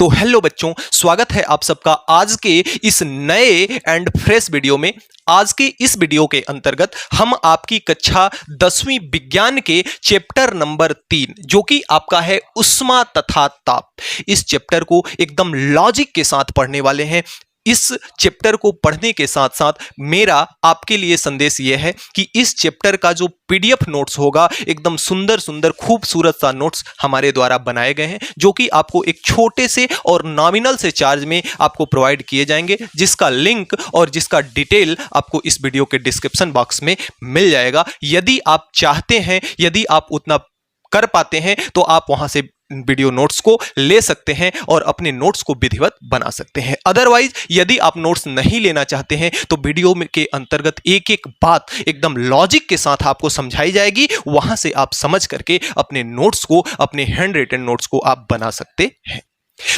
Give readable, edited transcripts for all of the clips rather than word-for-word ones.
तो हेलो बच्चों, स्वागत है आप सबका आज के इस नए एंड फ्रेश वीडियो में। आज के इस वीडियो के अंतर्गत हम आपकी कक्षा 10वीं विज्ञान के चैप्टर नंबर 3 जो कि आपका है उष्मा तथा ताप, इस चैप्टर को एकदम लॉजिक के साथ पढ़ने वाले हैं। इस चैप्टर को पढ़ने के साथ साथ मेरा आपके लिए संदेश यह है कि इस चैप्टर का जो पीडीएफ नोट्स होगा, एकदम सुंदर सुंदर खूबसूरत सा नोट्स हमारे द्वारा बनाए गए हैं, जो कि आपको एक छोटे से और नॉमिनल से चार्ज में आपको प्रोवाइड किए जाएंगे, जिसका लिंक और जिसका डिटेल आपको इस वीडियो के डिस्क्रिप्शन बॉक्स में मिल जाएगा। यदि आप चाहते हैं, यदि आप उतना कर पाते हैं तो आप वहां से वीडियो नोट्स को ले सकते हैं और अपने नोट्स को विधिवत बना सकते हैं। अदरवाइज यदि आप नोट्स नहीं लेना चाहते हैं तो वीडियो के अंतर्गत एक एक बात एकदम लॉजिक के साथ आपको समझाई जाएगी, वहां से आप समझ करके अपने नोट्स को, अपने हैंड रिटन नोट्स को आप बना सकते हैं।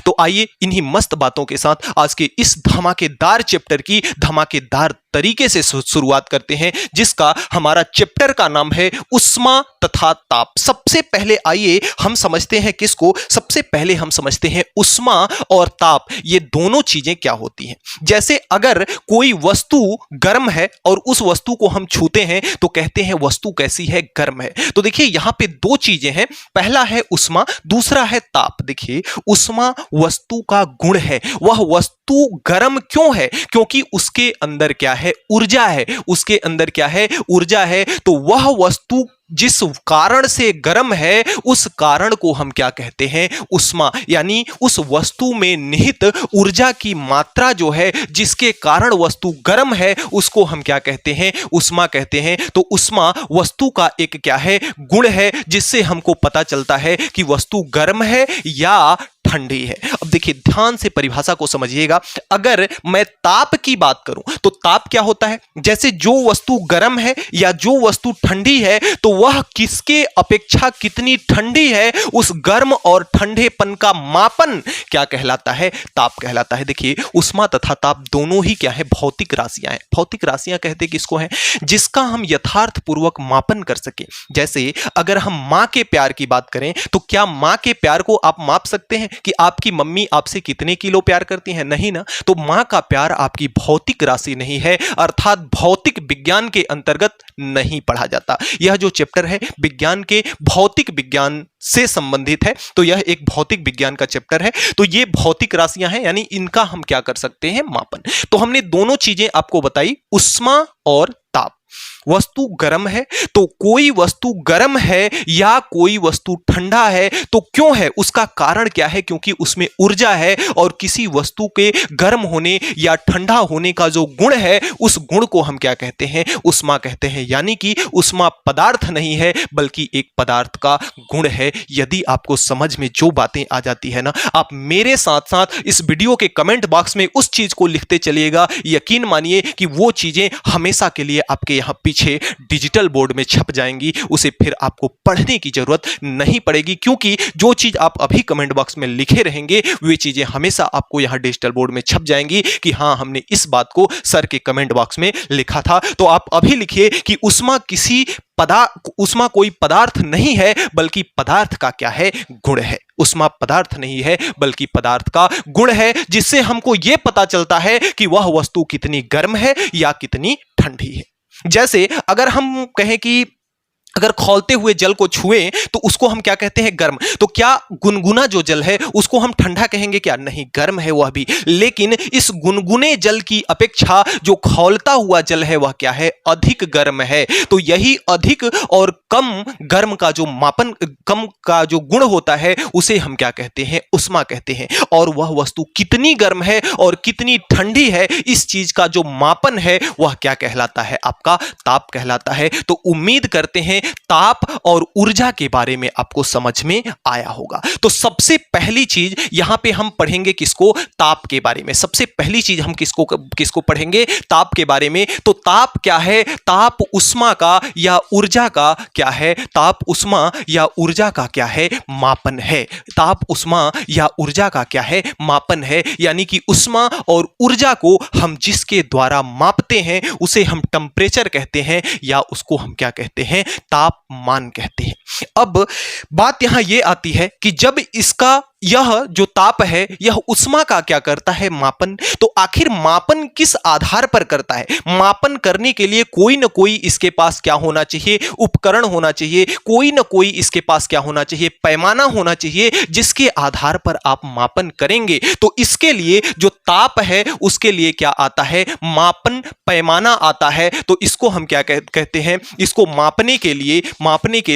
तो आइए इन्हीं मस्त बातों के साथ आज के इस धमाकेदार चैप्टर की धमाकेदार तरीके से शुरुआत करते हैं, जिसका हमारा चैप्टर का नाम है उष्मा तथा ताप। सबसे पहले आइए हम समझते हैं किसको, सबसे पहले हम समझते हैं उष्मा और ताप, ये दोनों चीजें क्या होती हैं। जैसे अगर कोई वस्तु गर्म है और उस वस्तु को हम छूते हैं तो कहते हैं वस्तु कैसी है, गर्म है। तो देखिए यहां पे दो चीजें हैं, पहला है उष्मा, दूसरा है ताप। देखिए उष्मा वस्तु का गुण है, वह वस्तु गर्म क्यों है, क्योंकि उसके अंदर क्या है, ऊर्जा है। उसके अंदर क्या है, ऊर्जा है। तो वह वस्तु जिस कारण से गर्म है, उस कारण को हम क्या कहते हैं, उष्मा। यानी उस वस्तु में निहित ऊर्जा की मात्रा जो है, जिसके कारण वस्तु गर्म है, उसको हम क्या कहते हैं, उष्मा कहते हैं। तो उष्मा वस्तु का एक क्या है, गुण है, जिससे हमको पता चलता है कि वस्तु गर्म है या ठंडी है। अब देखिए ध्यान से परिभाषा को समझिएगा। अगर मैं ताप की बात करूं तो ताप क्या होता है, जैसे जो वस्तु गर्म है या जो वस्तु ठंडी है, तो वह किसके अपेक्षा कितनी ठंडी है, उस गर्म और ठंडेपन का मापन क्या कहलाता है, ताप कहलाता है। देखिए उष्मा तथा ताप दोनों ही क्या है, भौतिक राशियां हैं। भौतिक राशियां कहते किसको हैं, जिसका हम यथार्थ पूर्वक मापन कर सके। जैसे अगर हम मां के प्यार की बात करें तो क्या मां के प्यार को आप माप सकते हैं कि आपकी मम्मी आपसे कितने किलो प्यार करती हैं, नहीं ना। तो मां का प्यार आपकी भौतिक राशि नहीं है, अर्थात भौतिक विज्ञान के अंतर्गत नहीं पढ़ा जाता। यह जो चैप्टर है विज्ञान के भौतिक विज्ञान से संबंधित है, तो यह एक भौतिक विज्ञान का चैप्टर है। तो ये भौतिक राशियां हैं, यानी इनका हम क्या कर सकते हैं, मापन। तो हमने दोनों चीजें आपको बताई, उष्मा और ताप। वस्तु गर्म है तो कोई वस्तु गर्म है या कोई वस्तु ठंडा है तो क्यों है, उसका कारण क्या है, क्योंकि उसमें ऊर्जा है। और किसी वस्तु के गर्म होने या ठंडा होने का जो गुण है, उस गुण को हम क्या कहते हैं, उष्मा कहते हैं। यानी कि उष्मा पदार्थ नहीं है बल्कि एक पदार्थ का गुण है। यदि आपको समझ में जो बातें आ जाती है ना, आप मेरे साथ साथ इस वीडियो के कमेंट बॉक्स में उस चीज को लिखते चलिएगा। यकीन मानिए कि वो चीजें हमेशा के लिए आपके यहां पीछे डिजिटल बोर्ड में छप जाएंगी, उसे फिर आपको पढ़ने की जरूरत नहीं पड़ेगी, क्योंकि जो चीज आप अभी कमेंट बॉक्स में लिखे रहेंगे वे चीजें हमेशा आपको यहां डिजिटल बोर्ड में छप जाएंगी कि हां हमने इस बात को सर के कमेंट बॉक्स में लिखा था। तो आप अभी लिखिए कि उष्मा कोई पदार्थ नहीं है बल्कि पदार्थ का क्या है, गुण है। उष्मा पदार्थ नहीं है बल्कि पदार्थ का गुण है, जिससे हमको यह पता चलता है कि वह वस्तु कितनी गर्म है या कितनी ठंडी है। जैसे अगर हम कहें कि अगर खौलते हुए जल को छुएं तो उसको हम क्या कहते हैं, गर्म। तो क्या गुनगुना जो जल है उसको हम ठंडा कहेंगे क्या, नहीं, गर्म है वह भी। लेकिन इस गुनगुने जल की अपेक्षा जो खौलता हुआ जल है वह क्या है, अधिक गर्म है। तो यही अधिक और कम गर्म का जो मापन, कम का जो गुण होता है, उसे हम क्या कहते हैं, उष्मा कहते हैं। और वह वस्तु कितनी गर्म है और कितनी ठंडी है, इस चीज का जो मापन है वह क्या कहलाता है, आपका ताप कहलाता है। तो उम्मीद करते हैं ताप और ऊर्जा के बारे में आपको समझ में आया होगा। तो सबसे पहली चीज यहां पे हम पढ़ेंगे किसको, ताप के बारे में। सबसे पहली चीज हम किसको पढ़ेंगे, ताप के बारे में। तो ताप क्या है, ताप उष्मा का या ऊर्जा का क्या है, ताप उष्मा या ऊर्जा का क्या है, मापन है। ताप उष्मा या ऊर्जा का क्या है, मापन है। यानी कि उष्मा और ऊर्जा को हम जिसके द्वारा मापते हैं उसे हम टेम्परेचर कहते हैं, या उसको हम क्या कहते हैं, तापमान कहते हैं। अब बात यहां यह आती है कि जब इसका यह जो ताप है यह उष्मा का क्या करता है, मापन। तो आखिर मापन किस आधार पर करता है? मापन करने के लिए कोई ना कोई इसके पास क्या होना चाहिए, उपकरण होना चाहिए, कोई ना कोई इसके पास क्या होना चाहिए, पैमाना होना चाहिए, जिसके आधार पर आप मापन करेंगे। तो इसके लिए जो ताप है उसके लिए क्या आता है, मापन पैमाना आता है। तो इसको हम क्या कहते हैं, इसको मापने के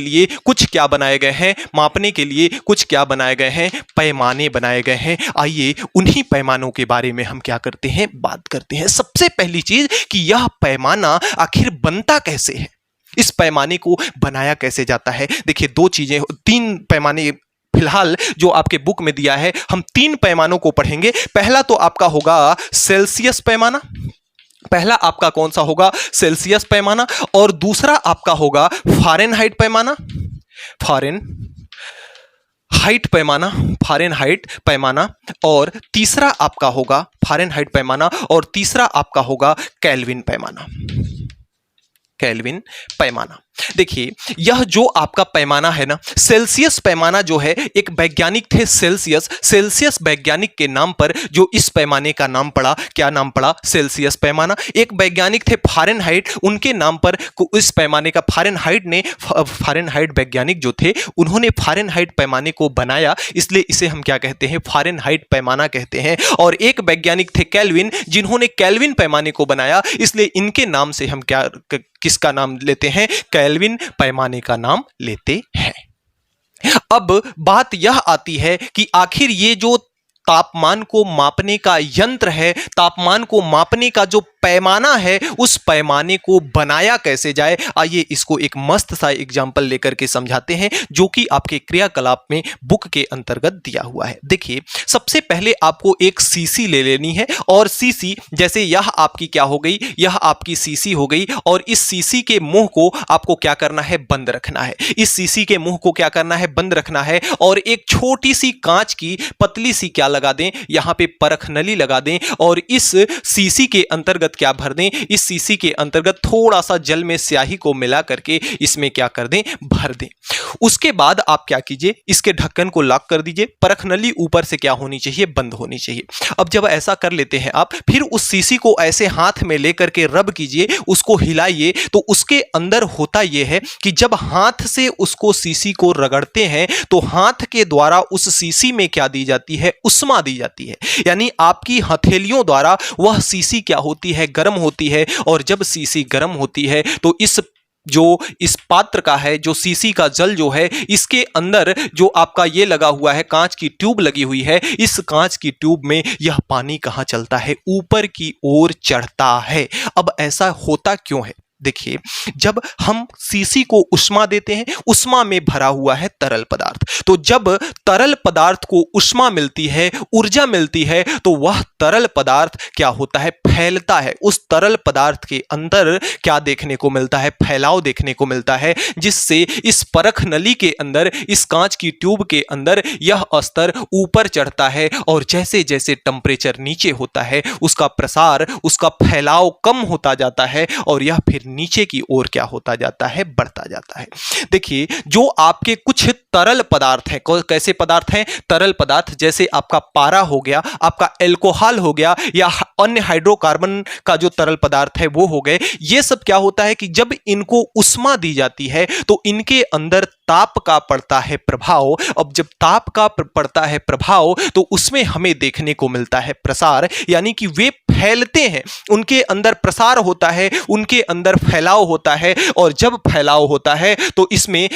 लिए कुछ क्या बनाए गए हैं, मापने के लिए कुछ क्या बनाए गए हैं, पैमाने बनाए गए हैं। आइए उन्हीं पैमानों के बारे में हम क्या करते हैं, बात करते हैं। सबसे पहली चीज कि यह पैमाना आखिर बनता कैसे है, इस पैमाने को बनाया कैसे जाता है। देखिए दो चीजें, तीन पैमाने फिलहाल जो आपके बुक में दिया है, हम तीन पैमानों को पढ़ेंगे। पहला तो आपका होगा सेल्सियस पैमाना, पहला आपका कौन सा होगा, सेल्सियस पैमाना, और दूसरा आपका होगा फारेनहाइट पैमाना, फारेनहाइट पैमाना, और तीसरा आपका होगा फारेनहाइट पैमाना, और तीसरा आपका होगा केल्विन पैमाना। देखिए यह जो आपका पैमाना है ना, सेल्सियस पैमाना जो है, एक वैज्ञानिक थे सेल्सियस वैज्ञानिक के नाम पर जो इस पैमाने का नाम पड़ा, क्या नाम पड़ा, सेल्सियस पैमाना। एक वैज्ञानिक थे फारेनहाइट, उनके नाम पर इस पैमाने का फारेनहाइट वैज्ञानिक जो थे उन्होंने फारेनहाइट पैमाने को बनाया, इसलिए इसे हम क्या कहते हैं, फारेनहाइट पैमाना कहते हैं। और एक वैज्ञानिक थे केल्विन, जिन्होंने केल्विन पैमाने को बनाया, इसलिए इनके नाम से हम क्या किसका नाम लेते हैं, केल्विन पैमाने का नाम लेते हैं। अब बात यह आती है कि आखिर ये जो तापमान को मापने का यंत्र है, तापमान को मापने का जो पैमाना है, उस पैमाने को बनाया कैसे जाए। आइए इसको एक मस्त सा एग्जाम्पल लेकर के समझाते हैं, जो कि आपके क्रियाकलाप में बुक के अंतर्गत दिया हुआ है। देखिए सबसे पहले आपको एक सीसी ले लेनी है, और सीसी जैसे यह आपकी क्या हो गई, यह आपकी सीसी हो गई, और इस सीसी के मुंह को आपको क्या करना है, बंद रखना है। इस सीसी के मुंह को क्या करना है, बंद रखना है, और एक छोटी सी कांच की पतली सी क्या लगा दें, यहां पे परख नली लगा दें, और इस सीसी के अंतर्गत क्या भर दें, इस सीसी के अंतर्गत थोड़ा सा जल में स्याही को मिला करके इसमें क्या कर दें, भर दें। उसके बाद आप क्या कीजिए, इसके ढक्कन को लॉक कर दीजिए, परख नली ऊपर से क्या होनी चाहिए, बंद होनी चाहिए। अब जब ऐसा कर लेते हैं आप, फिर उस सीसी को ऐसे हाथ में लेकर के रब कीजिए, उसको हिलाइए। तो उसके अंदर होता यह है कि जब हाथ से उसको सीसी को रगड़ते हैं तो हाथ के द्वारा उस सीसी में क्या दी जाती है, उष्मा दी जाती है। यानी आपकी हथेलियों द्वारा वह सीसी क्या होती है, गर्म होती है, और जब सीसी गर्म होती है तो इस पात्र का है, जो सीसी का जल जो है, इसके अंदर जो आपका ये लगा हुआ है, कांच की ट्यूब लगी हुई है, इस कांच की ट्यूब में यह पानी कहां चलता है, ऊपर की ओर चढ़ता है। अब ऐसा होता क्यों है, देखिए जब हम सीसी को उष्मा देते हैं, उष्मा में भरा हुआ है तरल पदार्थ, तो जब तरल पदार्थ को उष्मा मिलती है, ऊर्जा मिलती है, तो वह तरल पदार्थ क्या होता है, फैलता है। उस तरल पदार्थ के अंदर क्या देखने को मिलता है, फैलाव देखने को मिलता है, जिससे इस परख नली के अंदर, इस कांच की ट्यूब के अंदर यह स्तर ऊपर चढ़ता है, और जैसे जैसे टेम्परेचर नीचे होता है उसका प्रसार, उसका फैलाव कम होता जाता है, और यह फिर नीचे की ओर क्या होता जाता है, बढ़ता जाता है। देखिए जो आपके कुछ तरल पदार्थ हैं, कैसे पदार्थ हैं, तरल पदार्थ, जैसे आपका पारा हो गया, आपका एल्कोहल हो गया, या अन्य हाइड्रोकार्बन का जो तरल पदार्थ है वो हो गए, ये सब क्या होता है कि जब इनको उष्मा दी जाती है तो इनके अंदर ताप का पड़ता है प्रभाव। अब जब ताप का पड़ता है प्रभाव तो उसमें हमें देखने को मिलता है प्रसार, यानी कि वे फैलते हैं, उनके अंदर प्रसार होता है, उनके अंदर फैलाव होता है, और जब फैलाव होता है तो इसमें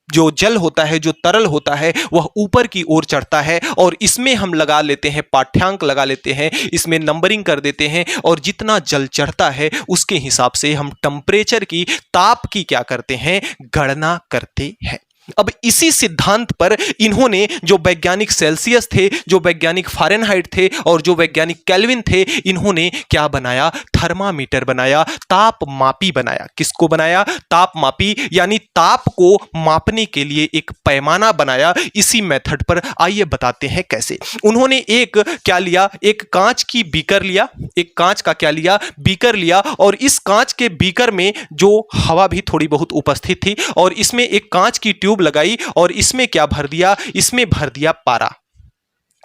जो जल होता है, जो तरल होता है, वह ऊपर की ओर चढ़ता है, और इसमें हम लगा लेते हैं पाठ्यांक, लगा लेते हैं, इसमें नंबरिंग कर देते हैं, और जितना जल चढ़ता है उसके हिसाब से हम टेम्परेचर की, ताप की क्या करते हैं, गणना करते हैं। अब इसी सिद्धांत पर इन्होंने, जो वैज्ञानिक सेल्सियस थे, जो वैज्ञानिक फारेनहाइट थे, और जो वैज्ञानिक केल्विन थे, इन्होंने क्या बनाया, थर्मामीटर बनाया, तापमापी बनाया। किसको बनाया, तापमापी, यानी ताप को मापने के लिए एक पैमाना बनाया। इसी मेथड पर आइए बताते हैं कैसे। उन्होंने एक क्या लिया, एक कांच की बीकर लिया, एक कांच का क्या लिया, बीकर लिया, और इस कांच के बीकर में जो हवा भी थोड़ी बहुत उपस्थित थी, और इसमें एक कांच की ट्यूब लगाई, और इसमें क्या भर दिया, इसमें भर दिया पारा।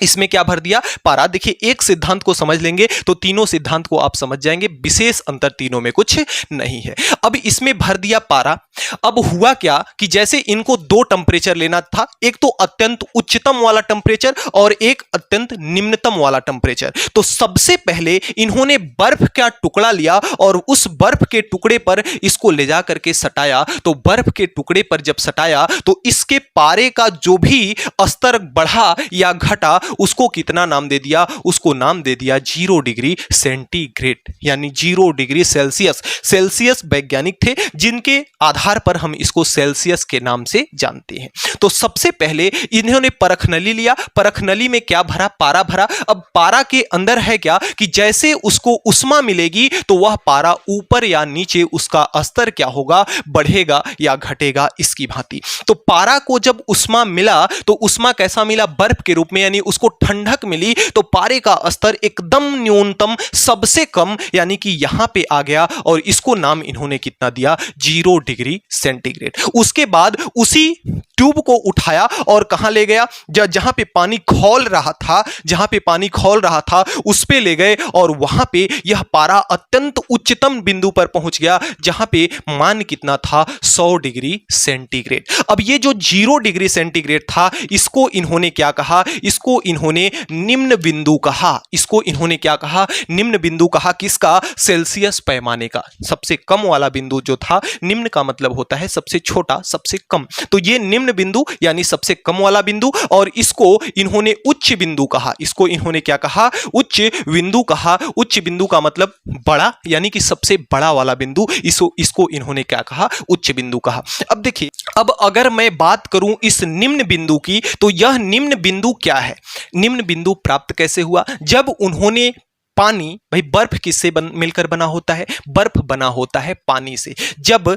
इसमें क्या भर दिया, पारा। देखिए एक सिद्धांत को समझ लेंगे तो तीनों सिद्धांत को आप समझ जाएंगे, विशेष अंतर तीनों में कुछ नहीं है। अब इसमें भर दिया पारा। अब हुआ क्या कि जैसे इनको दो टेम्परेचर लेना था, एक तो अत्यंत उच्चतम वाला टेम्परेचर और एक अत्यंत निम्नतम वाला टेम्परेचर। तो सबसे पहले इन्होंने बर्फ का टुकड़ा लिया और उस बर्फ के टुकड़े पर इसको ले जा करके सटाया। तो बर्फ के टुकड़े पर जब सटाया तो इसके पारे का जो भी स्तर बढ़ा या घटा उसको कितना नाम दे दिया, उसको नाम दे दिया 0 डिग्री सेंटीग्रेड, यानी 0 डिग्री सेल्सियस। सेल्सियस वैज्ञानिक थे जिनके आधार पर हम इसको सेल्सियस के नाम से जानते हैं। तो सबसे पहले इन्होंने परखनली लिया, परखनली में क्या भरा, पारा भरा। अब पारा के अंदर है क्या कि जैसे उसको उष्मा मिलेगी तो वह पारा ऊपर या नीचे उसका स्तर क्या होगा, बढ़ेगा या घटेगा, इसकी भांति। तो पारा को जब उष्मा मिला तो उष्मा कैसा मिला, बर्फ के रूप में, यानी उसको ठंडक मिली। तो पारे का स्तर एकदम न्यूनतम, सबसे कम, यानी कि यहां पे आ गया और इसको नाम इन्होंने कितना दिया, 0 डिग्री सेंटीग्रेड। उसके बाद उसी ट्यूब को उठाया और कहां ले गया, जहां पे पानी खौल रहा था, जहां पे पानी खौल रहा था उस पे ले गए और वहां पे यह पारा अत्यंत उच्चतम बिंदु पर पहुंच गया जहां पे मान कितना था, 100 डिग्री सेंटीग्रेड। अब ये जो 0 डिग्री सेंटीग्रेड था इसको इन्होंने क्या कहा, इसको इन्होंने निम्न बिंदु कहा। इसको इन्होंने क्या कहा, निम्न बिंदु कहा। किसका, सेल्सियस पैमाने का सबसे कम वाला बिंदु जो था। निम्न का मतलब होता है सबसे छोटा, सबसे कम। तो ये निम्न बिंदु यानी सबसे कम वाला बिंदु, और इसको इन्होंने उच्च बिंदु कहा। इसको इन्होंने क्या कहा, उच्च बिंदु कहा। उच्च बिंदु का मतलब बड़ा, यानी कि सबसे बड़ा वाला बिंदु, इसको इन्होंने क्या कहा, उच्च बिंदु कहा। अब देखिए, अब अगर मैं बात करूं इस निम्न बिंदु की, तो यह निम्न बिंदु क्या है, निम्न बिंदु प्राप्त कैसे हुआ, जब उन्होंने पानी, भाई बर्फ किससे मिलकर बना होता है, बर्फ बना होता है पानी से। जब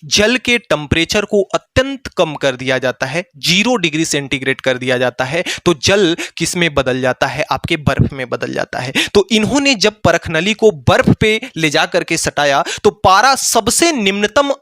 जल के टेम्परेचर को अत्यंत कम कर दिया जाता है, 0 डिग्री सेंटीग्रेड कर दिया जाता है, तो जल किस में बदल जाता है, आपके बर्फ में बदल जाता है। तो इन्होंने जब परखनली को बर्फ पे ले जा करके सटाया तो पारा सबसे निम्नतम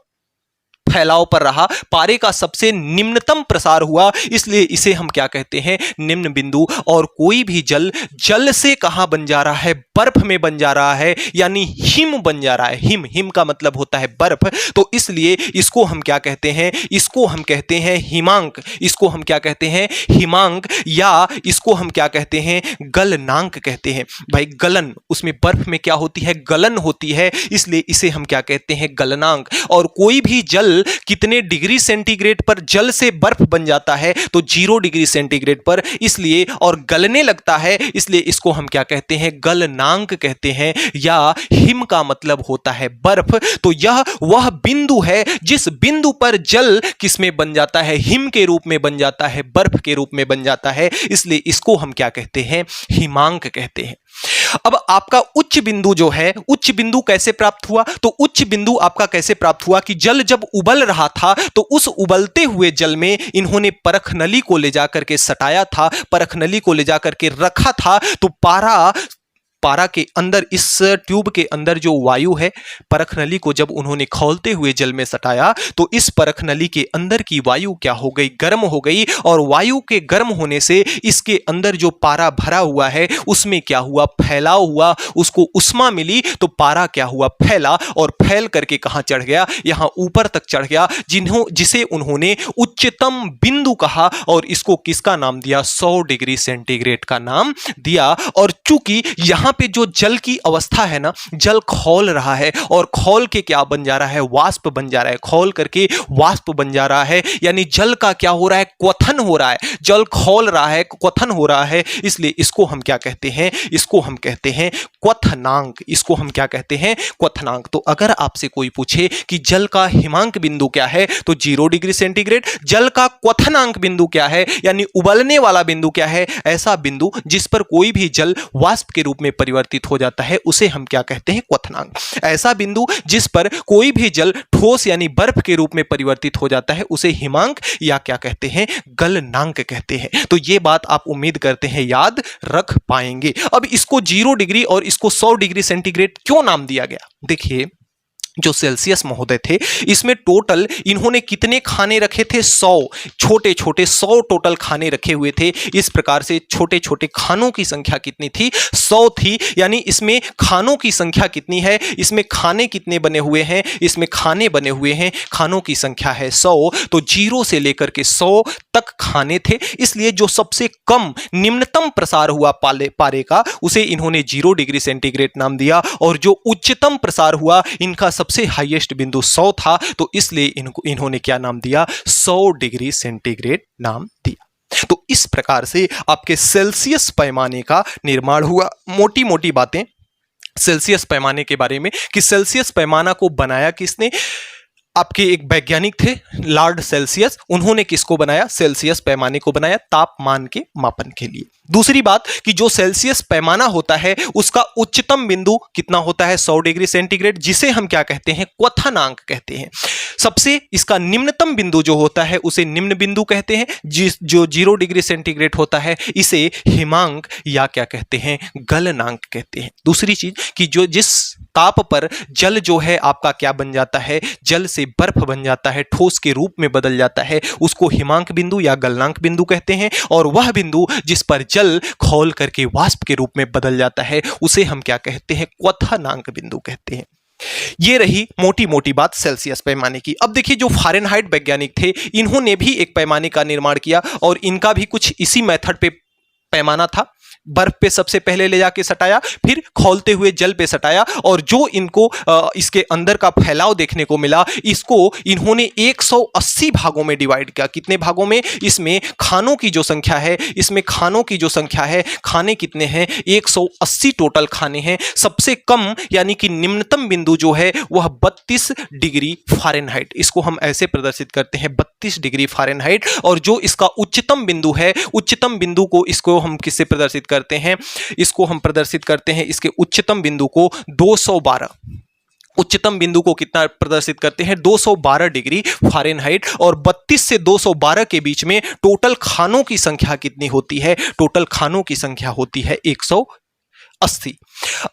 फैलाव पर रहा, पारे का सबसे निम्नतम प्रसार हुआ, इसलिए इसे हम क्या कहते हैं, निम्न बिंदु। और कोई भी जल, जल से कहां बन जा रहा है, बर्फ में बन जा रहा है, यानी हिम बन जा रहा है। हिम, हिम का मतलब होता है बर्फ। तो इसलिए इसको हम क्या कहते हैं, इसको हम कहते हैं हिमांक। इसको हम क्या कहते हैं, हिमांक, या इसको हम क्या कहते हैं, गलनांक कहते हैं। भाई गलन, उसमें बर्फ में क्या होती है, गलन होती है, इसलिए इसे हम क्या कहते हैं, गलनांक। और कोई भी जल कितने डिग्री सेंटीग्रेड पर जल से बर्फ बन जाता है, तो 0 डिग्री सेंटीग्रेड पर, इसलिए, और गलने लगता है, इसलिए इसको हम क्या कहते हैं, गलनांक कहते हैं। या हिम का मतलब होता है बर्फ। तो यह वह बिंदु है जिस बिंदु पर जल किसमें बन जाता है, हिम के रूप में बन जाता है, बर्फ के रूप में बन जाता है, इसलिए इसको हम क्या कहते हैं, हिमांक कहते हैं। अब आपका उच्च बिंदु जो है, उच्च बिंदु कैसे प्राप्त हुआ, तो उच्च बिंदु आपका कैसे प्राप्त हुआ कि जल जब उबल रहा था तो उस उबलते हुए जल में इन्होंने परखनली को ले जाकर के सटाया था, परखनली को ले जाकर के रखा था। तो पारा के अंदर, इस ट्यूब के अंदर जो वायु है, परखनली को जब उन्होंने खौलते हुए जल में सटाया तो इस परखनली के अंदर की वायु क्या हो गई, गर्म हो गई। और वायु के गर्म होने से इसके अंदर जो पारा भरा हुआ है उसमें क्या हुआ, फैलाव हुआ, उसको उष्मा मिली, तो पारा क्या हुआ, फैला, और फैल करके कहां चढ़ गया, यहां ऊपर तक चढ़ गया, जिसे उन्होंने उच्चतम बिंदु कहा। और इसको किसका नाम दिया, 100 डिग्री सेंटीग्रेड का नाम दिया। और चूंकि यहां पे जो जल की अवस्था है ना, जल खौल रहा है, और खौल के क्या बन जा रहा है, वाष्प बन जा रहा है, खौल करके वाष्प बन जा रहा है, यानी जल का क्या हो रहा है, क्वथन हो रहा है, जल खौल रहा है, क्वथन हो रहा है, इसलिए इसको हम क्या कहते हैं, इसको हम कहते हैं क्वथनांक। इसको हम क्या कहते हैं, क्वथनांक। तो अगर आपसे कोई पूछे कि जल का हिमांक बिंदु क्या है, तो 0 डिग्री सेंटीग्रेड। जल का क्वथनांक बिंदु क्या है, यानी उबलने वाला बिंदु क्या है, ऐसा बिंदु जिस पर कोई भी जल वाष्प के रूप में परिवर्तित हो जाता है, उसे हम क्या कहते हैं, क्वथनांक। ऐसा बिंदु जिस पर कोई भी जल ठोस यानी बर्फ के रूप में परिवर्तित हो जाता है, उसे हिमांक या क्या कहते हैं, गलनांक कहते हैं। तो ये बात आप उम्मीद करते हैं याद रख पाएंगे। अब इसको 0 डिग्री और इसको 100 डिग्री सेंटीग्रेड क्यों नाम दिया गया, देखिए जो सेल्सियस महोदय थे, इसमें टोटल इन्होंने कितने खाने रखे थे? 100 छोटे छोटे 100 टोटल खाने रखे हुए थे। इस प्रकार से छोटे छोटे खानों की संख्या कितनी थी? 100 थी। यानी इसमें खानों की संख्या कितनी है? इसमें खाने कितने बने हुए हैं? इसमें खाने बने हुए हैं, खानों की संख्या है 100। तो 0 से लेकर के 100 तक खाने थे। इसलिए जो सबसे कम निम्नतम प्रसार हुआ पारे का, उसे इन्होंने 0 डिग्री सेंटीग्रेड नाम दिया। और जो उच्चतम प्रसार हुआ, इनका सबसे हाईएस्ट बिंदु 100 था, तो इसलिए इन्होंने क्या नाम दिया? 100 डिग्री सेंटीग्रेड नाम दिया। तो इस प्रकार से आपके सेल्सियस पैमाने का निर्माण हुआ। मोटी मोटी बातें सेल्सियस पैमाने के बारे में कि सेल्सियस पैमाना को बनाया किसने? आपके एक वैज्ञानिक थे लॉर्ड सेल्सियस। उन्होंने किसको बनाया? सेल्सियस पैमाने को बनाया तापमान के मापन के लिए। दूसरी बात कि जो सेल्सियस पैमाना होता है उसका उच्चतम बिंदु कितना होता है? 100 डिग्री सेंटीग्रेड, जिसे हम क्या कहते हैं? क्वथनांक कहते हैं। सबसे इसका निम्नतम बिंदु जो होता है उसे निम्न बिंदु कहते हैं। जो 0 डिग्री सेंटीग्रेड होता है इसे हिमांक या क्या कहते हैं? गलनांक कहते हैं। दूसरी चीज कि जो जिस ताप पर जल जो है आपका क्या बन जाता है? जल से बर्फ बन जाता है, ठोस के रूप में बदल जाता है, उसको हिमांक बिंदु या गलनांक बिंदु कहते हैं। और वह बिंदु जिस पर जल खौल करके वाष्प के रूप में बदल जाता है उसे हम क्या कहते हैं? क्वथनांक बिंदु कहते हैं। ये रही मोटी मोटी बात सेल्सियस पैमाने की। अब देखिए जो फारेनहाइट वैज्ञानिक थे, इन्होंने भी एक पैमाने का निर्माण किया और इनका भी कुछ इसी मेथड पे पैमाना था। बर्फ पे सबसे पहले ले जाके सटाया, फिर खौलते हुए जल पे सटाया, और जो इनको इसके अंदर का फैलाव देखने को मिला, इसको इन्होंने 180 भागों में डिवाइड किया। कितने भागों में? इसमें खानों की जो संख्या है, खाने कितने हैं? 180 टोटल खाने हैं। सबसे कम यानी कि निम्नतम बिंदु जो है वह 32 डिग्री फारेनहाइट, इसको हम ऐसे प्रदर्शित करते हैं 32 डिग्री फारेनहाइट। और जो इसका उच्चतम बिंदु है, उच्चतम बिंदु को इसको हम किससे प्रदर्शित करते हैं? इसको हम प्रदर्शित करते हैं, इसके उच्चतम बिंदु को 212, उच्चतम बिंदु को कितना प्रदर्शित करते हैं? 212 डिग्री फारेनहाइट। और 32 से 212 के बीच में टोटल खानों की संख्या कितनी होती है? टोटल खानों की संख्या होती है 180।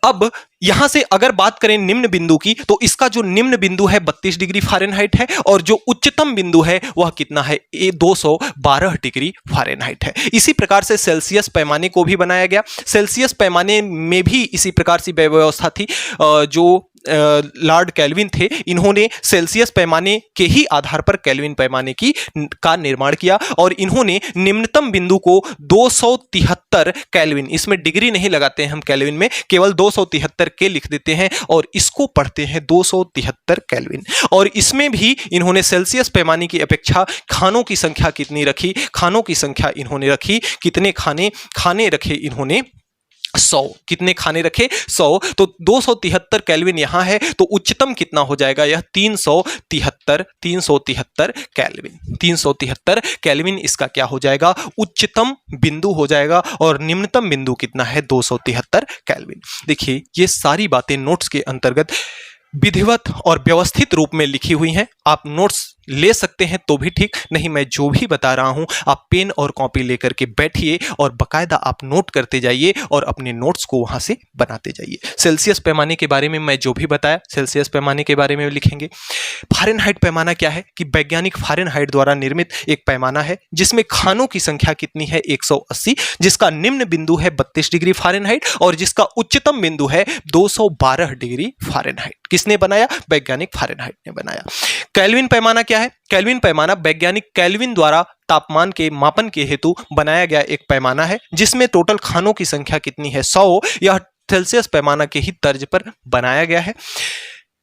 अब यहां से अगर बात करें निम्न बिंदु की, तो इसका जो निम्न बिंदु है 32 डिग्री फारेनहाइट है, और जो उच्चतम बिंदु है वह कितना है? 212 डिग्री फारेनहाइट है। इसी प्रकार से सेल्सियस पैमाने को भी बनाया गया। सेल्सियस पैमाने में भी इसी प्रकार की व्यवस्था थी। जो लॉर्ड केल्विन थे, इन्होंने सेल्सियस पैमाने के ही आधार पर केल्विन पैमाने का निर्माण किया, और इन्होंने निम्नतम बिंदु को 273 केल्विन, इसमें डिग्री नहीं लगाते हैं हम केल्विन में, केवल 273 के लिख देते हैं और इसको पढ़ते हैं 273 केल्विन। और इसमें भी इन्होंने सेल्सियस पैमाने की अपेक्षा खानों की संख्या कितनी रखी? खानों की संख्या इन्होंने रखी कितने? खाने रखे इन्होंने 100। कितने खाने रखे? 100। तो 273 केल्विन यहां है, तो उच्चतम कितना हो जाएगा? यह 373 केल्विन। 373 केल्विन इसका क्या हो जाएगा? उच्चतम बिंदु हो जाएगा। और निम्नतम बिंदु कितना है? 273 केल्विन। देखिए ये सारी बातें नोट्स के अंतर्गत विधिवत और व्यवस्थित रूप में लिखी हुई हैं। आप नोट्स ले सकते हैं तो भी ठीक, नहीं मैं जो भी बता रहा हूं आप पेन और कॉपी लेकर के बैठिए और बकायदा आप नोट करते जाइए और अपने नोट्स को वहां से बनाते जाइए। सेल्सियस पैमाने के बारे में मैं जो भी बताया सेल्सियस पैमाने के बारे में लिखेंगे। फारेनहाइट पैमाना क्या है? कि वैज्ञानिक फारेनहाइट द्वारा निर्मित एक पैमाना है जिसमें खानों की संख्या कितनी है? 180, जिसका निम्न बिंदु है 32 डिग्री फारेनहाइट और जिसका उच्चतम बिंदु है 212 डिग्री फारेनहाइट। किसने बनाया? वैज्ञानिक फारेनहाइट ने बनाया। केल्विन पैमाना क्या है? केल्विन पैमाना वैज्ञानिक केल्विन द्वारा तापमान के मापन के हेतु बनाया गया एक पैमाना है जिसमें टोटल खानों की संख्या कितनी है? 100। यह सेल्सियस पैमाना के ही तर्ज पर बनाया गया है।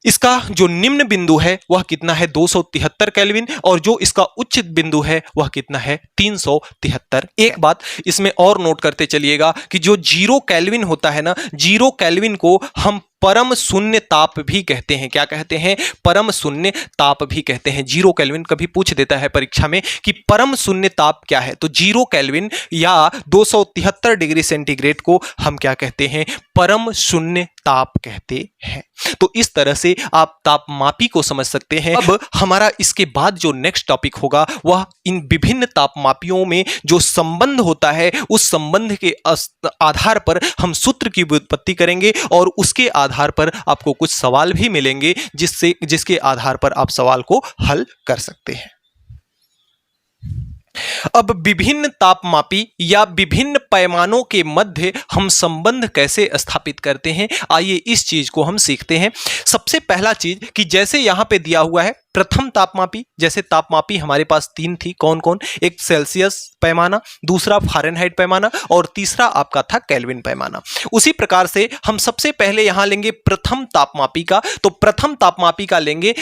इसका जो निम्न बिंदु है वह कितना है? 273 केल्विन, और जो इसका उच्च बिंदु है वह कितना है? 373। एक बात इसमें और नोट करते चलिएगा कि जो 0 केल्विन होता है ना, 0 केल्विन को हम परम शून्य ताप भी कहते हैं। क्या कहते हैं? परम शून्य ताप भी कहते हैं। 0 केल्विन कभी पूछ देता है परीक्षा में कि परम शून्य ताप क्या है, तो 0 केल्विन या 273 डिग्री सेंटीग्रेड को हम क्या कहते हैं? परम शून्य ताप कहते हैं। तो इस तरह से आप तापमापी को समझ सकते हैं। अब हमारा इसके बाद जो नेक्स्ट टॉपिक होगा वह इन विभिन्न तापमापियों में जो संबंध होता है उस संबंध के आधार पर हम सूत्र की व्युत्पत्ति करेंगे और उसके आधार पर आपको कुछ सवाल भी मिलेंगे जिसके आधार पर आप सवाल को हल कर सकते हैं। अब विभिन्न तापमापी या विभिन्न पैमानों के मध्य हम संबंध कैसे स्थापित करते हैं, आइए इस चीज को हम सीखते हैं। सबसे पहला चीज कि जैसे यहां पे दिया हुआ है प्रथम तापमापी, जैसे तापमापी हमारे पास तीन थी, कौन कौन, एक सेल्सियस पैमाना, दूसरा फारेनहाइट पैमाना और तीसरा आपका था केल्विन पैमाना। उसी प्रकार से हम सबसे पहले यहां लेंगे प्रथम तापमापी का, तो प्रथम तापमापी का लेंगे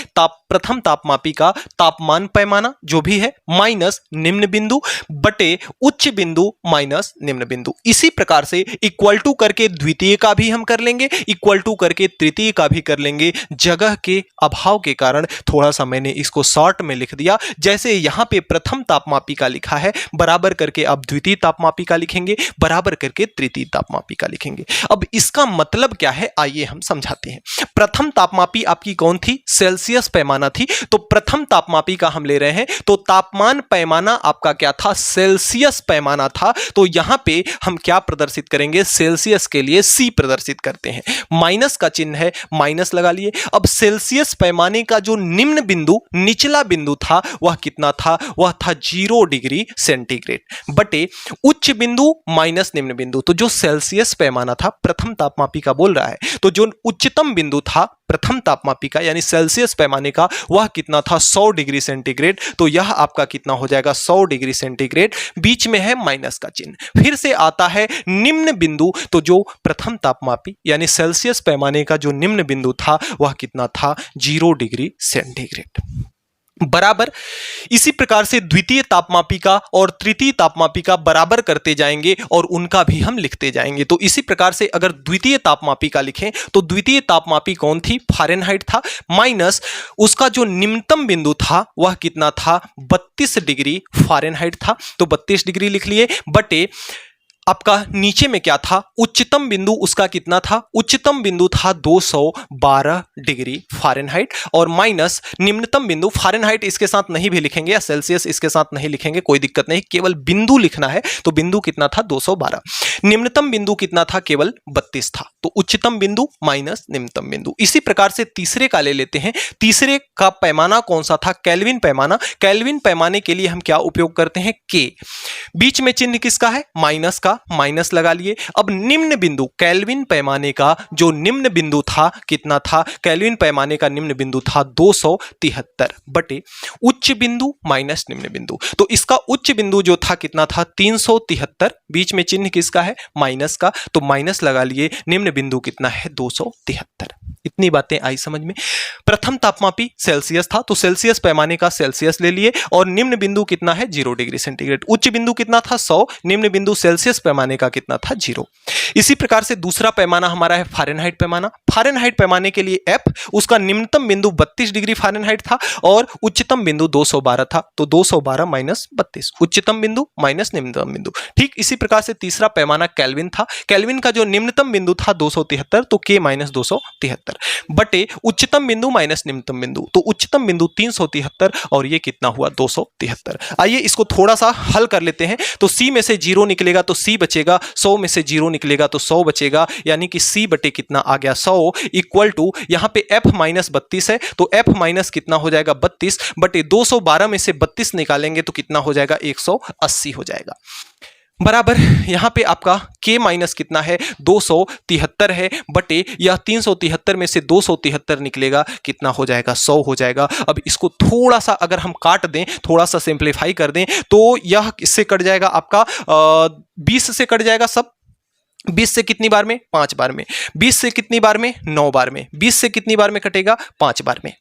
प्रथम तापमापी का तापमान पैमाना जो भी है माइनस निम्न बिंदु बटे उच्च बिंदु माइनस निम्न बिंदु। इसी प्रकार से इक्वल टू करके द्वितीय का भी हम कर लेंगे, इक्वल टू करके तृतीय का भी कर लेंगे। जगह के अभाव के कारण थोड़ा सा मैंने इसको शॉर्ट में लिख दिया। जैसे यहां पे प्रथम तापमापी का लिखा है, बराबर करके अब द्वितीय तापमापी का लिखेंगे, बराबर करके तृतीय तापमापी का लिखेंगे। अब इसका मतलब क्या है, आइए हम समझाते हैं। प्रथम तापमापी आपकी कौन थी, सेल्सियस पैमाना थी, तो प्रथम तापमापी का हम ले रहे हैं, तो तापमान पैमाना आपका क्या था, सेल्सियस पैमाना था। तो यहां पे हम क्या प्रदर्शित करेंगे, सेल्सियस के लिए सी प्रदर्शित करते हैं, माइनस का चिन्ह है, माइनस लगा लिए। अब सेल्सियस पैमाने का जो निम्न बिंदु, निचला बिंदु था, वह कितना था, वह था 0 डिग्री सेंटीग्रेड बटे उच्च बिंदु माइनस निम्न बिंदु। तो जो सेल्सियस पैमाना था प्रथम तापमापी का बोल रहा है, तो जो उच्चतम बिंदु था प्रथम तापमापी का यानी सेल्सियस पैमाने का, वह कितना था 100 डिग्री सेंटीग्रेड। तो यह आपका कितना हो जाएगा 100 डिग्री सेंटीग्रेड, बीच में है माइनस का चिन्ह। फिर से आता है निम्न बिंदु, तो जो प्रथम तापमापी यानी सेल्सियस पैमाने का जो निम्न बिंदु था वह कितना था 0 डिग्री सेंटीग्रेड बराबर। इसी प्रकार से द्वितीय तापमापी का और तृतीय तापमापी का बराबर करते जाएंगे और उनका भी हम लिखते जाएंगे। तो इसी प्रकार से अगर द्वितीय तापमापी का लिखें तो द्वितीय तापमापी कौन थी, फारेनहाइट था, माइनस उसका जो निम्नतम बिंदु था वह कितना था 32 डिग्री फारेनहाइट था, तो 32 डिग्री लिख लिए, बटे आपका नीचे में क्या था, उच्चतम बिंदु उसका कितना था, उच्चतम बिंदु था 212 डिग्री फारेनहाइट और माइनस निम्नतम बिंदु, फारेनहाइट इसके साथ नहीं भी लिखेंगे या सेल्सियस इसके साथ नहीं लिखेंगे, कोई दिक्कत नहीं, केवल बिंदु लिखना है। तो बिंदु कितना था 212, निम्नतम बिंदु कितना था, केवल 32 था, तो उच्चतम बिंदु माइनस निम्नतम बिंदु। इसी प्रकार से तीसरे का ले लेते हैं। तीसरे का पैमाना कौन सा था, केल्विन पैमाना। केल्विन पैमाने के लिए हम क्या उपयोग करते हैं, के, बीच में चिन्ह किसका है, माइनस का, माइनस लगा लिए। अब निम्न बिंदु, केल्विन पैमाने का जो निम्न बिंदु था कितना था, केल्विन पैमाने का निम्न बिंदु था 273 बटे उच्च बिंदु माइनस निम्न बिंदु। तो इसका उच्च बिंदु जो था कितना था 373, बीच में चिन्ह किसका है, माइनस का, तो माइनस लगा लिए। निम्न बिंदु कितना है 273। इतनी बातें आई समझ में। प्रथम तापमापी सेल्सियस था, तो सेल्सियस पैमाने का सेल्सियस ले लिए और निम्न बिंदु कितना है 0 डिग्री सेंटीग्रेड। उच्च बिंदु कितना था 100, निम्न बिंदु सेल्सियस पैमाने का कितना था 0। इसी प्रकार से दूसरा पैमाना हमारा है फारेनहाइट पैमाना। फारेनहाइट पैमाने के लिए एफ, उसका निम्नतम बिंदु 32 डिग्री फारेनहाइट था और उच्चतम बिंदु 212 था, तो 212 माइनस 32, उच्चतम बिंदु माइनस निम्नतम बिंदु। ठीक इसी प्रकार से तीसरा पैमाना केल्विन था। केल्विन का जो निम्नतम बिंदु था 273, तो के माइनस 273 बटे उच्चतम बिंदु माइनस निम्नतम बिंदु, तो उच्चतम बिंदु 373 और ये कितना हुआ 273। आइए इसको थोड़ा सा हल कर लेते हैं। तो सी में से 0 निकलेगा तो सी बचेगा, 100 में से 0 निकलेगा तो 100 बचेगा, यानी कि सी बटे कितना आ गया 100 इक्वल टू, यहां पे एफ माइनस 32 है, तो एफ माइनस कितना हो जाएगा 32 बटे 212 में से 32 निकालेंगे तो कितना हो जाएगा 180 हो जाएगा बराबर। यहां पे आपका के माइनस कितना है 273 है बटे यह 373 में से 273 निकलेगा, कितना हो जाएगा 100 हो जाएगा। अब इसको थोड़ा सा अगर हम काट दें, थोड़ा सा सिंप्लीफाई कर दें, तो यह इससे कट जाएगा आपका 20 से कट जाएगा सब। 20 से कितनी बार में, 5 बार में। 20 से कितनी बार में, 9 बार में। 20 से कितनी बार में कटेगा, 5 बार में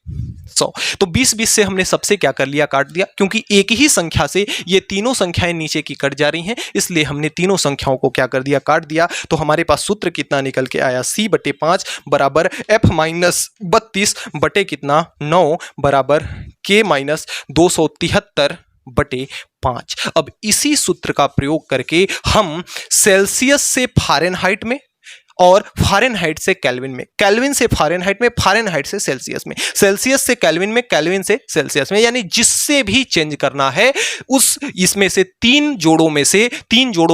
100। तो 20 से हमने सबसे क्या कर लिया, काट दिया, क्योंकि एक ही संख्या से ये तीनों संख्याएं नीचे की कट जा रही हैं, इसलिए हमने तीनों संख्याओं को क्या कर दिया, काट दिया। तो हमारे पास सूत्र कितना निकल के आया, c बटे 5 बराबर f माइनस 32 बटे कितना 9 बराबर k माइनस 273 बटे 5। अब इसी सूत्र का प्रयोग करके हम सेल्सियस से फारेनहाइट में और फारेनहाइट से केल्विन में, केल्विन से फारेनहाइट में, फारेनहाइट से सेल्सियस में, सेल्सियस से केल्विन में, केल्विन से सेल्सियस में, यानी जिससे भी चेंज करना है उस इसमें से तीन जोड़ों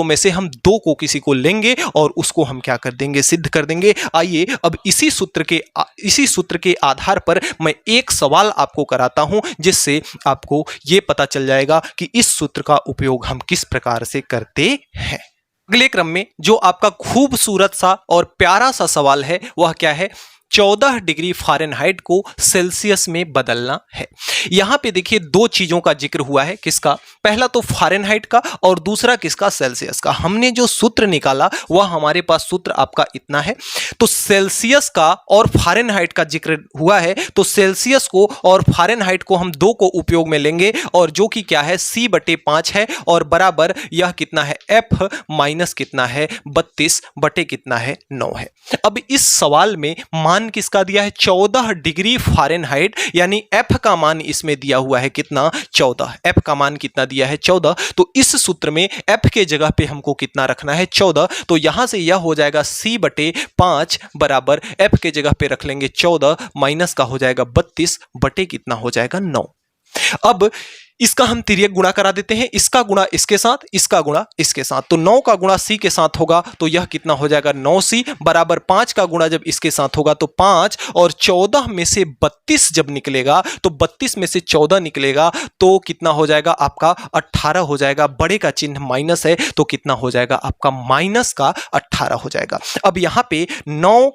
में से हम दो को किसी को लेंगे और उसको हम क्या कर देंगे, सिद्ध कर देंगे। आइए अब इसी सूत्र के आधार पर मैं एक सवाल आपको कराता हूं, जिससे आपको यह पता चल जाएगा कि इस सूत्र का उपयोग हम किस प्रकार से करते हैं। अगले क्रम में जो आपका खूबसूरत सा और प्यारा सा सवाल है वह क्या है, 14 डिग्री फारेनहाइट को सेल्सियस में बदलना है। यहां पे देखिए दो चीजों का जिक्र हुआ है, किसका, पहला तो फारेनहाइट का और दूसरा किसका, सेल्सियस का। हमने जो सूत्र निकाला वह हमारे पास सूत्र आपका इतना है, तो सेल्सियस का और फारेनहाइट का जिक्र हुआ है, तो सेल्सियस को और फारेनहाइट को हम दो को उपयोग में लेंगे और जो कि क्या है, C/5 है और बराबर यह कितना है, F माइनस कितना है, 32 बटे कितना है, 9 है। अब इस सवाल में मान किसका दिया है, 14 डिग्री फारेनहाइट, यानी F का मान इसमें दिया हुआ है कितना, 14। F का मान कितना दिया है, 14। तो इस सूत्र में F के जगह पे हमको कितना रखना है, 14। तो यहां से यह हो जाएगा C/5 बराबर F के जगह पे रख लेंगे 14 माइनस का हो जाएगा 32 बटे कितना हो जाएगा, 9। अब इसका हम तिर्यक गुणा करा देते हैं, इसका गुणा इसके साथ, इसका गुणा इसके साथ, तो 9 का गुणा C के साथ होगा तो यह कितना हो जाएगा, 9C बराबर 5 का गुणा जब इसके साथ होगा तो 5 और 14 में से 32 जब निकलेगा तो 32 में से 14 निकलेगा तो कितना हो जाएगा आपका, 18 हो जाएगा। बड़े का चिन्ह माइनस है तो कितना हो जाएगा आपका, माइनस का 18 हो जाएगा। अब यहां पे 9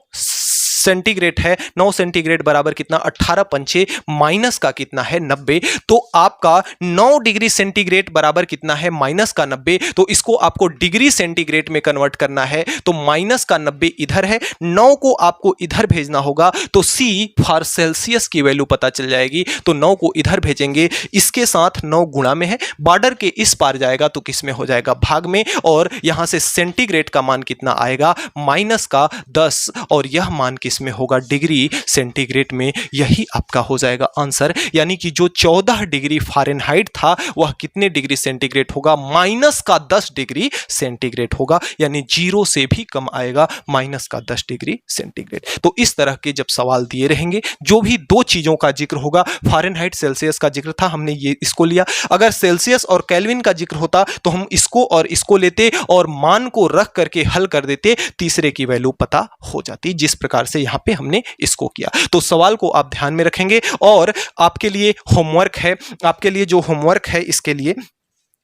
सेंटीग्रेड है, 9 सेंटीग्रेड बराबर कितना, 18 पंचे माइनस का कितना है, 90। तो आपका 9 डिग्री सेंटीग्रेड बराबर कितना है, माइनस का 90। तो इसको आपको डिग्री सेंटीग्रेड में कन्वर्ट करना है, तो माइनस का 90 इधर है, 9 को आपको इधर भेजना होगा, तो C फॉर सेल्सियस की वैल्यू पता चल जाएगी। तो 9 को इधर भेजेंगे, इसके साथ 9 गुणा में है, बॉर्डर के इस पार जाएगा तो किस में हो जाएगा, भाग में, और यहां से सेंटीग्रेड का मान कितना आएगा, माइनस का 10 और यह मान किस में होगा, डिग्री सेंटीग्रेड में। यही आपका हो जाएगा आंसर, यानी कि जो 14 डिग्री फारेनहाइट था वह कितने डिग्री सेंटीग्रेड होगा, माइनस का 10 डिग्री सेंटीग्रेड होगा, यानी 0 से भी कम आएगा, माइनस का 10 डिग्री सेंटीग्रेड। तो इस तरह के जब सवाल दिए रहेंगे, जो भी दो चीजों का जिक्र होगा, फारेनहाइट सेल्सियस का जिक्र था, हमने ये इसको लिया, अगर सेल्सियस और केल्विन का जिक्र होता तो हम इसको और इसको लेते और मान को रख करके हल कर देते, तीसरे की वैल्यू पता हो जाती, जिस प्रकार से यहां पे हमने इसको किया। तो सवाल को आप ध्यान में रखेंगे और आपके लिए होमवर्क है, आपके लिए जो होमवर्क है इसके लिए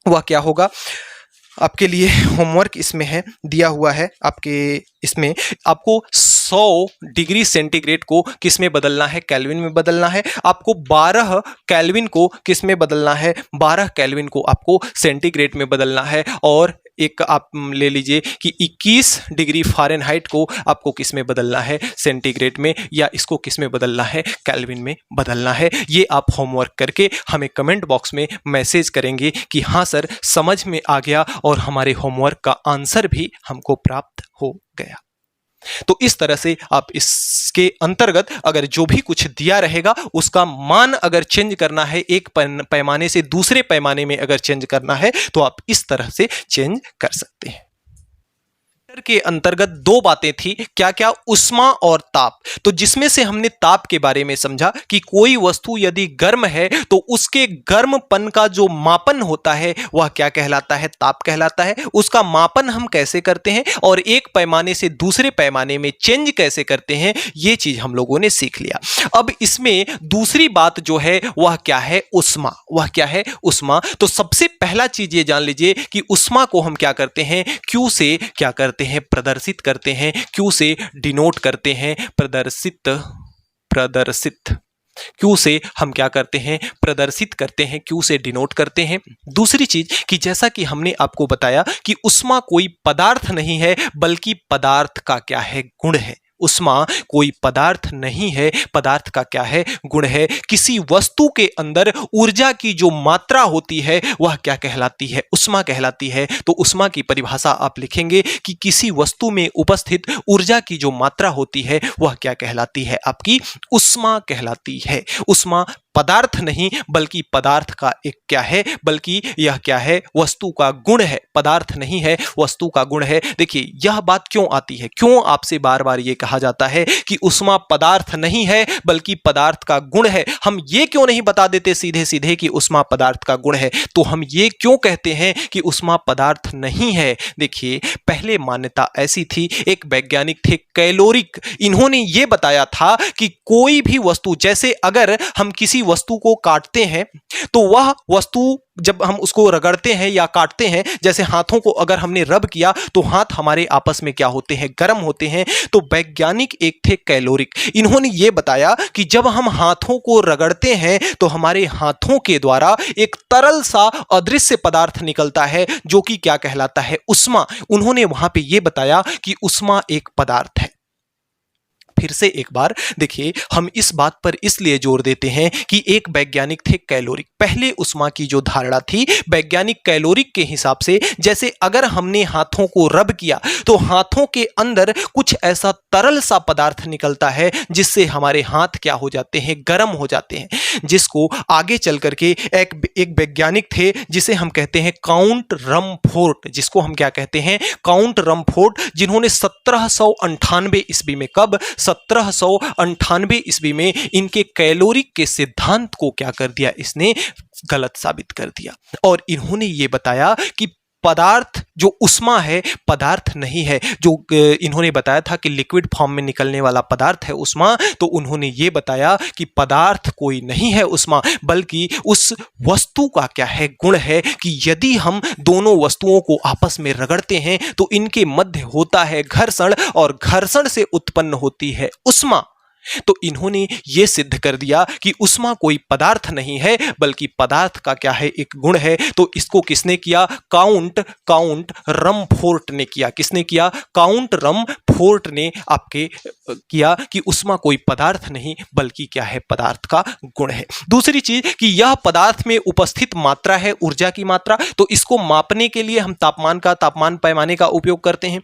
वह क्या होगा, आपके लिए होमवर्क इसमें है दिया हुआ है, आपके इसमें आपको 100 डिग्री सेंटीग्रेड को किस में बदलना है, केल्विन में बदलना है। आपको 12 केल्विन को किस में बदलना है, 12 केल्विन को आपको सेंटीग्रेड में बदलना है। और एक आप ले लीजिए कि 21 डिग्री फारेनहाइट को आपको किस में बदलना है, सेंटीग्रेड में, या इसको किस में बदलना है, केल्विन में बदलना है। ये आप होमवर्क करके हमें कमेंट बॉक्स में मैसेज करेंगे कि हाँ सर समझ में आ गया और हमारे होमवर्क का आंसर भी हमको प्राप्त हो गया। तो इस तरह से आप इसके अंतर्गत अगर जो भी कुछ दिया रहेगा उसका मान अगर चेंज करना है, एक पैमाने से दूसरे पैमाने में अगर चेंज करना है तो आप इस तरह से चेंज कर सकते हैं। के अंतर्गत दो बातें थी, क्या क्या, उष्मा और ताप। तो जिसमें से हमने ताप के बारे में समझा कि कोई वस्तु यदि गर्म है तो उसके गर्मपन का जो मापन होता है वह क्या कहलाता है, ताप कहलाता है। उसका मापन हम कैसे करते हैं और एक पैमाने से दूसरे पैमाने में चेंज कैसे करते हैं, यह चीज हम लोगों ने सीख लिया। अब इसमें दूसरी बात जो है वह क्या है, उष्मा। वह क्या है, उष्मा। तो सबसे पहला चीज ये जान लीजिए कि उष्मा को हम क्या करते हैं, क्यू से क्या करते हैं, प्रदर्शित करते हैं। क्यू से डिनोट करते हैं, प्रदर्शित। क्यू से हम क्या करते हैं, प्रदर्शित करते हैं, क्यू से डिनोट करते हैं। दूसरी चीज कि जैसा कि हमने आपको बताया कि उष्मा कोई पदार्थ नहीं है बल्कि पदार्थ का क्या है, गुण है। उष्मा कोई पदार्थ नहीं है, पदार्थ का क्या है, गुण है। किसी वस्तु के अंदर ऊर्जा की जो मात्रा होती है वह क्या कहलाती है, उष्मा कहलाती है। तो उष्मा की परिभाषा आप लिखेंगे कि किसी वस्तु में उपस्थित ऊर्जा की जो मात्रा होती है वह क्या कहलाती है, आपकी उष्मा कहलाती है। उष्मा पदार्थ नहीं बल्कि पदार्थ का एक क्या है, बल्कि यह क्या है, वस्तु का गुण है, पदार्थ नहीं है, वस्तु का गुण है। देखिए यह बात क्यों आती है, क्यों आपसे बार बार ये कहा जाता है कि उष्मा पदार्थ नहीं है बल्कि पदार्थ का गुण है। हम ये क्यों नहीं बता देते सीधे सीधे कि उष्मा पदार्थ का गुण है, तो हम ये क्यों कहते हैं कि उष्मा पदार्थ नहीं है। देखिए पहले मान्यता ऐसी थी, एक वैज्ञानिक थे कैलोरिक, इन्होंने ये बताया था कि कोई भी वस्तु, जैसे अगर हम किसी वस्तु को काटते हैं तो वह वस्तु जब हम उसको रगड़ते हैं या काटते हैं, जैसे हाथों को अगर हमने रब किया तो हाथ हमारे आपस में क्या होते हैं, गर्म होते हैं। तो वैज्ञानिक एक थे कैलोरिक, इन्होंने ये बताया कि जब हम हाथों को रगड़ते हैं तो हमारे हाथों के द्वारा एक तरल सा अदृश्य पदार्थ निकलता है जो कि क्या कहलाता है, उष्मा। उन्होंने वहां पे ये बताया कि उष्मा एक पदार्थ है। फिर से एक बार देखिए, हम इस बात पर इसलिए जोर देते हैं कि एक वैज्ञानिक थे कैलोरिक। पहले उष्मा की जो धारणा थी वैज्ञानिक कैलोरिक के हिसाब से, जैसे अगर हमने हाथों को रब किया तो हाथों के अंदर कुछ ऐसा तरल सा पदार्थ निकलता है जिससे हमारे हाथ क्या हो जाते हैं, गर्म हो जाते हैं, जिसको आगे चल करके एक वैज्ञानिक थे जिसे हम कहते हैं काउंट रमफोर्ड, जिसको हम क्या कहते हैं, काउंट रमफोर्ड, जिन्होंने 1798 ईस्वी में, कब, 1798 ईस्वी में इनके कैलोरी के सिद्धांत को क्या कर दिया, इसने गलत साबित कर दिया। और इन्होंने ये बताया कि पदार्थ जो उष्मा है पदार्थ नहीं है। जो इन्होंने बताया था कि लिक्विड फॉर्म में निकलने वाला पदार्थ है उष्मा, तो उन्होंने ये बताया कि पदार्थ कोई नहीं है उष्मा, बल्कि उस वस्तु का क्या है, गुण है कि यदि हम दोनों वस्तुओं को आपस में रगड़ते हैं तो इनके मध्य होता है घर्षण और घर्षण से उत्पन्न होती है उष्मा। तो इन्होंने यह सिद्ध कर दिया कि उष्मा कोई पदार्थ नहीं है बल्कि पदार्थ का क्या है, एक गुण है। तो इसको किसने किया, काउंट रमफोर्ड ने किया। किसने किया, काउंट रमफोर्ड ने आपके किया कि उष्मा कोई पदार्थ नहीं बल्कि क्या है, पदार्थ का गुण है। दूसरी चीज कि यह पदार्थ में उपस्थित मात्रा है, ऊर्जा की मात्रा, तो इसको मापने के लिए हम तापमान पैमाने का उपयोग करते हैं।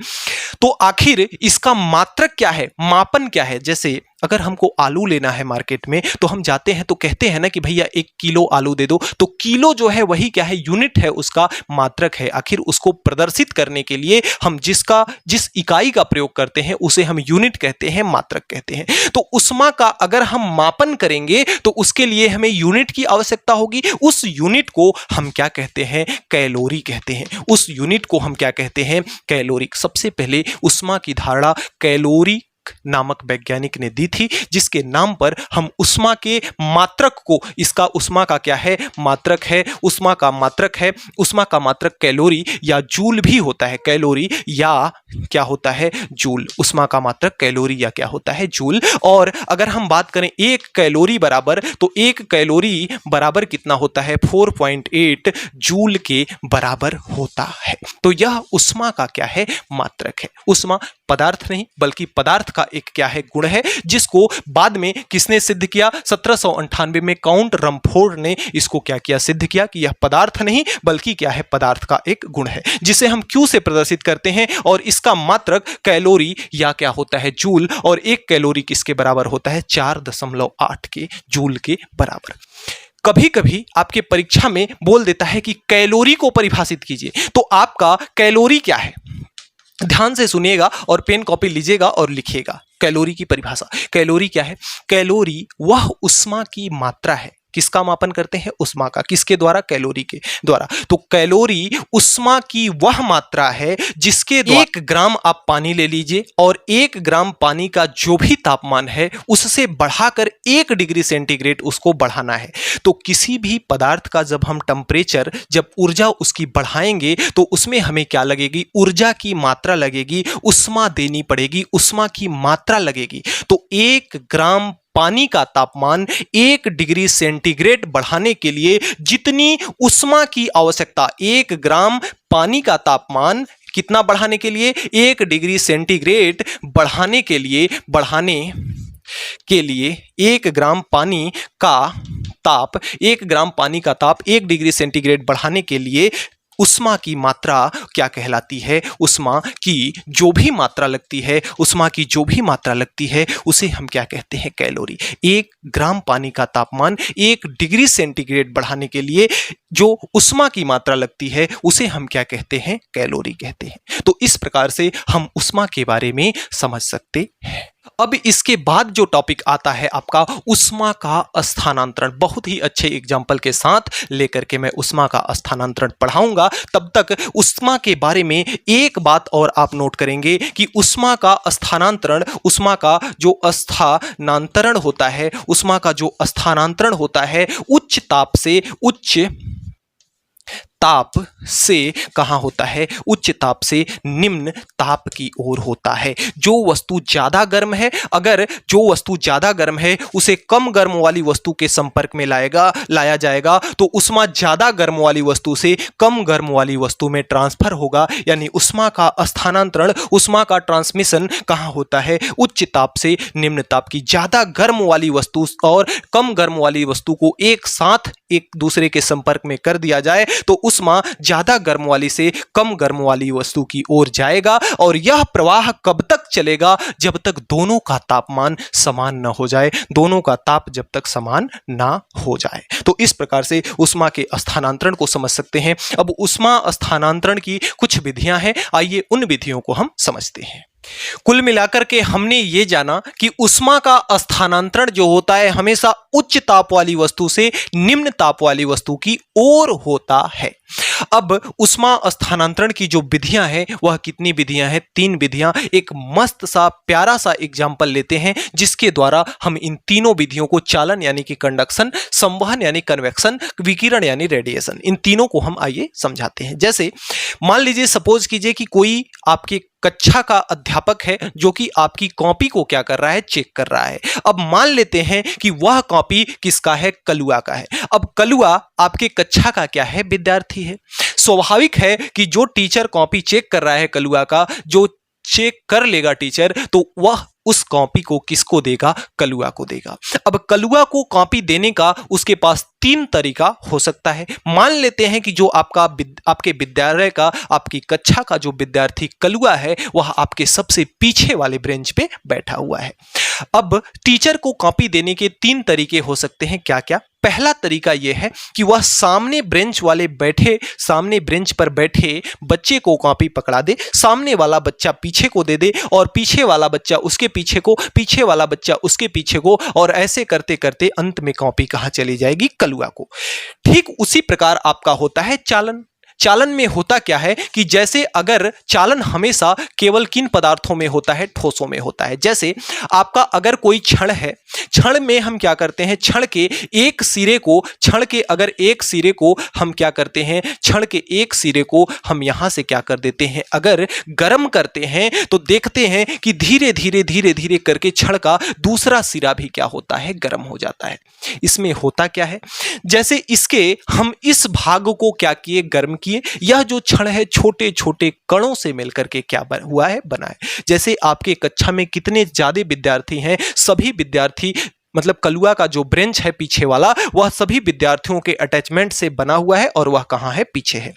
तो आखिर इसका मात्रक क्या है, मापन क्या है। जैसे अगर हमको आलू लेना है मार्केट में तो हम जाते हैं तो कहते हैं ना कि भैया 1 किलो आलू दे दो, तो किलो जो है वही क्या है, यूनिट है, उसका मात्रक है। आखिर उसको प्रदर्शित करने के लिए हम जिस इकाई का प्रयोग करते हैं उसे हम यूनिट कहते हैं, मात्रक कहते हैं। तो उष्मा का अगर हम मापन करेंगे तो उसके लिए हमें यूनिट की आवश्यकता होगी। उस यूनिट को हम क्या कहते हैं, कैलोरी कहते हैं। उस यूनिट को हम क्या कहते हैं, कैलोरी। सबसे पहले उष्मा की धारणा कैलोरी नामक वैज्ञानिक ने दी थी, जिसके नाम पर हम उष्मा के मात्रक को, इसका उष्मा का क्या है, मात्रक है, उष्मा का मात्रक है। उष्मा का मात्रक कैलोरी या जूल भी होता है, कैलोरी या क्या होता है, जूल। उष्मा का मात्रक कैलोरी या क्या होता है, जूल। और अगर हम बात करें 1 कैलोरी बराबर, तो 1 कैलोरी बराबर कितना होता है, 4.8 जूल के बराबर होता है। तो यह उष्मा का क्या है, मात्रक है। उष्मा पदार्थ नहीं बल्कि पदार्थ का एक क्या है, गुण है, जिसको बाद में किसने सिद्ध किया, 1798 में काउंट रमफोर्ड ने इसको क्या किया, सिद्ध किया कि यह पदार्थ नहीं बल्कि क्या है, पदार्थ का एक गुण है, जिसे हम क्यू से प्रदर्शित करते हैं। और इसका मात्रक कैलोरी या क्या होता है, जूल। और 1 कैलोरी किसके बराबर होता है, 4.8 के जूल के बराबर। कभी कभी आपके परीक्षा में बोल देता है कि कैलोरी को परिभाषित कीजिए, तो आपका कैलोरी क्या है, ध्यान से सुनिएगा और पेन कॉपी लीजिएगा और लिखिएगा। कैलोरी की परिभाषा, कैलोरी क्या है, कैलोरी वह उष्मा की मात्रा है। किसका मापन करते हैं, उष्मा का। किसके द्वारा, कैलोरी के द्वारा। तो कैलोरी उष्मा की वह मात्रा है जिसके 1 ग्राम आप पानी ले लीजिए और 1 ग्राम पानी का जो भी तापमान है उससे बढ़ाकर 1 डिग्री सेंटीग्रेड उसको बढ़ाना है। तो किसी भी पदार्थ का जब हम टेम्परेचर, जब ऊर्जा उसकी बढ़ाएंगे तो उसमें हमें क्या लगेगी, ऊर्जा की मात्रा लगेगी, उष्मा देनी पड़ेगी, उष्मा की मात्रा लगेगी। तो 1 ग्राम पानी का तापमान 1 डिग्री सेंटीग्रेड बढ़ाने के लिए जितनी उष्मा की आवश्यकता, 1 ग्राम पानी का तापमान कितना बढ़ाने के लिए, 1 डिग्री सेंटीग्रेड बढ़ाने के लिए 1 ग्राम पानी का ताप 1 डिग्री सेंटीग्रेड बढ़ाने के लिए उष्मा की मात्रा क्या कहलाती है? उष्मा की जो भी मात्रा लगती है, उष्मा की जो भी मात्रा लगती है उसे हम क्या कहते हैं? कैलोरी। 1 ग्राम पानी का तापमान 1 डिग्री सेंटीग्रेड बढ़ाने के लिए जो उष्मा की मात्रा लगती है उसे हम क्या कहते हैं? कैलोरी कहते हैं। तो इस प्रकार से हम उष्मा के बारे में समझ सकते हैं। अब इसके बाद जो टॉपिक आता है आपका उष्मा का स्थानांतरण। बहुत ही अच्छे एग्जाम्पल के साथ लेकर के मैं उष्मा का स्थानांतरण पढ़ाऊंगा। तब तक उष्मा के बारे में एक बात और आप नोट करेंगे कि उष्मा का स्थानांतरण, उष्मा का जो स्थानांतरण होता है, उष्मा का जो स्थानांतरण होता है उच्च ताप से उच्च ताप से कहाँ होता है? उच्च ताप से निम्न ताप की ओर होता है। जो वस्तु ज्यादा गर्म है, अगर जो वस्तु ज्यादा गर्म है उसे कम गर्म वाली वस्तु के संपर्क में लाया जाएगा तो उष्मा ज्यादा गर्म वाली वस्तु से कम गर्म वाली वस्तु में ट्रांसफर होगा। यानी उष्मा का स्थानांतरण, उष्मा का ट्रांसमिशन कहाँ होता है? उच्च ताप से निम्न ताप की। ज्यादा गर्म वाली वस्तु और कम गर्म वाली वस्तु को एक साथ एक दूसरे के संपर्क में कर दिया जाए तो उष्मा ज्यादा गर्म वाली से कम गर्म वाली वस्तु की ओर जाएगा। और यह प्रवाह कब तक चलेगा? जब तक दोनों का तापमान समान न हो जाए, दोनों का ताप जब तक समान ना हो जाए। तो इस प्रकार से उष्मा के स्थानांतरण को समझ सकते हैं। अब उष्मा स्थानांतरण की कुछ विधियां हैं, आइए उन विधियों को हम समझते हैं। कुल मिलाकर के हमने ये जाना कि उष्मा का स्थानांतरण जो होता है हमेशा उच्च ताप वाली वस्तु से निम्न ताप वाली वस्तु की ओर होता है। अब उष्मा स्थानांतरण की जो विधियां हैं वह कितनी विधियां हैं? 3 विधियां। एक मस्त सा प्यारा सा एग्जाम्पल लेते हैं जिसके द्वारा हम इन तीनों विधियों को, चालन यानी कि कंडक्शन, संवहन यानी कन्वेक्शन, विकिरण यानी रेडिएशन, इन तीनों को हम आइए समझाते हैं। जैसे मान लीजिए, सपोज कीजिए कि कोई आपके कक्षा का अध्यापक है जो कि आपकी कॉपी को क्या कर रहा है? चेक कर रहा है। अब मान लेते हैं कि वह कॉपी किसका है? कलुआ का है। अब कलुआ आपके कक्षा का क्या है? विद्यार्थी है। स्वाभाविक है कि जो टीचर कॉपी चेक कर रहा है कलुआ का, जो चेक कर लेगा टीचर, तो वह उस कॉपी को किसको देगा? कलुआ को देगा। अब कलुआ को कॉपी देने का उसके पास 3 तरीका हो सकता है। मान लेते हैं कि जो आपके विद्यालय का, आपकी कक्षा का जो विद्यार्थी कलुआ है वह आपके सबसे पीछे वाले बेंच पे बैठा हुआ है। अब टीचर को कॉपी देने के 3 तरीके हो सकते हैं। क्या क्या? पहला तरीका यह है कि वह सामने बेंच पर बैठे बच्चे को कॉपी पकड़ा दे, सामने वाला बच्चा पीछे को दे दे और पीछे वाला बच्चा उसके पीछे को, पीछे वाला बच्चा उसके पीछे को, और ऐसे करते करते अंत में कॉपी कहां चली जाएगी? कलुआ को। ठीक उसी प्रकार आपका होता है चालन। चालन में होता क्या है कि जैसे अगर चालन हमेशा केवल किन पदार्थों में होता है? ठोसों में होता है। जैसे आपका अगर कोई क्षण है, क्षण में हम क्या करते हैं? क्षण के एक सिरे को हम क्या करते हैं? क्षण के एक सिरे को हम यहां से क्या कर देते हैं? अगर गर्म करते हैं तो देखते हैं कि धीरे धीरे करके क्षण का दूसरा सिरा भी क्या होता है? गर्म हो जाता है। इसमें होता क्या है? जैसे इसके हम इस भाग को क्या किए? गर्म किए। यह जो क्षण है छोटे छोटे कणों से मिलकर के क्या हुआ है? बना है। जैसे आपके कक्षा में कितने ज्यादा विद्यार्थी हैं, सभी विद्यार्थी, मतलब कलुआ का जो ब्रेंच है पीछे वाला, वह सभी विद्यार्थियों के अटैचमेंट से बना हुआ है और वह कहां है? पीछे है।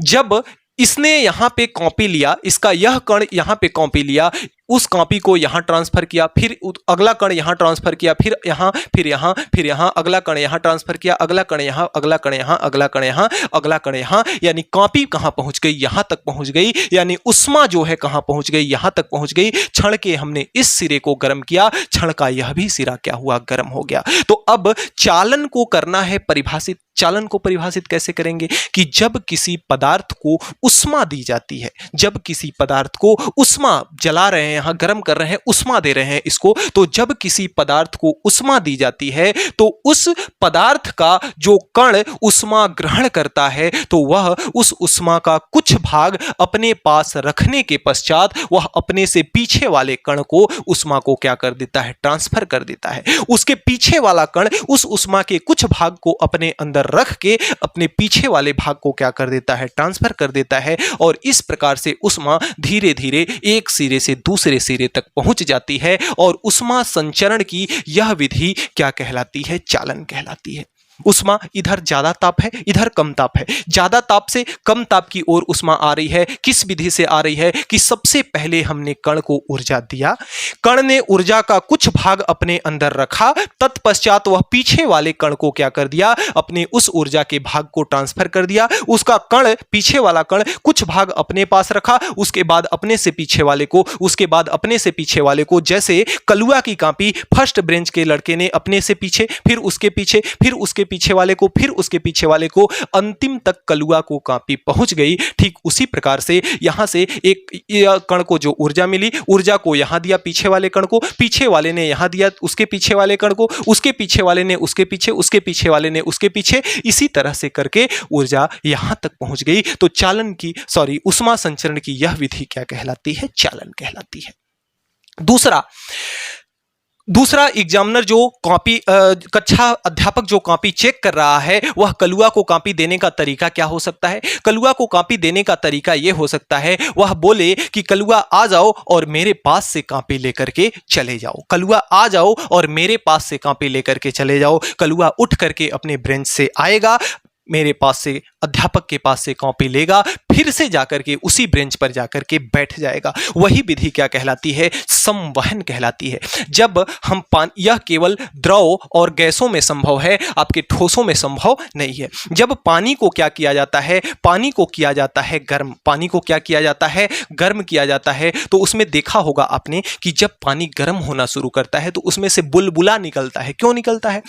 जब इसने यहां पे कॉपी लिया, इसका यह कण यहां पे कॉपी लिया, उस कॉपी को यहां ट्रांसफर किया, फिर अगला कण यहां ट्रांसफर किया, फिर यहां, फिर यहां, अगला कण यहां ट्रांसफर किया, अगला कण यहां, अगला कण यहां, अगला कण यहां, अगला कण यहां, यानी कॉपी कहां पहुंच गई? यहां तक पहुंच गई। यानी उष्मा जो है कहां पहुंच गई? यहां तक पहुंच गई। क्षण के हमने इस सिरे को गर्म किया, क्षण का यह भी सिरा क्या हुआ? गर्म हो गया। तो अब चालन को करना है परिभाषित। चालन को परिभाषित कैसे करेंगे? कि जब किसी पदार्थ को उष्मा दी जाती है, जब किसी पदार्थ को उष्मा जला रहे हैं, यहां गर्म कर रहे हैं, उष्मा दे रहे हैं इसको, तो जब किसी पदार्थ को उष्मा दी जाती है तो उस पदार्थ का जो कण उष्मा ग्रहण करता है तो वह उस उष्मा का कुछ भाग अपने पास रखने के पश्चात वह अपने से पीछे वाले कण को, उष्मा को क्या कर देता है? ट्रांसफर कर देता है। उसके पीछे वाला कण उस उष्मा के कुछ भाग को अपने अंदर रख के अपने पीछे वाले भाग को क्या कर देता है? ट्रांसफर कर देता है। और इस प्रकार से उष्मा धीरे धीरे एक सिरे से दूसरे सिरे तक पहुंच जाती है। और उष्मा संचरण की यह विधि क्या कहलाती है? चालन कहलाती है। उष्मा इधर ज्यादा ताप है, इधर कम ताप है। ज्यादा ताप से कम ताप की ओर उष्मा आ रही है। किस विधि से आ रही है कि सबसे पहले हमने कण को ऊर्जा दिया, कण ने ऊर्जा का कुछ भाग अपने अंदर रखा, तत्पश्चात वह पीछे वाले कण को क्या कर दिया, अपने उस ऊर्जा के भाग को ट्रांसफर कर दिया। उसका कण, पीछे वाला कण कुछ भाग अपने पास रखा, उसके बाद अपने से पीछे वाले को, उसके बाद अपने से पीछे वाले को। जैसे कलुआ की कॉपी फर्स्ट ब्रेंच के लड़के ने अपने से पीछे, फिर उसके पीछे, फिर उसके पीछे वाले को, फिर उसके पीछे वाले को, अंतिम तक कलुआ को कॉपी पहुंच गई। ठीक उसी प्रकार से यहां से एक कण को जो ऊर्जा मिली, ऊर्जा को यहां दिया पीछे वाले कण को, पीछे वाले ने यहां दिया उसके पीछे वाले कण को, उसके पीछे वाले ने उसके पीछे, उसके पीछे वाले ने उसके पीछे, इसी तरह से करके ऊर्जा यहां तक पहुंच गई। तो चालन की, सॉरी, उष्मा संचरण की यह विधि क्या कहलाती है? चालन कहलाती है। दूसरा एग्जामिनर जो कॉपी, कक्षा अध्यापक जो कॉपी चेक कर रहा है, वह कलुआ को कॉपी देने का तरीका क्या हो सकता है? कलुआ को कॉपी देने का तरीका यह हो सकता है, वह बोले कि कलुआ आ जाओ और मेरे पास से कॉपी लेकर के चले जाओ। कलुआ आ जाओ और मेरे पास से कॉपी लेकर के चले जाओ। कलुआ उठ करके अपने ब्रेंच से आएगा, मेरे पास से, अध्यापक के पास से कॉपी लेगा, फिर से जाकर के उसी ब्रेंच पर जाकर के बैठ जाएगा। वही विधि क्या कहलाती है? संवहन कहलाती है। जब हम यह केवल द्रव और गैसों में संभव है, आपके ठोसों में संभव नहीं है। जब पानी को क्या किया जाता है? पानी को किया जाता है गर्म। पानी को क्या किया जाता है? गर्म किया जाता है। तो उसमें देखा होगा आपने कि जब पानी गर्म होना शुरू करता है तो उसमें से बुलबुला निकलता है। क्यों निकलता है?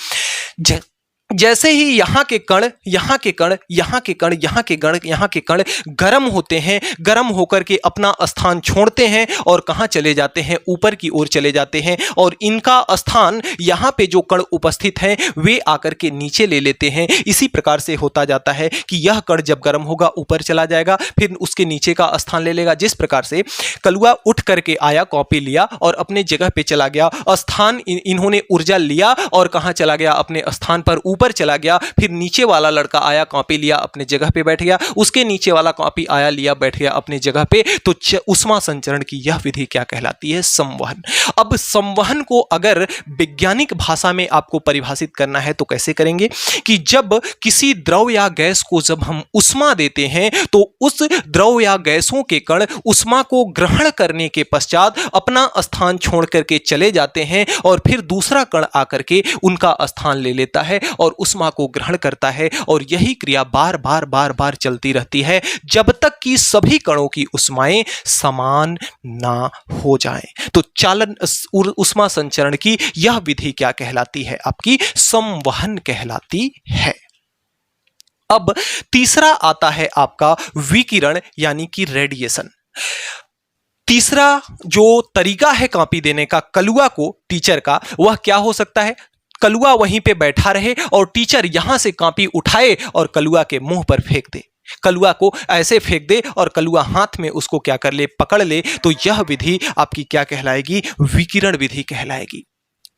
जैसे ही यहाँ के कण, यहाँ के कण, यहाँ के कण, यहाँ के कण, यहाँ के कण गर्म होते हैं, गर्म होकर के अपना स्थान छोड़ते हैं और कहाँ चले जाते हैं? ऊपर की ओर चले जाते हैं। और इनका स्थान, यहाँ पे जो कण उपस्थित हैं वे आकर के नीचे ले लेते हैं। इसी प्रकार से होता जाता है कि यह कण जब गर्म होगा ऊपर चला जाएगा, फिर उसके नीचे का स्थान ले लेगा। जिस प्रकार से कलुआ उठ करके आया, कॉपी लिया और अपने जगह पे चला गया। स्थान इन्होंने ऊर्जा लिया और कहाँ चला गया? अपने स्थान पर ऊपर चला गया। फिर नीचे वाला लड़का आया, कॉपी लिया, अपने जगह पे बैठ गया। उसके नीचे वाला कॉपी आया, लिया, बैठ गया अपने जगह पे। तो उष्मा संचरण की यह विधि क्या कहलाती है? संवहन। अब संवहन को अगर वैज्ञानिक भाषा में आपको परिभाषित करना है तो कैसे करेंगे कि जब किसी द्रव या गैस को जब हम उष्मा देते हैं तो उस द्रव या गैसों के कण उष्मा को ग्रहण करने के पश्चात अपना स्थान छोड़ करके चले जाते हैं और फिर दूसरा कण आकर के उनका स्थान ले लेता है और उष्मा को ग्रहण करता है। और यही क्रिया बार बार बार बार चलती रहती है जब तक कि सभी कणों की उष्माएं समान ना हो जाएं। तो चालन, उष्मा संचरण की यह विधि क्या कहलाती है? आपकी संवहन कहलाती है। अब तीसरा आता है आपका विकिरण यानी कि रेडिएशन। तीसरा जो तरीका है कॉपी देने का कलुआ को, टीचर का, वह क्या हो सकता है? कलुआ वहीं पे बैठा रहे और टीचर यहां से कॉपी उठाए और कलुआ के मुंह पर फेंक दे। कलुआ को ऐसे फेंक दे और कलुआ हाथ में उसको क्या कर ले? पकड़ ले। तो यह विधि आपकी क्या कहलाएगी? विकिरण विधि कहलाएगी।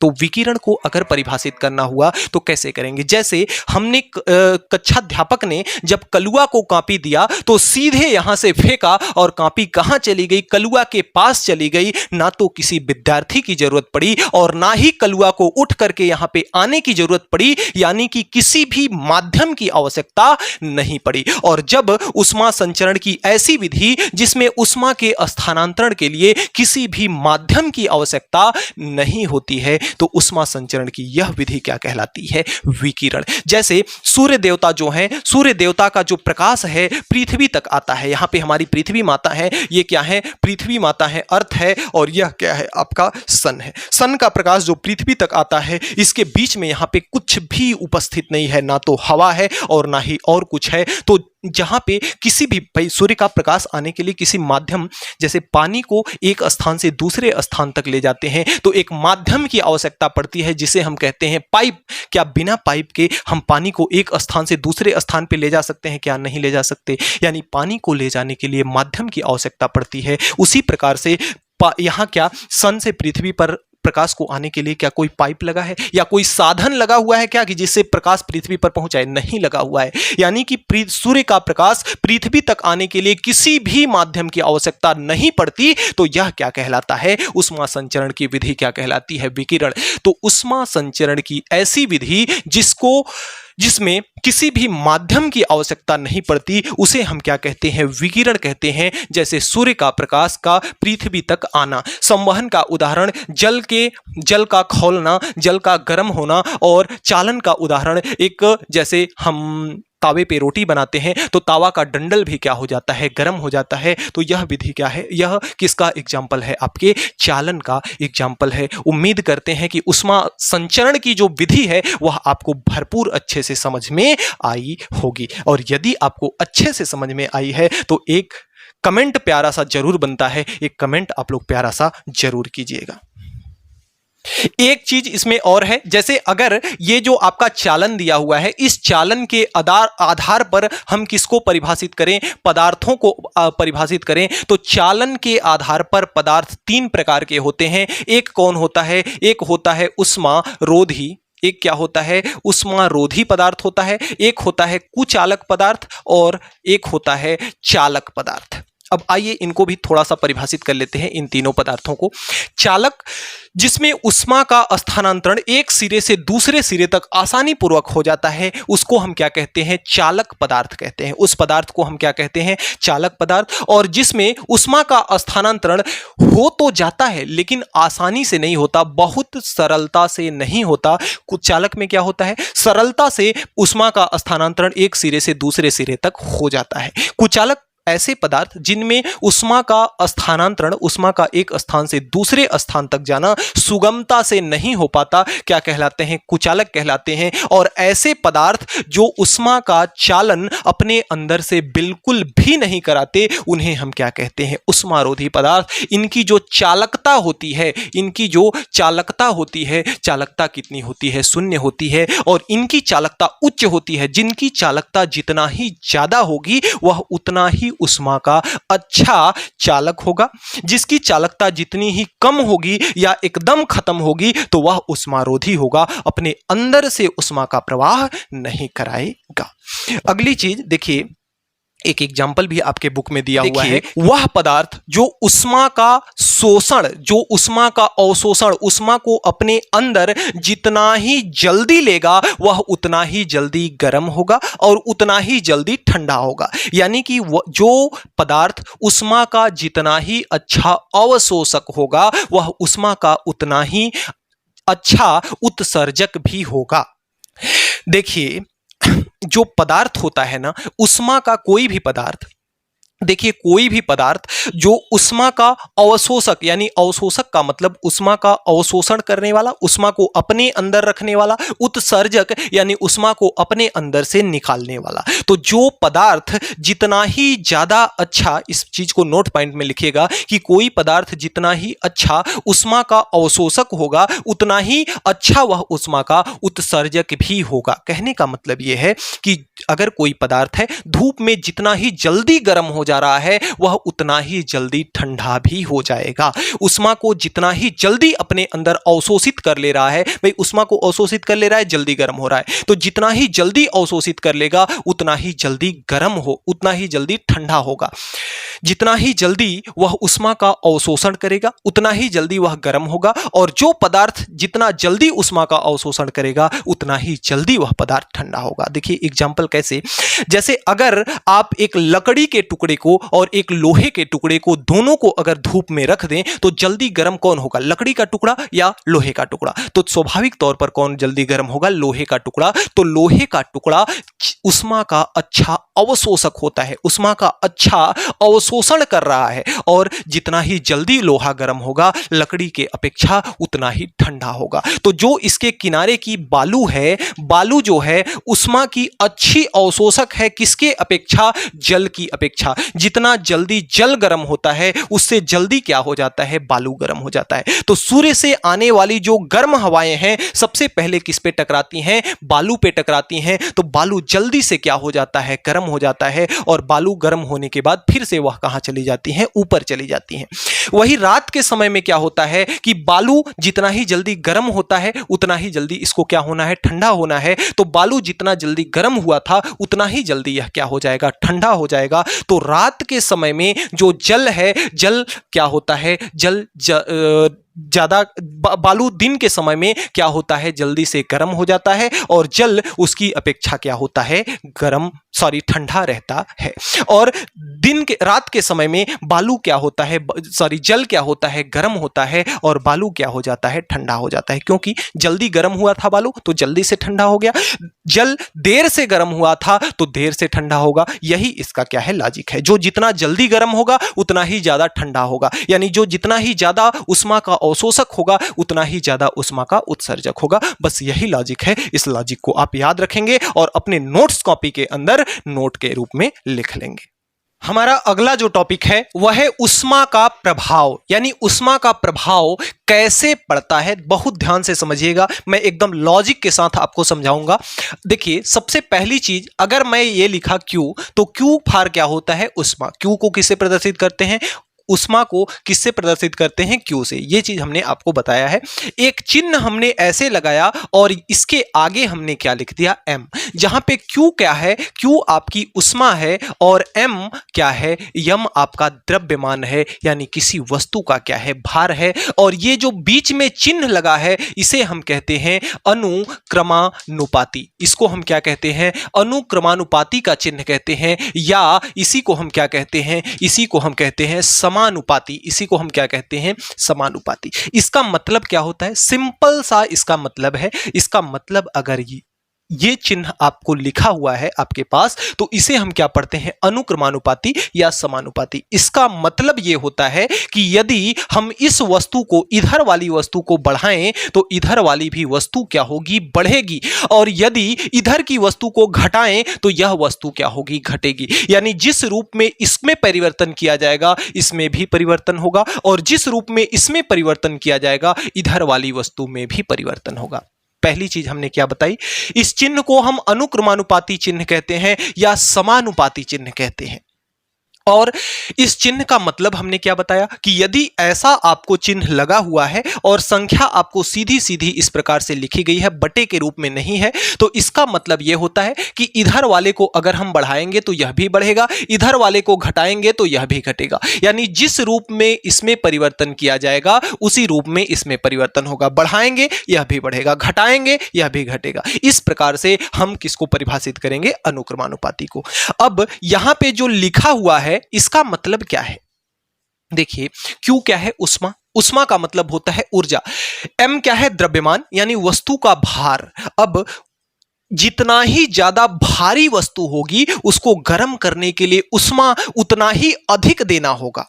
तो विकिरण को अगर परिभाषित करना हुआ तो कैसे करेंगे? जैसे हमने कक्षाध्यापक ने जब कलुआ को कॉपी दिया तो सीधे यहां से फेंका और कॉपी कहां चली गई? कलुआ के पास चली गई। ना तो किसी विद्यार्थी की जरूरत पड़ी और ना ही कलुआ को उठ करके यहां पे आने की जरूरत पड़ी, यानी कि किसी भी माध्यम की आवश्यकता नहीं पड़ी। और जब उष्मा संचरण की ऐसी विधि जिसमें उष्मा के स्थानांतरण के लिए किसी भी माध्यम की आवश्यकता नहीं होती है तो उष्मा संचरण की यह विधि क्या कहलाती है? विकिरण। जैसे सूर्य देवता जो हैं, सूर्य देवता का जो प्रकाश है पृथ्वी तक आता है। यहां पे हमारी पृथ्वी माता है, ये क्या है? पृथ्वी माता है, अर्थ है, और यह क्या है? आपका सन है। सन का प्रकाश जो पृथ्वी तक आता है, इसके बीच में यहां पे कुछ भी उपस्थित नहीं है, ना तो हवा है और ना ही और कुछ है। तो जहां पे किसी भी सूर्य का प्रकाश आने के लिए किसी माध्यम, जैसे पानी को एक स्थान से दूसरे स्थान तक ले जाते हैं तो एक माध्यम की आवश्यकता पड़ती है जिसे हम कहते हैं पाइप। क्या बिना पाइप के हम पानी को एक स्थान से दूसरे स्थान पे ले जा सकते हैं? क्या नहीं ले जा सकते? यानी पानी को ले जाने के लिए माध्यम की आवश्यकता पड़ती है। उसी प्रकार से यहाँ क्या सन से पृथ्वी पर प्रकाश को आने के लिए क्या कोई पाइप लगा है या कोई साधन लगा हुआ है क्या कि जिससे प्रकाश पृथ्वी पर पहुंचाए? नहीं लगा हुआ है। यानी कि सूर्य का प्रकाश पृथ्वी तक आने के लिए किसी भी माध्यम की आवश्यकता नहीं पड़ती। तो यह क्या कहलाता है? उष्मा संचरण की विधि क्या कहलाती है? विकिरण। तो उष्मा संचरण की ऐसी विधि जिसको जिसमें किसी भी माध्यम की आवश्यकता नहीं पड़ती, उसे हम क्या कहते हैं? विकिरण कहते हैं। जैसे सूर्य का प्रकाश का पृथ्वी तक आना। संवहन का उदाहरण जल का खौलना, जल का गर्म होना। और चालन का उदाहरण एक, जैसे हम तावे पे रोटी बनाते हैं तो तावा का डंडल भी क्या हो जाता है? गर्म हो जाता है। तो यह विधि क्या है? यह किसका एग्जाम्पल है? आपके चालन का एग्जाम्पल है। उम्मीद करते हैं कि ऊष्मा संचरण की जो विधि है वह आपको भरपूर अच्छे से समझ में आई होगी। और यदि आपको अच्छे से समझ में आई है तो एक कमेंट प्यारा सा जरूर बनता है, एक कमेंट आप लोग प्यारा सा जरूर कीजिएगा। एक चीज इसमें और है, जैसे अगर ये जो आपका चालन दिया हुआ है, इस चालन के आधार पर हम किसको परिभाषित करें? पदार्थों को परिभाषित करें। तो चालन के आधार पर पदार्थ तीन प्रकार के होते हैं। एक कौन होता है? एक होता है ऊष्मारोधी। एक क्या होता है? ऊष्मारोधी पदार्थ होता है। एक होता है कुचालक पदार्थ और एक होता है चालक पदार्थ। अब आइए इनको भी थोड़ा सा परिभाषित कर लेते हैं, इन तीनों पदार्थों को। चालक, जिसमें ऊष्मा का स्थानांतरण एक सिरे से दूसरे सिरे तक आसानी पूर्वक हो जाता है, उसको हम क्या कहते हैं? चालक पदार्थ कहते हैं। उस पदार्थ को हम क्या कहते हैं? चालक पदार्थ। और जिसमें ऊष्मा का स्थानांतरण हो तो जाता है लेकिन आसानी से नहीं होता, बहुत सरलता से नहीं होता। कुचालक में क्या होता है? सरलता से ऊष्मा का स्थानांतरण एक सिरे से दूसरे सिरे तक हो जाता है। कुचालक ऐसे पदार्थ जिनमें ऊष्मा का स्थानांतरण, ऊष्मा का एक स्थान से दूसरे स्थान तक जाना सुगमता से नहीं हो पाता, क्या कहलाते हैं? कुचालक कहलाते हैं। और ऐसे पदार्थ जो ऊष्मा का चालन अपने अंदर से बिल्कुल भी नहीं कराते, उन्हें हम क्या कहते हैं? ऊष्मारोधी पदार्थ। इनकी जो चालकता होती है, चालकता कितनी होती है? शून्य होती है। और इनकी चालकता उच्च होती है। जिनकी चालकता जितना ही ज्यादा होगी वह उतना ही ऊष्मा का अच्छा चालक होगा। जिसकी चालकता जितनी ही कम होगी या एकदम खत्म होगी तो वह ऊष्मारोधी होगा, अपने अंदर से ऊष्मा का प्रवाह नहीं कराएगा। अगली चीज देखिए, एक एग्जाम्पल भी आपके बुक में दिया हुआ है। वह पदार्थ जो ऊष्मा का शोषण, जो ऊष्मा का अवशोषण, ऊष्मा को अपने अंदर जितना ही जल्दी लेगा वह उतना ही जल्दी गर्म होगा और उतना ही जल्दी ठंडा होगा। यानी कि जो पदार्थ ऊष्मा का जितना ही अच्छा अवशोषक होगा वह ऊष्मा का उतना ही अच्छा उत्सर्जक भी होगा। देखिए, जो पदार्थ होता है ना, ऊष्मा का कोई भी पदार्थ, देखिए कोई भी पदार्थ जो ऊष्मा का अवशोषक, यानी अवशोषक का मतलब ऊष्मा का अवशोषण करने वाला, ऊष्मा को अपने अंदर रखने वाला, उत्सर्जक यानी ऊष्मा को अपने अंदर से निकालने वाला। तो जो पदार्थ जितना ही ज्यादा अच्छा, इस चीज को नोट पॉइंट में लिखिएगा कि कोई पदार्थ जितना ही अच्छा ऊष्मा का अवशोषक होगा उतना ही अच्छा वह ऊष्मा का उत्सर्जक भी होगा। कहने का मतलब यह है कि अगर कोई पदार्थ है, धूप में जितना ही जल्दी गर्म हो जा रहा है वह उतना ही जल्दी ठंडा भी हो जाएगा। ऊष्मा को जितना ही जल्दी अपने अंदर अवशोषित कर ले रहा है, भाई ऊष्मा को अवशोषित कर ले रहा है, जल्दी गर्म हो रहा है, तो जितना ही जल्दी अवशोषित कर लेगा उतना ही जल्दी गर्म हो, उतना ही जल्दी ठंडा होगा। जितना ही जल्दी वह ऊष्मा का अवशोषण करेगा उतना ही जल्दी वह गर्म होगा। और जो पदार्थ जितना जल्दी ऊष्मा का अवशोषण करेगा उतना ही जल्दी वह पदार्थ ठंडा होगा। देखिए एग्जाम्पल कैसे, जैसे अगर आप एक लकड़ी के टुकड़े को और एक लोहे के टुकड़े को, दोनों को अगर धूप में रख दें तो जल्दी गर्म कौन होगा? लकड़ी का टुकड़ा या लोहे का टुकड़ा? तो स्वाभाविक तौर पर कौन जल्दी गर्म होगा? लोहे का टुकड़ा। तो लोहे का टुकड़ा ऊष्मा का अच्छा अवशोषक होता है, ऊष्मा का अच्छा अवशोषण कर रहा है, और जितना ही जल्दी लोहा गर्म होगा लकड़ी के अपेक्षा उतना ही ठंडा होगा। तो जो इसके किनारे की बालू है, बालू जो है ऊष्मा की अच्छी अवशोषक है, किसके अपेक्षा? जल की अपेक्षा। जितना जल्दी जल गर्म होता है उससे जल्दी क्या हो जाता है? बालू गर्म हो जाता है। तो सूर्य से आने वाली जो गर्म हवाएं हैं सबसे पहले किस पे टकराती हैं? बालू पे टकराती हैं। तो बालू जल्दी से क्या हो जाता है? गर्म हो जाता है। और बालू गर्म होने के बाद फिर से वह कहां चली जाती हैं? ऊपर चली जाती हैं। वही रात के समय में क्या होता है कि बालू जितना ही जल्दी गर्म होता है उतना ही जल्दी इसको क्या होना है? ठंडा होना है। तो बालू जितना जल्दी गर्म हुआ था उतना ही जल्दी यह क्या हो जाएगा? ठंडा हो जाएगा। तो रात के समय में जो जल है, जल क्या होता है? ज्यादा बालू दिन के समय में क्या होता है, जल्दी से गर्म हो जाता है और जल उसकी अपेक्षा क्या होता है, ठंडा रहता है। और रात के समय में बालू क्या होता है, जल क्या होता है, गर्म होता है और बालू क्या हो जाता है, ठंडा हो जाता है। क्योंकि जल्दी गर्म हुआ था बालू तो जल्दी से ठंडा हो गया, जल देर से गर्म हुआ था तो देर से ठंडा होगा। यही इसका क्या है, लॉजिक है। जो जितना जल्दी गर्म होगा उतना ही ज्यादा ठंडा होगा, यानी जो जितना ही ज्यादा उष्मा का अवशोषक होगा उतना ही ज्यादा उष्मा का उत्सर्जक होगा। बस यही लॉजिक है। इस लॉजिक को आप याद रखेंगे और अपने नोट्स कॉपी के अंदर नोट के रूप में लिख लेंगे। हमारा अगला जो टॉपिक है वह है उष्मा का प्रभाव, यानी उष्मा का प्रभाव कैसे पड़ता है। बहुत ध्यान से समझिएगा, मैं एकदम लॉजिक के साथ आपको समझाऊंगा। देखिए, सबसे पहली चीज, अगर मैं ये लिखा Q, तो Q फार क्या होता है, उष्मा। Q को किससे प्रदर्शित करते हैं, उष्मा को किससे प्रदर्शित करते हैं, Q से। ये चीज हमने आपको बताया है। एक चिन्ह हमने ऐसे लगाया और इसके आगे हमने क्या लिख दिया, M। जहां पे Q क्या है, Q आपकी उष्मा है और M क्या है, M आपका द्रव्यमान है, यानी किसी वस्तु का क्या है, भार है। और ये जो बीच में चिन्ह लगा है इसे हम कहते हैं अनुक्रमानुपाती। इसको हम क्या कहते हैं, अनुक्रमानुपाती का चिन्ह कहते हैं, या इसी को हम क्या कहते हैं, इसी को हम कहते हैं समानुपाती। इसी को हम क्या कहते हैं, समानुपाती। इसका मतलब क्या होता है, सिंपल सा इसका मतलब है, इसका मतलब अगर ये चिन्ह आपको लिखा हुआ है आपके पास तो इसे हम क्या पढ़ते हैं, अनुक्रमानुपाती या समानुपाती। इसका मतलब ये होता है कि यदि हम इस वस्तु को, इधर वाली वस्तु को बढ़ाएं तो इधर वाली भी वस्तु क्या होगी, बढ़ेगी। और यदि इधर की वस्तु को घटाएं तो यह वस्तु क्या होगी, घटेगी। यानी जिस रूप में इसमें परिवर्तन किया जाएगा इसमें भी परिवर्तन होगा, और जिस रूप में इसमें परिवर्तन किया जाएगा इधर वाली वस्तु में भी परिवर्तन होगा। पहली चीज हमने क्या बताई, इस चिन्ह को हम अनुक्रमानुपाती चिन्ह कहते हैं या समानुपाती चिन्ह कहते हैं। और इस चिन्ह का मतलब हमने क्या बताया कि यदि ऐसा आपको चिन्ह लगा हुआ है और संख्या आपको सीधी सीधी इस प्रकार से लिखी गई है, बटे के रूप में नहीं है, तो इसका मतलब यह होता है कि इधर वाले को अगर हम बढ़ाएंगे तो यह भी बढ़ेगा, इधर वाले को घटाएंगे तो यह भी घटेगा। यानी जिस रूप में इसमें परिवर्तन किया जाएगा उसी रूप में इसमें परिवर्तन होगा। बढ़ाएंगे यह भी बढ़ेगा, घटाएंगे यह भी घटेगा। इस प्रकार से हम किसको परिभाषित करेंगे, अनुक्रमानुपाती को। अब यहां पे जो लिखा हुआ है इसका मतलब क्या है, देखिए Q क्या है, उष्मा। उष्मा का मतलब होता है ऊर्जा। M क्या है, द्रव्यमान, यानी वस्तु का भार। अब जितना ही ज्यादा भारी वस्तु होगी उसको गर्म करने के लिए उष्मा उतना ही अधिक देना होगा।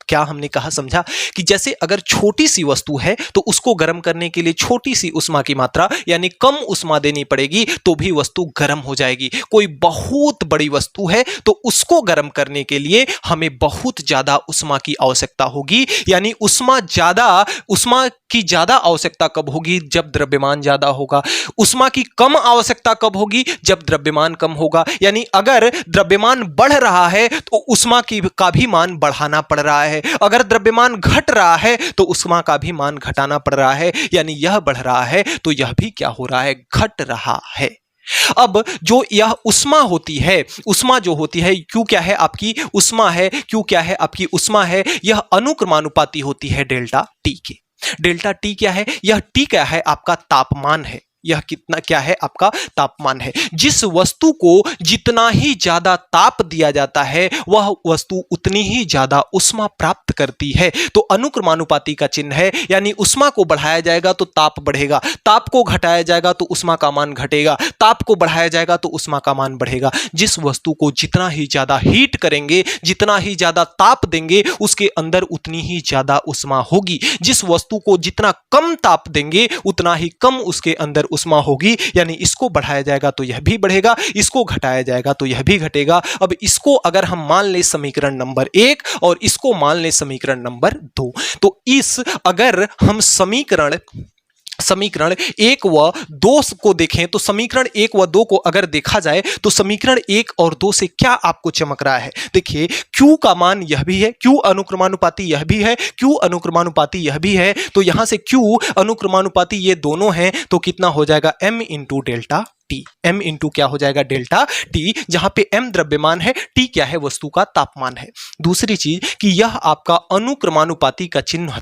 क्या हमने कहा, समझा कि जैसे अगर छोटी सी वस्तु है तो उसको गर्म करने के लिए छोटी सी उष्मा की मात्रा यानी कम उष्मा देनी पड़ेगी तो भी वस्तु गर्म हो जाएगी। कोई बहुत बड़ी वस्तु है तो उसको गर्म करने के लिए हमें बहुत ज्यादा उष्मा की आवश्यकता होगी। यानी उष्मा की ज्यादा आवश्यकता कब होगी, जब द्रव्यमान ज्यादा होगा। उष्मा की कम आवश्यकता कब होगी, जब द्रव्यमान कम होगा। यानी अगर द्रव्यमान बढ़ रहा है तो उष्मा का भी मान बढ़ाना पड़ रहा है, अगर द्रव्यमान घट रहा है तो उष्मा का भी मान घटाना पड़ रहा है। यानी यह बढ़ रहा है तो यह भी क्या हो रहा है, घट रहा है। अब जो यह उष्मा होती है, उष्मा जो होती है, Q क्या है आपकी उष्मा है, Q क्या है आपकी उष्मा है, यह अनुक्रमानुपाती होती है डेल्टा T के। डेल्टा T क्या है, यह T क्या है, आपका तापमान है। यह कितना क्या है, आपका तापमान है। जिस वस्तु को जितना ही ज्यादा ताप दिया जाता है वह वस्तु उतनी ही ज्यादा उष्मा प्राप्त करती है। तो अनुक्रमानुपाती का चिन्ह है, यानी उष्मा को बढ़ाया जाएगा तो ताप बढ़ेगा, ताप को घटाया जाएगा तो उष्मा का मान घटेगा, ताप को बढ़ाया जाएगा तो उष्मा का मान बढ़ेगा। जिस वस्तु को जितना ही ज्यादा हीट करेंगे, जितना ही ज्यादा ताप देंगे, उसके अंदर उतनी ही ज्यादा उष्मा होगी। जिस वस्तु को जितना कम ताप देंगे उतना ही कम उसके अंदर उष्मा होगी। यानी इसको बढ़ाया जाएगा तो यह भी बढ़ेगा, इसको घटाया जाएगा तो यह भी घटेगा। अब इसको अगर हम मान ले समीकरण नंबर 1 और इसको मान ले समीकरण नंबर 2, तो इस अगर हम समीकरण 1 व 2 को देखें तो समीकरण 1 व 2 को अगर देखा जाए तो समीकरण 1 और 2 से क्या आपको चमक रहा है। देखिए Q का मान यह भी है, Q अनुक्रमानुपाती यह भी है, Q अनुक्रमानुपाती यह भी है, तो यहां से Q अनुक्रमानुपाती ये दोनों हैं तो कितना हो जाएगा, M into delta T. m into क्या हो जाएगा डेल्टा टी, जहां पे m द्रव्यमान है, t क्या है वस्तु का तापमान है। दूसरी चीज कि यह आपका अनुक्रमानुपाती का चिन्ह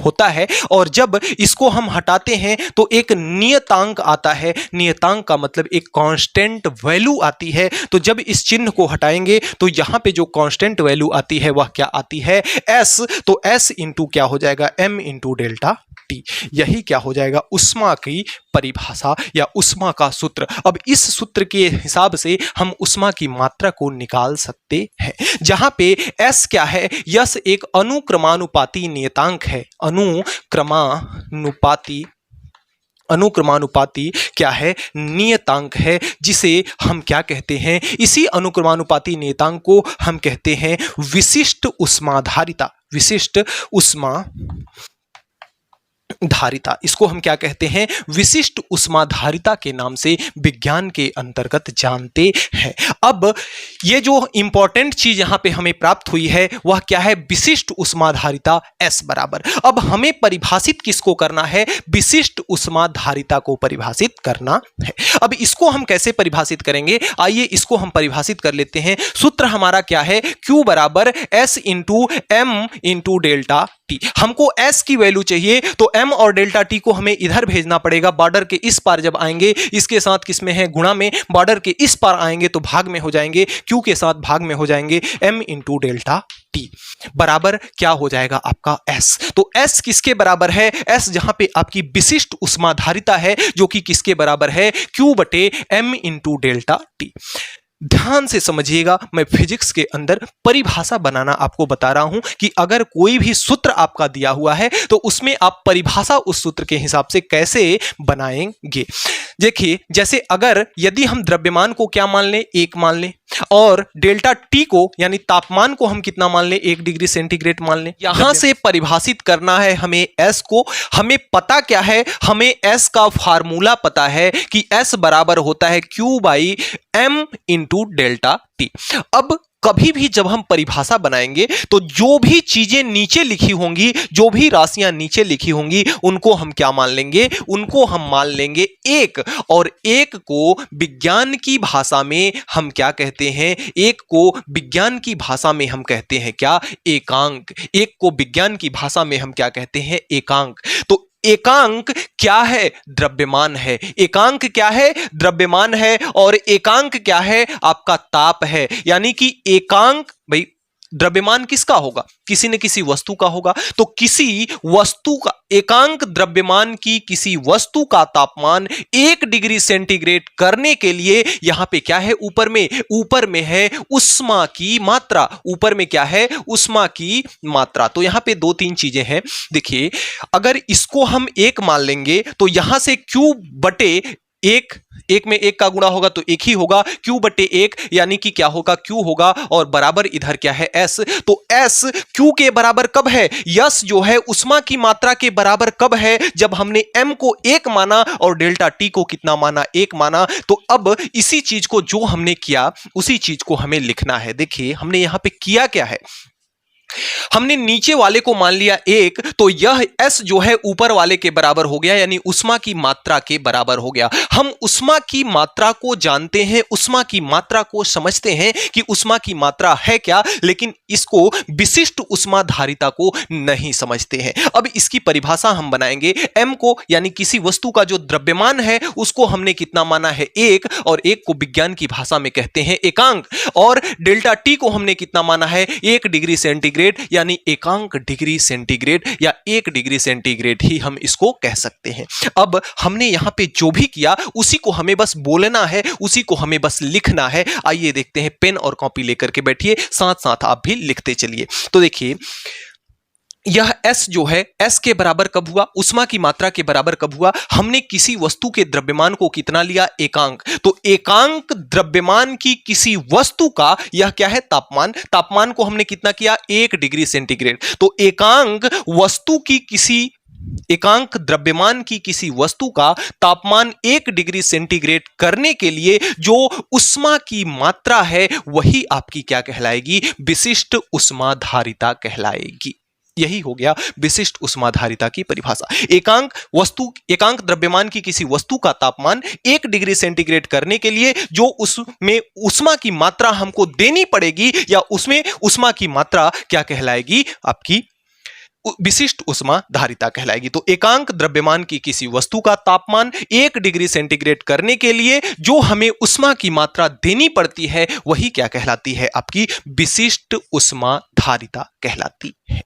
होता है और जब इसको हम हटाते हैं तो एक नियतांक आता है। नियतांक का मतलब एक कांस्टेंट वैल्यू आती है। तो जब इस चिन्ह को हटाएंगे तो यहां पे जो कांस्टेंट वैल्यू आती है वह क्या आती है s। तो s इंटू क्या हो जाएगा m इंटू डेल्टा टी। यही क्या हो जाएगा ऊष्मा की परिभाषा या ऊष्मा का सूत्र। अब इस सूत्र के हिसाब से हम ऊष्मा की मात्रा को निकाल सकते हैं, जहां पे s क्या है, यस एक अनुक्रमानुपाती नियतांक है। अनुक्रमानुपाती क्या है, नियतांक है, जिसे हम क्या कहते हैं, इसी अनुक्रमानुपाती नियतांक को हम कहते हैं विशिष्ट ऊष्माधारिता। विशिष्ट ऊष्माधारिता, इसको हम क्या कहते हैं, विशिष्ट ऊष्माधारिता के नाम से विज्ञान के अंतर्गत जानते हैं। अब ये जो इंपॉर्टेंट चीज यहां पे हमें प्राप्त हुई है वह क्या है, विशिष्ट ऊष्माधारिता S बराबर। अब हमें परिभाषित किसको करना है, विशिष्ट ऊष्माधारिता को परिभाषित करना है। अब इसको हम कैसे परिभाषित करेंगे, आइए इसको हम परिभाषित कर लेते हैं। सूत्र हमारा क्या है, Q बराबर S into M into delta T. हमको S की वैल्यू चाहिए तो M और डेल्टा टी को हमें इधर भेजना पड़ेगा। बॉर्डर के इस पार जब आएंगे, इसके साथ किसमें है, गुणा में, बॉर्डर के इस पार आएंगे तो भाग में हो जाएंगे, Q के साथ भाग में हो जाएंगे, M इंटू डेल्टा टी बराबर क्या हो जाएगा आपका S। तो S किसके बराबर है, S जहां पे आपकी विशिष्ट ऊष्माधारिता है जो कि किसके बराबर है, Q बटे M इंटू डेल्टा टी। ध्यान से समझिएगा, मैं फिजिक्स के अंदर परिभाषा बनाना आपको बता रहा हूं कि अगर कोई भी सूत्र आपका दिया हुआ है तो उसमें आप परिभाषा उस सूत्र के हिसाब से कैसे बनाएंगे। देखिए, जैसे अगर यदि हम द्रव्यमान को क्या मान लें, 1 मान लें, और डेल्टा टी को यानी तापमान को हम कितना मान लें, 1 डिग्री सेंटीग्रेड मान लें। यहां से परिभाषित करना है हमें S को। हमें पता क्या है, हमें S का फार्मूला पता है कि S बराबर होता है Q by M into delta T. अब कभी भी जब हम परिभाषा बनाएंगे तो जो भी चीजें नीचे लिखी होंगी, जो भी राशियां नीचे लिखी होंगी, उनको हम क्या मान लेंगे, उनको हम मान लेंगे 1। और 1 को विज्ञान की भाषा में हम क्या कहते हैं, 1 को विज्ञान की भाषा में हम कहते हैं क्या, एकांक। 1 को विज्ञान की भाषा में हम क्या कहते हैं, एकांक। तो एकांक क्या है, द्रव्यमान है। एकांक क्या है, द्रव्यमान है। और एकांक क्या है, आपका ताप है। यानी कि एकांक, भाई द्रव्यमान किसका होगा, किसी न किसी वस्तु का होगा। तो किसी वस्तु का एकांक द्रव्यमान की किसी वस्तु का तापमान 1 डिग्री सेंटीग्रेड करने के लिए यहां पे क्या है, ऊपर में है ऊष्मा की मात्रा। ऊपर में क्या है, ऊष्मा की मात्रा। तो यहां पे 2-3 चीजें हैं। देखिए, अगर इसको हम 1 मान लेंगे तो यहां से Q बटे 1 में 1 का गुणा होगा तो 1 ही होगा, Q बटे 1 यानी कि क्या होगा, Q होगा, और बराबर इधर क्या है, S। तो S Q के बराबर कब है, यस जो है ऊष्मा की मात्रा के बराबर कब है, जब हमने M को 1 माना और डेल्टा T को कितना माना, 1 माना। तो अब इसी चीज को जो हमने किया उसी चीज को हमें लिखना है। देखिए, हमने यहां पे किया क्या है, हमने नीचे वाले को मान लिया 1, तो यह S जो है ऊपर वाले के बराबर हो गया, यानी ऊष्मा की मात्रा के बराबर हो गया। हम ऊष्मा की मात्रा को जानते हैं, ऊष्मा की मात्रा को समझते हैं कि ऊष्मा की मात्रा है क्या, लेकिन इसको विशिष्ट ऊष्माधारिता को नहीं समझते हैं। अब इसकी परिभाषा हम बनाएंगे। M को यानी किसी वस्तु का जो द्रव्यमान है उसको हमने कितना माना है, 1, और 1 को विज्ञान की भाषा में कहते हैं एकांक। और डेल्टा T को हमने कितना माना है, 1 डिग्री सेंटीग्रेड, यानी एकांक डिग्री सेंटीग्रेड, या 1 डिग्री सेंटीग्रेड ही हम इसको कह सकते हैं। अब हमने यहां पे जो भी किया उसी को हमें बस बोलना है, उसी को हमें बस लिखना है। आइए देखते हैं, पेन और कॉपी लेकर के बैठिए, साथ साथ आप भी लिखते चलिए। तो देखिए, यह S जो है, S के बराबर कब हुआ, ऊष्मा की मात्रा के बराबर कब हुआ, हमने किसी वस्तु के द्रव्यमान को कितना लिया, एकांक। तो एकांक द्रव्यमान की किसी वस्तु का यह क्या है, तापमान। तापमान को हमने कितना किया, 1 डिग्री सेंटीग्रेड। तो एकांक द्रव्यमान की किसी वस्तु का तापमान 1 डिग्री सेंटीग्रेड करने के लिए जो ऊष्मा की मात्रा है वही आपकी क्या कहलाएगी, विशिष्ट ऊष्माधारिता कहलाएगी। यही हो गया विशिष्ट ऊष्माधारिता की परिभाषा। एकांक द्रव्यमान की किसी वस्तु का तापमान 1 डिग्री सेंटीग्रेड करने के लिए जो उसमें ऊष्मा की मात्रा हमको देनी पड़ेगी या उसमें ऊष्मा की मात्रा क्या कहलाएगी, आपकी विशिष्ट ऊष्माधारिता कहलाएगी। तो एकांक द्रव्यमान की किसी वस्तु का तापमान 1 डिग्री सेंटीग्रेड करने के लिए जो हमें ऊष्मा की मात्रा देनी पड़ती है वही क्या कहलाती है, आपकी विशिष्ट ऊष्माधारिता कहलाती है।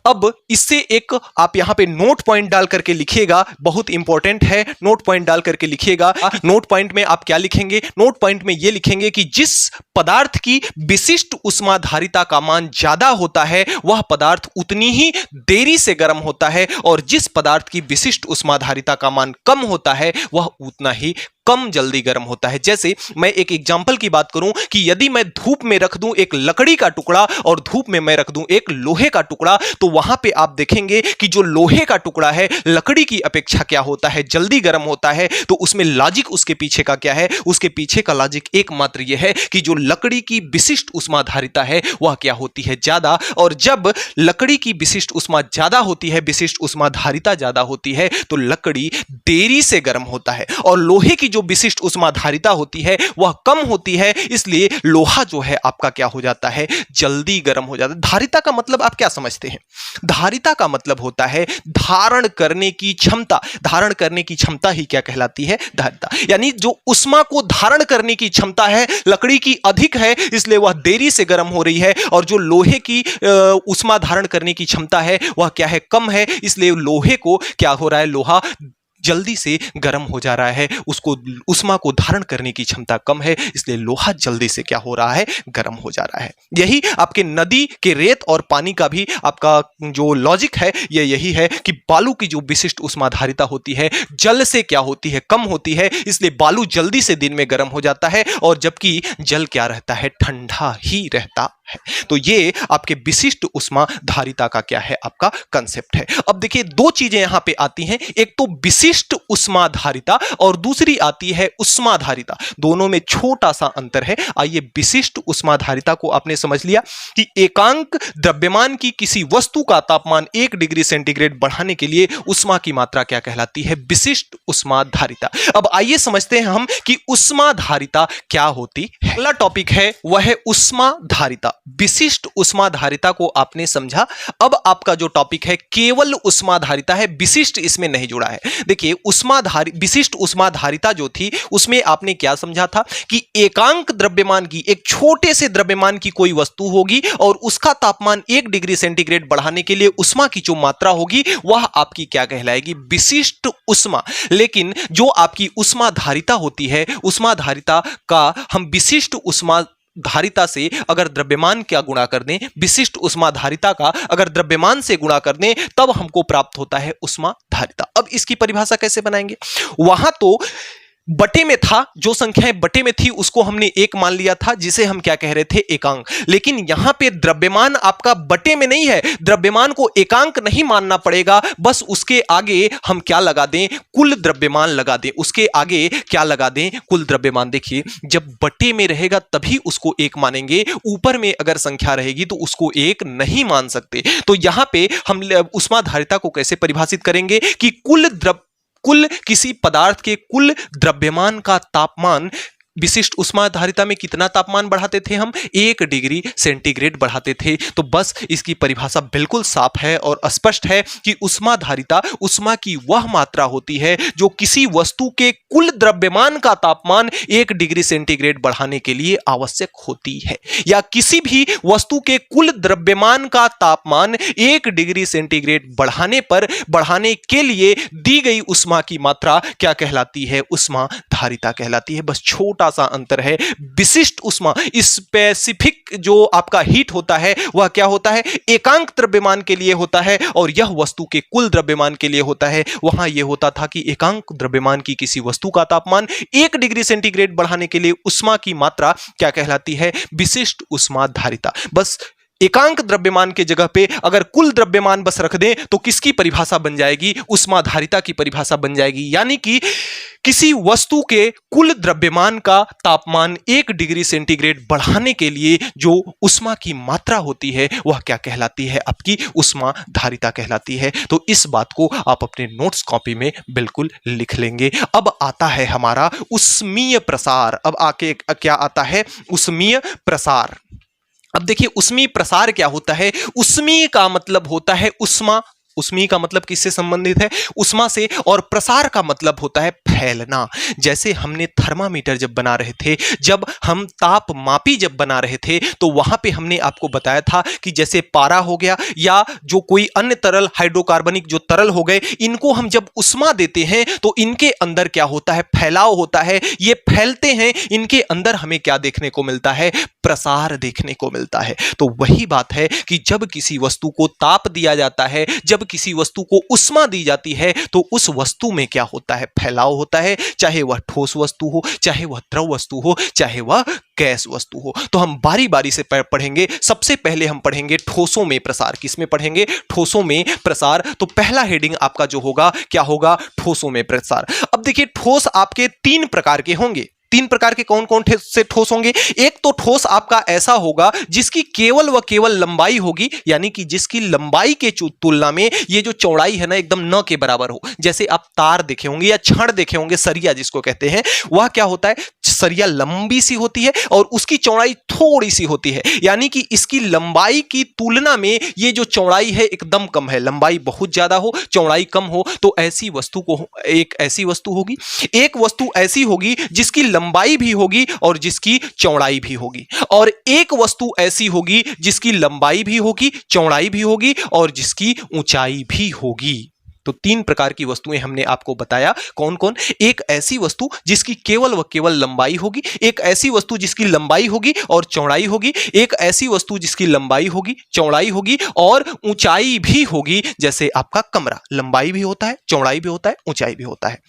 अब इससे एक आप यहां पे नोट पॉइंट डाल करके लिखिएगा, बहुत इंपॉर्टेंट है, नोट पॉइंट डाल करके लिखिएगा। नोट पॉइंट में आप क्या लिखेंगे, नोट पॉइंट में ये लिखेंगे कि जिस पदार्थ की विशिष्ट ऊष्माधारिता का मान ज्यादा होता है वह पदार्थ उतनी ही देरी से गर्म होता है और जिस पदार्थ की विशिष्ट ऊष्माधारिता का मान कम होता है वह उतना ही कम जल्दी गर्म होता है। जैसे मैं एक एग्जांपल की बात करूं कि यदि मैं धूप में रख दूं एक लकड़ी का टुकड़ा और धूप में मैं रख दूं एक लोहे का टुकड़ा, तो वहां पे आप देखेंगे कि जो लोहे का टुकड़ा है लकड़ी की अपेक्षा क्या होता है, जल्दी गर्म होता है। तो उसमें लॉजिक उसके पीछे का क्या है, उसके पीछे का लॉजिक एकमात्र यह है कि जो लकड़ी की विशिष्ट ऊष्माधारिता है वह क्या होती है, ज्यादा। और जब लकड़ी की विशिष्ट ऊष्मा ज्यादा होती है, विशिष्ट ऊष्माधारिता ज्यादा होती है, तो लकड़ी देरी से गर्म होता है। और लोहे की जो विशिष्ट ऊष्माधारिता होती है वह कम होती है, इसलिए लोहा जो है आपका क्या हो जाता है, जल्दी गर्म हो जाता है। धारिता का मतलब आप क्या समझते हैं, धारिता का मतलब होता है धारण करने की क्षमता। धारण करने की क्षमता ही क्या कहलाती है, धारिता। यानी जो ऊष्मा को धारण करने की क्षमता है लकड़ी की अधिक है इसलिए वह देरी से गर्म हो रही है, और जो लोहे की ऊष्मा धारण करने की क्षमता है वह क्या है, कम है, इसलिए लोहे को क्या हो रहा है, लोहा जल्दी से गर्म हो जा रहा है, उसको ऊष्मा को धारण करने की क्षमता कम है, इसलिए लोहा जल्दी से क्या हो रहा है, गर्म हो जा रहा है। यही आपके नदी के रेत और पानी का भी आपका जो लॉजिक है ये यही है कि बालू की जो विशिष्ट ऊष्माधारिता होती है जल से क्या होती है, कम होती है, इसलिए बालू जल्दी से दिन में गर्म हो जाता है, और जबकि जल क्या रहता है, ठंडा ही रहता है। तो ये आपके विशिष्ट ऊष्माधारिता का क्या है, आपका कंसेप्ट है। अब देखिए दो चीजें यहां पे आती हैं, एक तो विशिष्ट ऊष्माधारिता और दूसरी आती है ऊष्माधारिता। दोनों में छोटा सा अंतर है। आइए विशिष्ट ऊष्माधारिता को आपने समझ लिया कि एकांक द्रव्यमान की किसी वस्तु का तापमान 1 डिग्री सेंटीग्रेड बढ़ाने के लिए ऊष्मा की मात्रा क्या कहलाती है, विशिष्ट ऊष्माधारिता। अब आइए समझते हैं हम कि ऊष्माधारिता क्या होती है। अगला टॉपिक है वह है ऊष्माधारिता। विशिष्ट ऊष्माधारिता को आपने समझा। अब आपका जो टॉपिक है केवल ऊष्माधारिता है, विशिष्ट इसमें नहीं जुड़ा है। देखिए विशिष्ट ऊष्माधारिता जो थी उसमें आपने क्या समझा था कि एकांक द्रव्यमान की, एक छोटे से द्रव्यमान की कोई वस्तु होगी और उसका तापमान 1 डिग्री सेंटीग्रेड बढ़ाने के लिए ऊष्मा की जो मात्रा होगी वह आपकी क्या कहलाएगी, विशिष्ट ऊष्मा। लेकिन जो आपकी ऊष्माधारिता होती है, ऊष्माधारिता का हम विशिष्ट ऊष्माधारिता से अगर द्रव्यमान क्या गुणा कर दें, विशिष्ट ऊष्माधारिता का अगर द्रव्यमान से गुणा कर दें तब हमको प्राप्त होता है ऊष्माधारिता। अब इसकी परिभाषा कैसे बनाएंगे, वहां तो बटे में था, जो संख्याएं बटे में थी उसको हमने एक मान लिया था जिसे हम क्या कह रहे थे, एकांक। लेकिन यहां पे द्रव्यमान आपका बटे में नहीं है, द्रव्यमान को एकांक नहीं मानना पड़ेगा, बस उसके आगे हम क्या लगा दें, कुल द्रव्यमान लगा दें। उसके आगे क्या लगा दें, कुल द्रव्यमान। देखिए जब बटे में रहेगा तभी उसको एक मानेंगे, ऊपर में अगर संख्या रहेगी तो उसको एक नहीं मान सकते। तो यहां पे हम ऊष्माधारिता को कैसे परिभाषित करेंगे कि कुल किसी पदार्थ के कुल द्रव्यमान का तापमान, विशिष्ट ऊष्माधारिता में कितना तापमान बढ़ाते थे हम, 1 डिग्री सेंटीग्रेड बढ़ाते थे। तो बस इसकी परिभाषा बिल्कुल साफ है और स्पष्ट है कि ऊष्माधारिता ऊष्मा की वह मात्रा होती है जो किसी वस्तु के कुल द्रव्यमान का तापमान 1 डिग्री सेंटीग्रेड बढ़ाने के लिए आवश्यक होती है, या किसी भी वस्तु के कुल द्रव्यमान का तापमान 1 डिग्री सेंटीग्रेड बढ़ाने के लिए दी गई ऊष्मा की मात्रा क्या कहलाती है, ऊष्माधारिता कहलाती है। बस छोटा सा अंतर है। विशिष्ट ऊष्मा, स्पेसिफिक जो आपका हीट होता है वह क्या होता है, एकांक द्रव्यमान के लिए होता है, और यह वस्तु के कुल द्रव्यमान के लिए होता है। वहां यह होता था कि एकांक द्रव्यमान की किसी वस्तु का तापमान 1 डिग्री सेंटीग्रेड बढ़ाने के लिए ऊष्मा की मात्रा क्या कहलाती है, विशिष्ट ऊष्माधारिता। बस एकांक द्रव्यमान के जगह पे अगर कुल द्रव्यमान बस रख दें तो किसकी परिभाषा बन जाएगी, ऊष्माधारिता की परिभाषा बन जाएगी। यानी कि किसी वस्तु के कुल द्रव्यमान का तापमान 1 डिग्री सेंटीग्रेड बढ़ाने के लिए जो उष्मा की मात्रा होती है वह क्या कहलाती है? आपकी उष्मा धारिता कहलाती है। तो इस बात को आप अपने नोट्स कॉपी में बिल्कुल लिख लेंगे। अब आता है हमारा उष्मीय प्रसार। अब आके क्या आता है? उष्मीय प्रसार। अब देखिए उष्मीय प्रसार क्या होता है? उष्मीय का मतलब होता है उष्मा। उष्मीय का मतलब किससे संबंधित है? उष्मा से। और प्रसार का मतलब होता है फैलना। जैसे हमने थर्मामीटर जब बना रहे थे, जब हम तापमापी जब बना रहे थे, तो वहां पे हमने आपको बताया था कि जैसे पारा हो गया या जो कोई अन्य तरल, हाइड्रोकार्बनिक जो तरल हो गए, इनको हम जब उष्मा देते हैं तो इनके अंदर क्या होता है? फैलाव होता है। ये फैलते हैं, इनके अंदर हमें क्या देखने को मिलता है? प्रसार देखने को मिलता है। तो वही बात है कि जब किसी वस्तु को ताप दिया जाता है, जब किसी वस्तु को उष्मा दी जाती है, तो उस वस्तु में क्या होता है? फैलाव होता है। चाहे वह ठोस वस्तु हो, चाहे वह द्रव वस्तु हो, चाहे वह गैस वस्तु हो। तो हम बारी बारी से पढ़ेंगे। सबसे पहले हम पढ़ेंगे ठोसों में प्रसार। किसमें पढ़ेंगे? ठोसों में प्रसार। तो पहला हेडिंग आपका जो होगा क्या होगा? ठोसों में प्रसार। अब देखिए ठोस आपके 3 प्रकार के होंगे। 3 प्रकार के कौन कौन से ठोस होंगे? एक तो ठोस आपका ऐसा होगा जिसकी केवल व केवल लंबाई होगी, यानी कि जिसकी लंबाई के तुलना में ये जो चौड़ाई है ना एकदम न के बराबर हो। जैसे आप तार देखे होंगे या छड़ देखे होंगे, सरिया जिसको कहते हैं, वह क्या होता है? सरिया लंबी सी होती है और उसकी चौड़ाई थोड़ी सी होती है, यानी कि इसकी लंबाई की तुलना में ये जो चौड़ाई है एकदम कम है। लंबाई बहुत ज्यादा हो, चौड़ाई कम हो, तो ऐसी वस्तु को एक ऐसी वस्तु होगी। एक वस्तु ऐसी होगी जिसकी लंबाई भी होगी और जिसकी चौड़ाई भी होगी, और एक वस्तु ऐसी होगी जिसकी लंबाई भी होगी, चौड़ाई भी होगी और जिसकी ऊंचाई भी होगी। तो 3 प्रकार की वस्तुएं हमने आपको बताया। कौन कौन? एक ऐसी वस्तु जिसकी केवल व केवल लंबाई होगी, एक ऐसी वस्तु जिसकी लंबाई होगी और चौड़ाई होगी, एक ऐसी वस्तु जिसकी लंबाई होगी, चौड़ाई होगी और ऊंचाई भी होगी। जैसे आपका कमरा लंबाई भी होता है, चौड़ाई भी होता है, ऊंचाई भी होता है।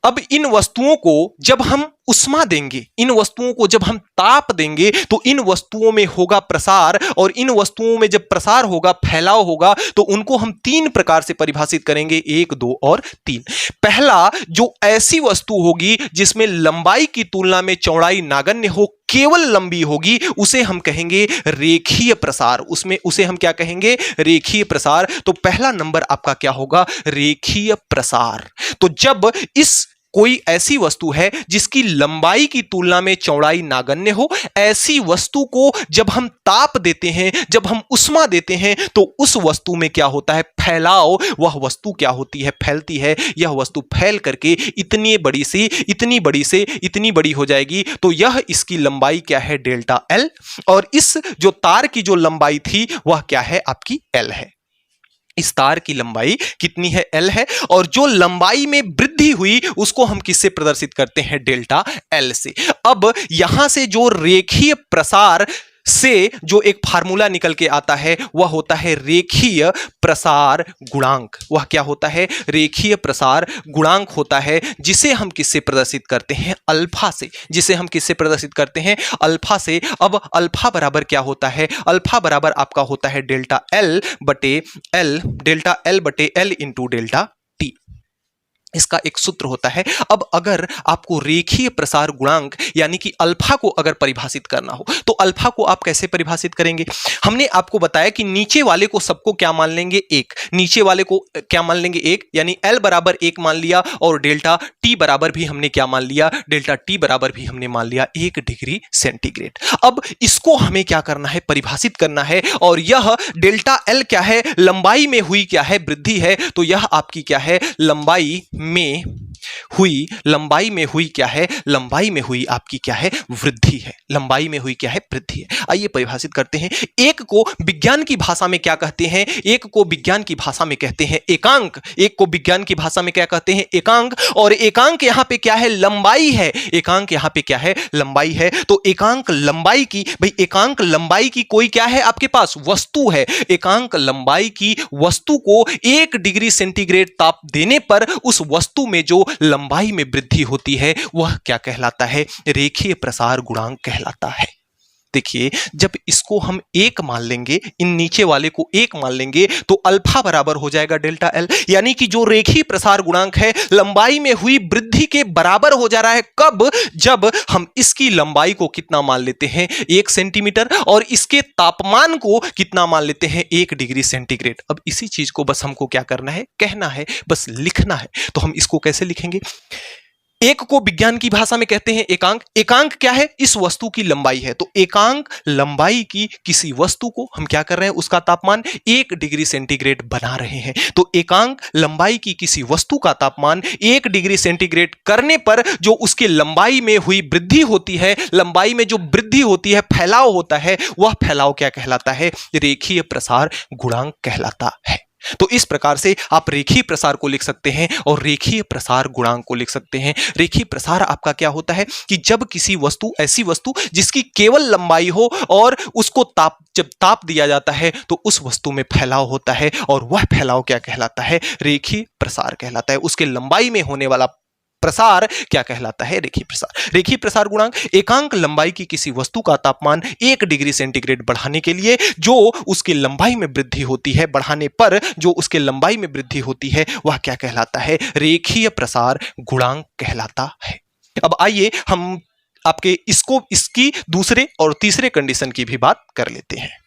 अब इन वस्तुओं को जब हम उष्मा देंगे, इन वस्तुओं को जब हम ताप देंगे, तो इन वस्तुओं में होगा प्रसार, और इन वस्तुओं में जब प्रसार होगा, फैलाव होगा, तो उनको हम 3 प्रकार से परिभाषित करेंगे, 1, 2 और 3। पहला, जो ऐसी वस्तु होगी जिसमें लंबाई की तुलना में चौड़ाई नागण्य हो, केवल लंबी होगी, उसे हम कहेंगे रेखीय प्रसार। उसमें उसे हम क्या कहेंगे? रेखीय प्रसार। तो पहला नंबर आपका क्या होगा? रेखीय प्रसार। तो जब इस कोई ऐसी वस्तु है जिसकी लंबाई की तुलना में चौड़ाई नागण्य हो, ऐसी वस्तु को जब हम ताप देते हैं, जब हम उष्मा देते हैं, तो उस वस्तु में क्या होता है? फैलाव। वह वस्तु क्या होती है? फैलती है। यह वस्तु फैल करके इतनी बड़ी से इतनी बड़ी से इतनी बड़ी हो जाएगी। तो यह इसकी लंबाई क्या है? Delta L. और इस जो तार की जो लंबाई थी वह क्या है? आपकी एल है। इस तार की लंबाई कितनी है? एल है। और जो लंबाई में वृद्धि हुई उसको हम किससे प्रदर्शित करते हैं? डेल्टा एल से। अब यहां से जो रेखीय प्रसार से जो एक फार्मूला निकल के आता है वह होता है रेखीय प्रसार गुणांक। वह क्या होता है? रेखीय प्रसार गुणांक होता है, जिसे हम किससे प्रदर्शित करते हैं? अल्फा से। जिसे हम किससे प्रदर्शित करते हैं? अल्फा से। अब अल्फा बराबर क्या होता है? अल्फा बराबर आपका होता है डेल्टा एल बटे एल इंटू डेल्टा टी। इसका एक सूत्र होता है। अब अगर आपको रेखीय प्रसार गुणांक यानी कि अल्फा को अगर परिभाषित करना हो, तो अल्फा को आप कैसे परिभाषित करेंगे? हमने आपको बताया कि नीचे वाले को सबको क्या मान लेंगे? 1। नीचे वाले को क्या मान लेंगे? 1, यानी एल बराबर 1 मान लिया, और डेल्टा टी बराबर भी हमने क्या मान लिया? डेल्टा टी बराबर भी हमने मान लिया 1 डिग्री सेंटीग्रेड। अब इसको हमें क्या करना है? परिभाषित करना है। और यह डेल्टा एल क्या है? लंबाई में हुई क्या है? वृद्धि है। तो यह आपकी क्या है? लंबाई में हुई क्या है? लंबाई में हुई आपकी क्या है? वृद्धि है। लंबाई में हुई क्या है? वृद्धि है। आइए परिभाषित करते हैं। एक को विज्ञान की भाषा में क्या कहते हैं? एक को विज्ञान की भाषा में कहते हैं एकांक। एक को विज्ञान की भाषा में क्या कहते हैं? एकांक। और एकांक यहां पे क्या है? लंबाई है। एकांक यहां पे क्या है? लंबाई है। तो एकांक लंबाई की, भाई एकांक लंबाई की कोई क्या है आपके पास? वस्तु है। एकांक लंबाई की वस्तु को 1 डिग्री सेंटीग्रेड ताप देने पर उस वस्तु में जो लंबाई में वृद्धि होती है वह क्या कहलाता है? रेखीय प्रसार गुणांक कहलाता है। देखिए जब इसको हम 1 मान लेंगे, इन नीचे वाले को 1 मान लेंगे, तो अल्फा बराबर हो जाएगा डेल्टा एल, यानी कि जो रेखीय प्रसार गुणांक है लंबाई में हुई वृद्धि के बराबर हो जा रहा है। कब? जब हम इसकी लंबाई को कितना मान लेते हैं 1 सेंटीमीटर और इसके तापमान को कितना मान लेते हैं 1 डिग्री सेंटीग्रेड। अब इसी चीज को बस हमको क्या करना है, कहना है, बस लिखना है। तो हम इसको कैसे लिखेंगे? एक को विज्ञान की भाषा में कहते हैं एकांक। एकांक क्या है? इस वस्तु की लंबाई है। तो एकांक लंबाई की किसी वस्तु को हम क्या कर रहे हैं, उसका तापमान 1 डिग्री सेंटीग्रेड बना रहे हैं। तो एकांक लंबाई की किसी वस्तु का तापमान 1 डिग्री सेंटीग्रेड करने पर जो उसके लंबाई में हुई वृद्धि होती है, लंबाई में जो वृद्धि होती है, फैलाव होता है, वह फैलाव क्या कहलाता है? रेखीय प्रसार गुणांक कहलाता है। तो इस प्रकार से आप रेखीय प्रसार को लिख सकते हैं और रेखीय प्रसार गुणांक को लिख सकते हैं। रेखीय प्रसार आपका क्या होता है कि जब किसी वस्तु, ऐसी वस्तु जिसकी केवल लंबाई हो और उसको जब ताप दिया जाता है तो उस वस्तु में फैलाव होता है और वह फैलाव क्या कहलाता है? रेखीय प्रसार कहलाता है। उसके लंबाई में होने वाला प्रसार क्या कहलाता है? रेखीय प्रसार। रेखीय प्रसार गुणांक एकांक लंबाई की किसी वस्तु का तापमान 1 डिग्री सेंटीग्रेड बढ़ाने के लिए जो उसके लंबाई में वृद्धि होती है, बढ़ाने पर जो उसके लंबाई में वृद्धि होती है, वह क्या कहलाता है? रेखीय प्रसार गुणांक कहलाता है। अब आइए हम आपके इसकी दूसरे और तीसरे कंडीशन की भी बात कर लेते हैं।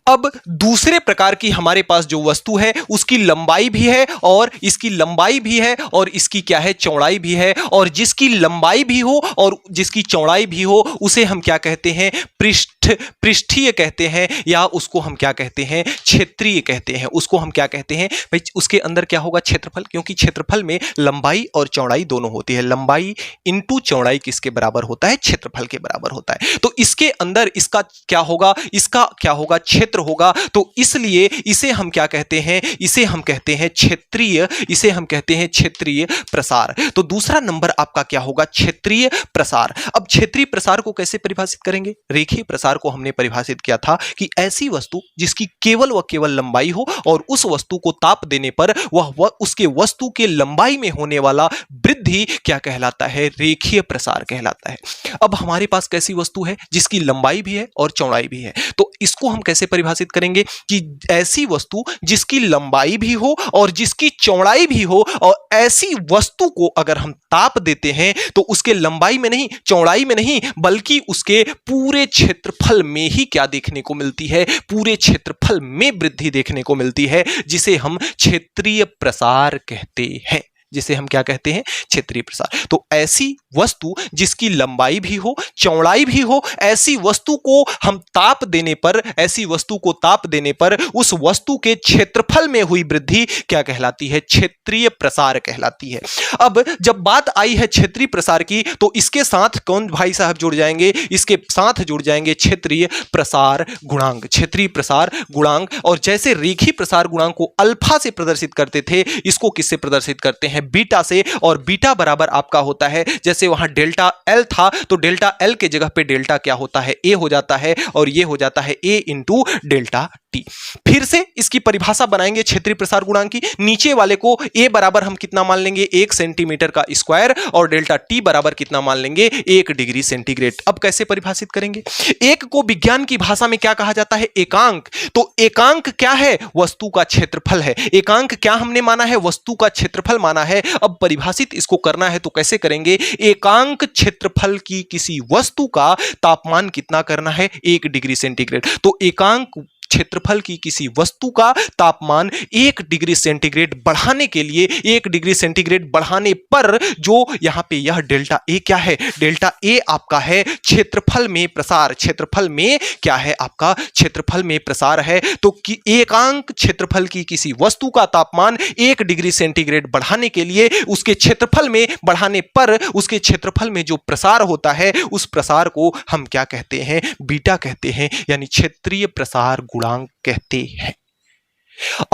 अब दूसरे प्रकार की हमारे पास जो वस्तु है उसकी लंबाई भी है और इसकी लंबाई भी है और इसकी क्या है? चौड़ाई भी है। और जिसकी लंबाई भी हो और जिसकी चौड़ाई भी हो उसे हम क्या कहते हैं? पृष्ठीय कहते हैं, या उसको हम क्या कहते हैं? क्षेत्रीय कहते हैं। उसको हम क्या कहते हैं भाई? उसके अंदर क्या होगा? क्षेत्रफल, क्योंकि क्षेत्रफल में लंबाई और चौड़ाई दोनों होती है। लंबाई इंटू चौड़ाई किसके बराबर होता है? क्षेत्रफल के बराबर होता है। तो इसके अंदर इसका क्या होगा? इसका क्या होगा? क्षेत्र होगा। तो इसलिए इसे हम क्या कहते हैं? इसे हम कहते हैं क्षेत्रीय, इसे हम कहते हैं क्षेत्रीय प्रसार। तो दूसरा नंबर आपका क्या होगा? क्षेत्रीय प्रसार। अब क्षेत्रीय प्रसार को कैसे परिभाषित करेंगे? रेखीय प्रसार को हमने परिभाषित किया था कि ऐसी वस्तु जिसकी केवल व केवल लंबाई हो और उस वस्तु को ताप देने पर वह उसके वस्तु के लंबाई में होने वाला वृद्धि क्या कहलाता है? रेखीय प्रसार कहलाता है। अब हमारे पास कैसी वस्तु है जिसकी लंबाई भी है और चौड़ाई भी है? तो इसको हम कैसे परिभाषित करेंगे कि ऐसी वस्तु जिसकी लंबाई भी हो और जिसकी चौड़ाई भी हो, और ऐसी वस्तु को अगर हम ताप देते हैं तो उसके लंबाई में नहीं, चौड़ाई में नहीं, बल्कि उसके पूरे क्षेत्रफल में ही क्या देखने को मिलती है? पूरे क्षेत्रफल में वृद्धि देखने को मिलती है, जिसे हम क्षेत्रीय प्रसार कहते हैं। जिसे हम क्या कहते हैं? क्षेत्रीय प्रसार। तो ऐसी वस्तु जिसकी लंबाई भी हो, चौड़ाई भी हो, ऐसी वस्तु को हम ताप देने पर, ऐसी वस्तु को ताप देने पर उस वस्तु के क्षेत्रफल में हुई वृद्धि क्या कहलाती है? क्षेत्रीय प्रसार कहलाती है। अब जब बात आई है क्षेत्रीय प्रसार की तो इसके साथ कौन भाई साहब जुड़ जाएंगे? इसके साथ जुड़ जाएंगे क्षेत्रीय प्रसार गुणांक। क्षेत्रीय प्रसार गुणांक, और जैसे रेखीय प्रसार गुणांक को अल्फा से प्रदर्शित करते थे, इसको किससे प्रदर्शित करते हैं? बीटा से। और बीटा बराबर आपका होता है, जैसे वहां डेल्टा एल था तो डेल्टा एल के जगह पे डेल्टा क्या होता है? ए हो जाता है, और ये हो जाता है ए इंटू डेल्टा टी। फिर से इसकी परिभाषा बनाएंगे क्षेत्रीय प्रसार गुणांक की। नीचे वाले को ए बराबर हम कितना मान लेंगे? 1 सेंटीमीटर का स्क्वायर, और डेल्टा टी बराबर कितना मान लेंगे? 1 डिग्री सेंटीग्रेड। अब कैसे परिभाषित करेंगे? एक को विज्ञान की भाषा में क्या कहा जाता है? एकांक। तो एकांक क्या है? वस्तु का क्षेत्रफल है। एकांक क्या हमने माना है? वस्तु का क्षेत्रफल माना है। अब परिभाषित इसको करना है तो कैसे करेंगे? एकांक क्षेत्रफल की किसी वस्तु का तापमान कितना करना है? 1 डिग्री सेंटीग्रेड। तो एकांक क्षेत्रफल की किसी वस्तु का तापमान 1 डिग्री सेंटीग्रेड बढ़ाने के लिए, 1 डिग्री सेंटीग्रेड बढ़ाने पर जो यहां पे यह डेल्टा ए क्या है? डेल्टा ए आपका है क्षेत्रफल में प्रसार। क्षेत्रफल में क्या है आपका? क्षेत्रफल में प्रसार है। तो एकांक क्षेत्रफल की किसी वस्तु का तापमान 1 डिग्री सेंटीग्रेड बढ़ाने के लिए उसके क्षेत्रफल में बढ़ाने पर उसके क्षेत्रफल में जो प्रसार होता है उस प्रसार को हम क्या कहते हैं? बीटा कहते हैं, यानी क्षेत्रीय प्रसार गुणांक कहते हैं।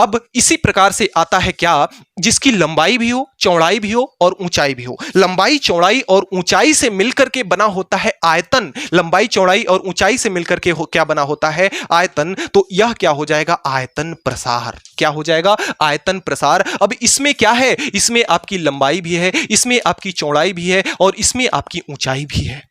अब इसी प्रकार से आता है क्या? जिसकी लंबाई भी हो, चौड़ाई भी हो और ऊंचाई भी हो। लंबाई, चौड़ाई और ऊंचाई से मिलकर के बना होता है आयतन। लंबाई, चौड़ाई और ऊंचाई से मिलकर के क्या बना होता है? आयतन। तो यह क्या हो जाएगा? आयतन प्रसार। क्या हो जाएगा? आयतन प्रसार। अब इसमें क्या है? इसमें आपकी लंबाई भी है, इसमें आपकी चौड़ाई भी है और इसमें आपकी ऊंचाई भी है।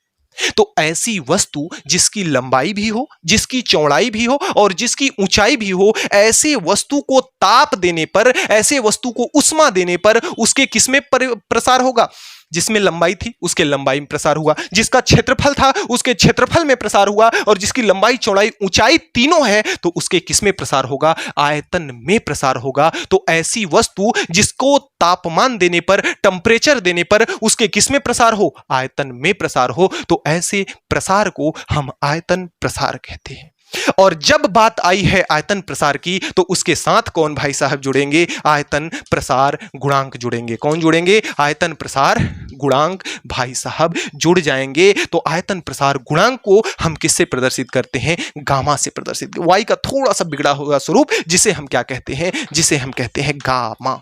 तो ऐसी वस्तु जिसकी लंबाई भी हो, जिसकी चौड़ाई भी हो और जिसकी ऊंचाई भी हो, ऐसे वस्तु को ताप देने पर, ऐसे वस्तु को उष्मा देने पर उसके किसमें प्रसार होगा? जिसमें लंबाई थी उसके लंबाई में प्रसार हुआ, जिसका क्षेत्रफल था उसके क्षेत्रफल में प्रसार हुआ, और जिसकी लंबाई चौड़ाई ऊंचाई तीनों है तो उसके किसमें प्रसार होगा? आयतन में प्रसार होगा। तो ऐसी वस्तु जिसको तापमान देने पर, टेम्परेचर देने पर उसके किसमें प्रसार हो? आयतन में प्रसार हो, तो ऐसे प्रसार को हम आयतन प्रसार कहते हैं। और जब बात आई है आयतन प्रसार की तो उसके साथ कौन भाई साहब जुड़ेंगे? आयतन प्रसार गुणांक जुड़ेंगे। कौन जुड़ेंगे? आयतन प्रसार गुणांक भाई साहब जुड़ जाएंगे। तो आयतन प्रसार गुणांक को हम किससे प्रदर्शित करते हैं? गामा से प्रदर्शित। वाई का थोड़ा सा बिगड़ा हुआ स्वरूप, जिसे हम क्या कहते हैं? जिसे हम कहते हैं गामा।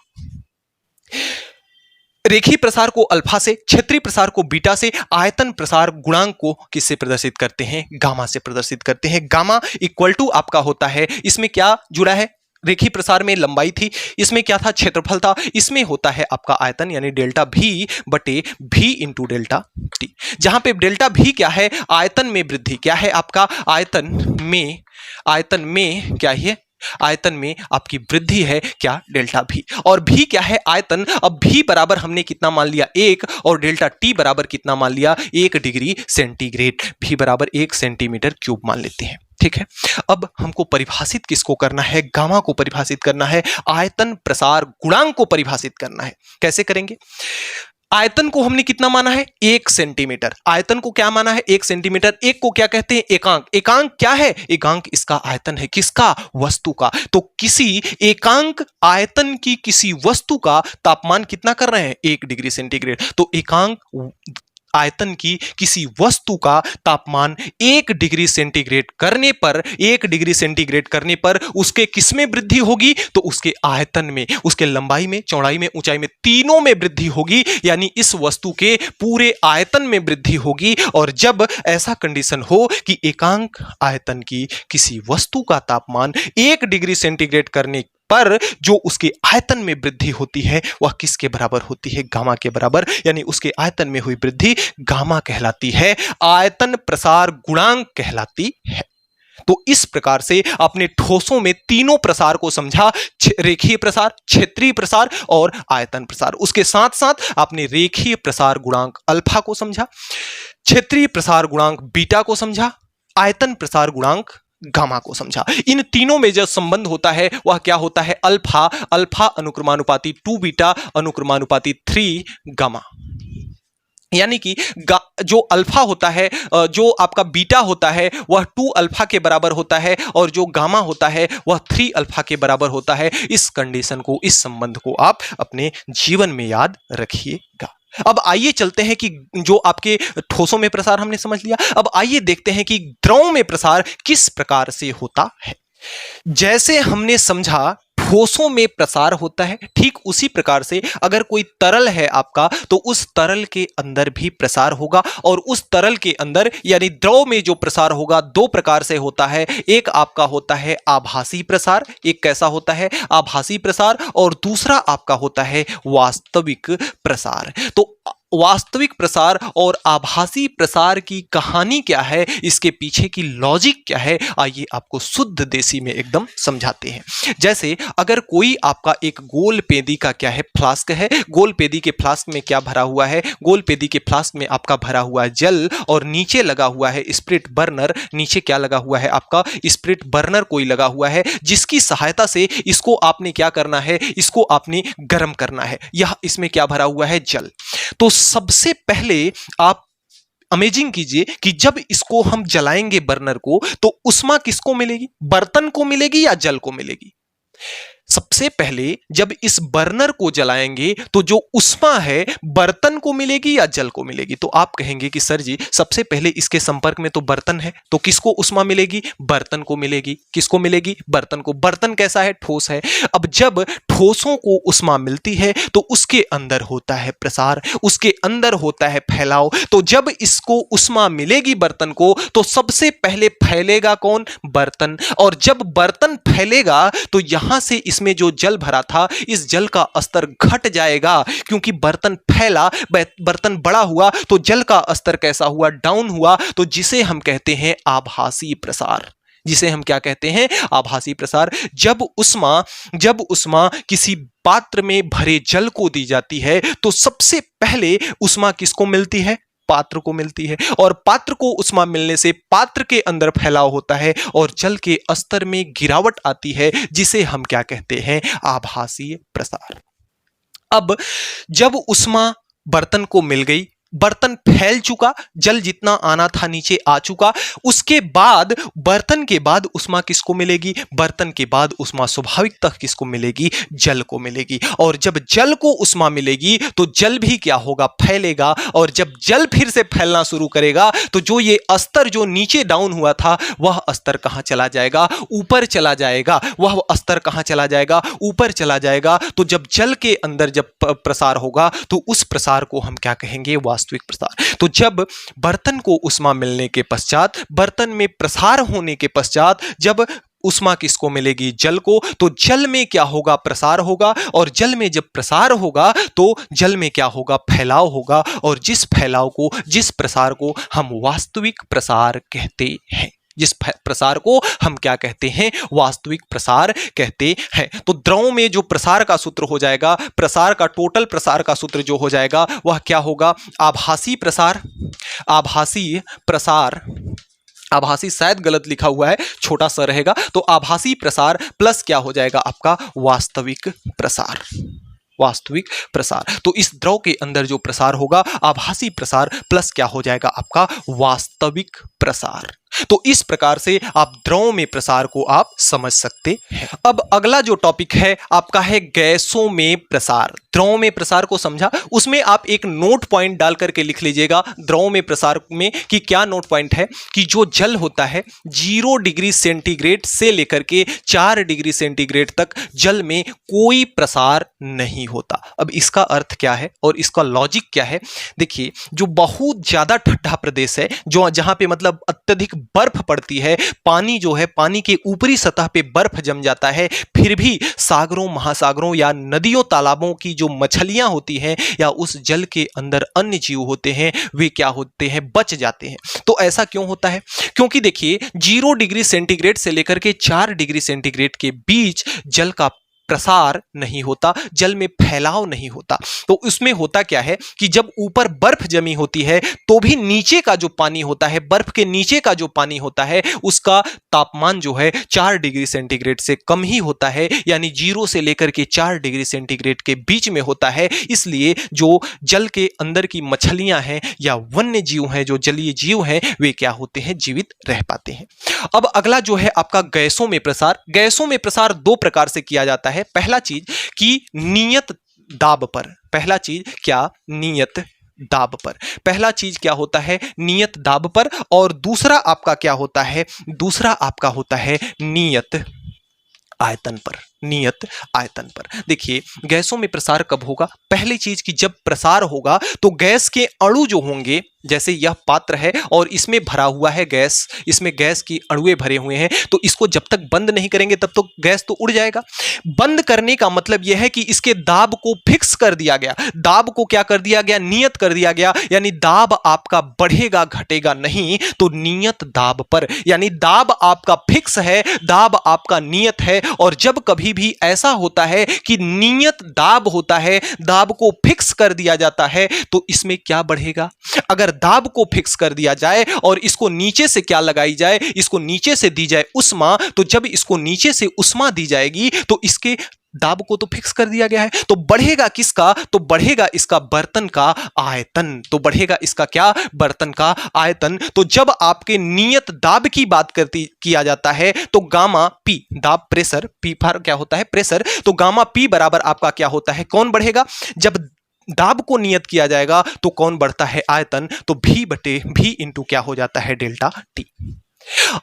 रेखीय प्रसार को अल्फा से, क्षेत्रीय प्रसार को बीटा से, आयतन प्रसार गुणांक को किससे प्रदर्शित करते हैं? गामा से प्रदर्शित करते हैं। गामा इक्वल टू आपका होता है, इसमें क्या जुड़ा है? रेखीय प्रसार में लंबाई थी, इसमें क्या था? क्षेत्रफल था। इसमें होता है आपका आयतन यानी डेल्टा भी बटे भी इंटू डेल्टा टी, जहां पे डेल्टा भी क्या है? आयतन में वृद्धि। क्या है आपका? आयतन में क्या है? आयतन में आपकी वृद्धि है क्या? डेल्टा भी। और भी क्या है? आयतन। अब भी बराबर हमने कितना मान लिया? 1, और डेल्टा टी बराबर कितना मान लिया? 1 डिग्री सेंटीग्रेड। भी बराबर 1 सेंटीमीटर क्यूब मान लेते हैं। ठीक है, अब हमको परिभाषित किसको करना है? गामा को परिभाषित करना है, आयतन प्रसार गुणांक को परिभाषित करना है। कैसे करेंगे? आयतन को हमने कितना माना है? 1 सेंटीमीटर। आयतन को क्या माना है? 1 सेंटीमीटर। एक को क्या कहते हैं? एकांक। एकांक क्या है? एकांक इसका आयतन है। किसका? वस्तु का। तो किसी एकांक आयतन की किसी वस्तु का तापमान कितना कर रहे हैं? 1 डिग्री सेंटीग्रेड। तो एकांक आयतन की किसी वस्तु का तापमान 1 डिग्री सेंटीग्रेड करने पर, 1 डिग्री सेंटीग्रेड करने पर उसके किसमें वृद्धि होगी? तो उसके आयतन में, उसके लंबाई में, चौड़ाई में, ऊंचाई में, तीनों में वृद्धि होगी। यानी इस वस्तु के पूरे आयतन में वृद्धि होगी। और जब ऐसा कंडीशन हो कि एकांक आयतन की किसी वस्तु का तापमान 1 डिग्री सेंटीग्रेड करने पर जो उसके आयतन में वृद्धि होती है वह किसके बराबर होती है? गामा के बराबर। यानी उसके आयतन में हुई वृद्धि गामा कहलाती है, आयतन प्रसार गुणांक कहलाती है। तो इस प्रकार से आपने ठोसों में तीनों प्रसार को समझा, रेखीय प्रसार, क्षेत्रीय प्रसार और आयतन प्रसार। उसके साथ साथ आपने रेखीय प्रसार गुणांक अल्फा को समझा, क्षेत्रीय प्रसार गुणांक बीटा को समझा, आयतन प्रसार गुणांक गामा को समझा। इन तीनों में जो संबंध होता है वह क्या होता है? अल्फा। अल्फा अनुक्रमानुपाती 2 बीटा अनुक्रमानुपाती 3 गामा। यानी कि जो अल्फा होता है, जो आपका बीटा होता है वह 2 अल्फा के बराबर होता है, और जो गामा होता है वह 3 अल्फा के बराबर होता है। इस कंडीशन को, इस संबंध को आप अपने जीवन में याद रखिएगा। अब आइए चलते हैं कि जो आपके ठोसों में प्रसार हमने समझ लिया, अब आइए देखते हैं कि द्रव में प्रसार किस प्रकार से होता है। जैसे हमने समझा ठोसों में प्रसार होता है, ठीक उसी प्रकार से अगर कोई तरल है आपका तो उस तरल के अंदर भी प्रसार होगा। और उस तरल के अंदर यानी द्रव में जो प्रसार होगा 2 प्रकार से होता है। एक आपका होता है आभासी प्रसार, एक कैसा होता है? आभासी प्रसार। और दूसरा आपका होता है वास्तविक प्रसार। तो वास्तविक प्रसार और आभासी प्रसार की कहानी क्या है, इसके पीछे की लॉजिक क्या है, आइए आपको शुद्ध देसी में एकदम समझाते हैं। जैसे अगर कोई आपका एक गोल पेदी का क्या है? फ्लास्क है। गोल पेदी के फ्लास्क में क्या भरा हुआ है? गोल पेदी के फ्लास्क में आपका भरा हुआ है जल, और नीचे लगा हुआ है स्पिरिट बर्नर। नीचे क्या लगा हुआ है? आपका स्पिरिट बर्नर कोई लगा हुआ है, जिसकी सहायता से इसको आपने क्या करना है? इसको आपने गर्म करना है। यह इसमें क्या भरा हुआ है? जल। तो सबसे पहले आप अमेजिंग कीजिए कि जब इसको हम जलाएंगे बर्नर को, तो उष्मा किसको मिलेगी? बर्तन को मिलेगी या जल को मिलेगी? सबसे पहले जब इस बर्नर को जलाएंगे तो जो उष्मा है बर्तन को मिलेगी या जल को मिलेगी? तो आप कहेंगे कि सर जी सबसे पहले इसके संपर्क में तो बर्तन है, तो किसको उष्मा मिलेगी? बर्तन को मिलेगी। किसको मिलेगी? बर्तन को। बर्तन कैसा है? ठोस है। अब जब ठोसों को उष्मा मिलती है तो उसके अंदर होता है प्रसार, उसके अंदर होता है फैलाव। तो जब इसको उष्मा मिलेगी बर्तन को, तो सबसे पहले फैलेगा कौन? बर्तन। और जब बर्तन फैलेगा तो यहां से इसमें इसमें जो जल भरा था इस जल का स्तर घट जाएगा, क्योंकि बर्तन फैला, बर्तन बड़ा हुआ तो जल का स्तर कैसा हुआ, डाउन हुआ, तो जिसे हम कहते हैं आभासी प्रसार। जिसे हम क्या कहते हैं, आभासी प्रसार। जब उष्मा किसी पात्र में भरे जल को दी जाती है तो सबसे पहले उष्मा किसको मिलती है, पात्र को मिलती है, और पात्र को उष्मा मिलने से पात्र के अंदर फैलाव होता है और जल के स्तर में गिरावट आती है, जिसे हम क्या कहते हैं, आभासी प्रसार। अब जब उष्मा बर्तन को मिल गई, बर्तन फैल चुका, जल जितना आना था नीचे आ चुका, उसके बाद बर्तन के बाद उष्मा किसको मिलेगी, बर्तन के बाद उष्मा स्वाभाविकतः किसको मिलेगी, जल को मिलेगी। और जब जल को उष्मा मिलेगी तो जल भी क्या होगा, फैलेगा, और जब जल फिर से फैलना शुरू करेगा तो जो ये स्तर जो नीचे डाउन हुआ था वह स्तर कहां चला जाएगा, ऊपर चला जाएगा। वह स्तर कहां चला जाएगा, ऊपर चला जाएगा। तो जब जल के अंदर जब प्रसार होगा तो उस प्रसार को हम क्या कहेंगे, वास्तविक प्रसार। तो जब बर्तन को उष्मा मिलने के पश्चात, बर्तन में प्रसार होने के पश्चात जब उष्मा किसको मिलेगी, जल को, तो जल में क्या होगा, प्रसार होगा, और जल में जब प्रसार होगा तो जल में क्या होगा, फैलाव होगा, और जिस फैलाव को, जिस प्रसार को हम वास्तविक प्रसार कहते हैं, जिस प्रसार को हम क्या कहते हैं, वास्तविक प्रसार कहते हैं। तो द्रव में जो प्रसार का सूत्र हो जाएगा, प्रसार का टोटल प्रसार का सूत्र जो हो जाएगा वह क्या होगा, आभासी प्रसार, आभासी प्रसार, आभासी शायद गलत लिखा हुआ है, छोटा सा रहेगा, तो आभासी प्रसार प्लस क्या हो जाएगा आपका, वास्तविक प्रसार, वास्तविक प्रसार। तो इस द्रव के अंदर जो प्रसार होगा, आभासी प्रसार प्लस क्या हो जाएगा आपका, वास्तविक प्रसार। तो इस प्रकार से आप द्रव में प्रसार को आप समझ सकते हैं। अब अगला जो टॉपिक है आपका है गैसों में प्रसार। द्रव में प्रसार को समझा, उसमें आप एक नोट पॉइंट डाल करके लिख लीजिएगा द्रव में प्रसार में कि क्या नोट पॉइंट है, कि जो जल होता है 0 डिग्री सेंटीग्रेड से लेकर के 4 डिग्री सेंटीग्रेड तक जल में कोई प्रसार नहीं होता। अब इसका अर्थ क्या है और इसका लॉजिक क्या है, देखिए जो बहुत ज्यादा ठंडा प्रदेश है, जो जहां पे मतलब अत्यधिक बर्फ पड़ती है, पानी जो है, पानी के ऊपरी सतह पे बर्फ जम जाता है, फिर भी सागरों, महासागरों या नदियों, तालाबों की जो मछलियां होती हैं या उस जल के अंदर अन्य जीव होते हैं वे क्या होते हैं, बच जाते हैं। तो ऐसा क्यों होता है, क्योंकि देखिए 0 डिग्री सेंटीग्रेड से लेकर के 4 डिग्री सेंटीग्रेड के बीच जल का प्रसार नहीं होता, जल में फैलाव नहीं होता। तो उसमें होता क्या है कि जब ऊपर बर्फ जमी होती है तो भी नीचे का जो पानी होता है, बर्फ के नीचे का जो पानी होता है उसका तापमान जो है 4 डिग्री सेंटीग्रेड से कम ही होता है, यानी 0 से लेकर के 4 डिग्री सेंटीग्रेड के बीच में होता है। इसलिए जो जल के अंदर की मछलियां हैं या वन्य जीव हैं, जो जलीय जीव हैं, वे क्या होते हैं, जीवित रह पाते हैं। अब अगला जो है आपका गैसों में प्रसार। गैसों में प्रसार 2 प्रकार से किया जाता है। पहला चीज कि नियत दाब पर, पहला चीज क्या, नियत दाब पर, पहला चीज क्या होता है, नियत दाब पर, और दूसरा आपका क्या होता है, दूसरा आपका होता है नियत आयतन पर, नियत आयतन पर। देखिए गैसों में प्रसार कब होगा, पहली चीज कि जब प्रसार होगा तो गैस के अणु जो होंगे, जैसे यह पात्र है और इसमें भरा हुआ है गैस, इसमें गैस की अणुएं भरे हुए हैं, तो इसको जब तक बंद नहीं करेंगे तब तो गैस तो उड़ जाएगा। बंद करने का मतलब यह है कि इसके दाब को फिक्स कर दिया गया, दाब को क्या कर दिया गया, नियत कर दिया गया, यानी दाब आपका बढ़ेगा घटेगा नहीं, तो नियत दाब पर, यानी दाब आपका फिक्स है, दाब आपका नियत है। और जब कभी भी ऐसा होता है कि नियत दाब होता है, दाब को फिक्स कर दिया जाता है, तो इसमें क्या बढ़ेगा, अगर दाब को फिक्स कर दिया जाए और इसको नीचे से क्या लगाई जाए, इसको नीचे से दी जाए उष्मा, तो जब इसको नीचे से उष्मा दी जाएगी तो इसके दाब को तो फिक्स कर दिया गया है, तो बढ़ेगा किसका, तो बढ़ेगा इसका बर्तन का आयतन, तो बढ़ेगा इसका क्या, बर्तन का आयतन। तो जब आपके नियत दाब की बात किया जाता है तो गामा पी, दाब प्रेशर, पी फॉर क्या होता है, प्रेशर, तो गामा पी बराबर आपका क्या होता है, कौन बढ़ेगा, जब दाब को नियत किया जाएगा तो कौन बढ़ता है, आयतन, तो भी इंटू क्या हो जाता है, डेल्टा टी।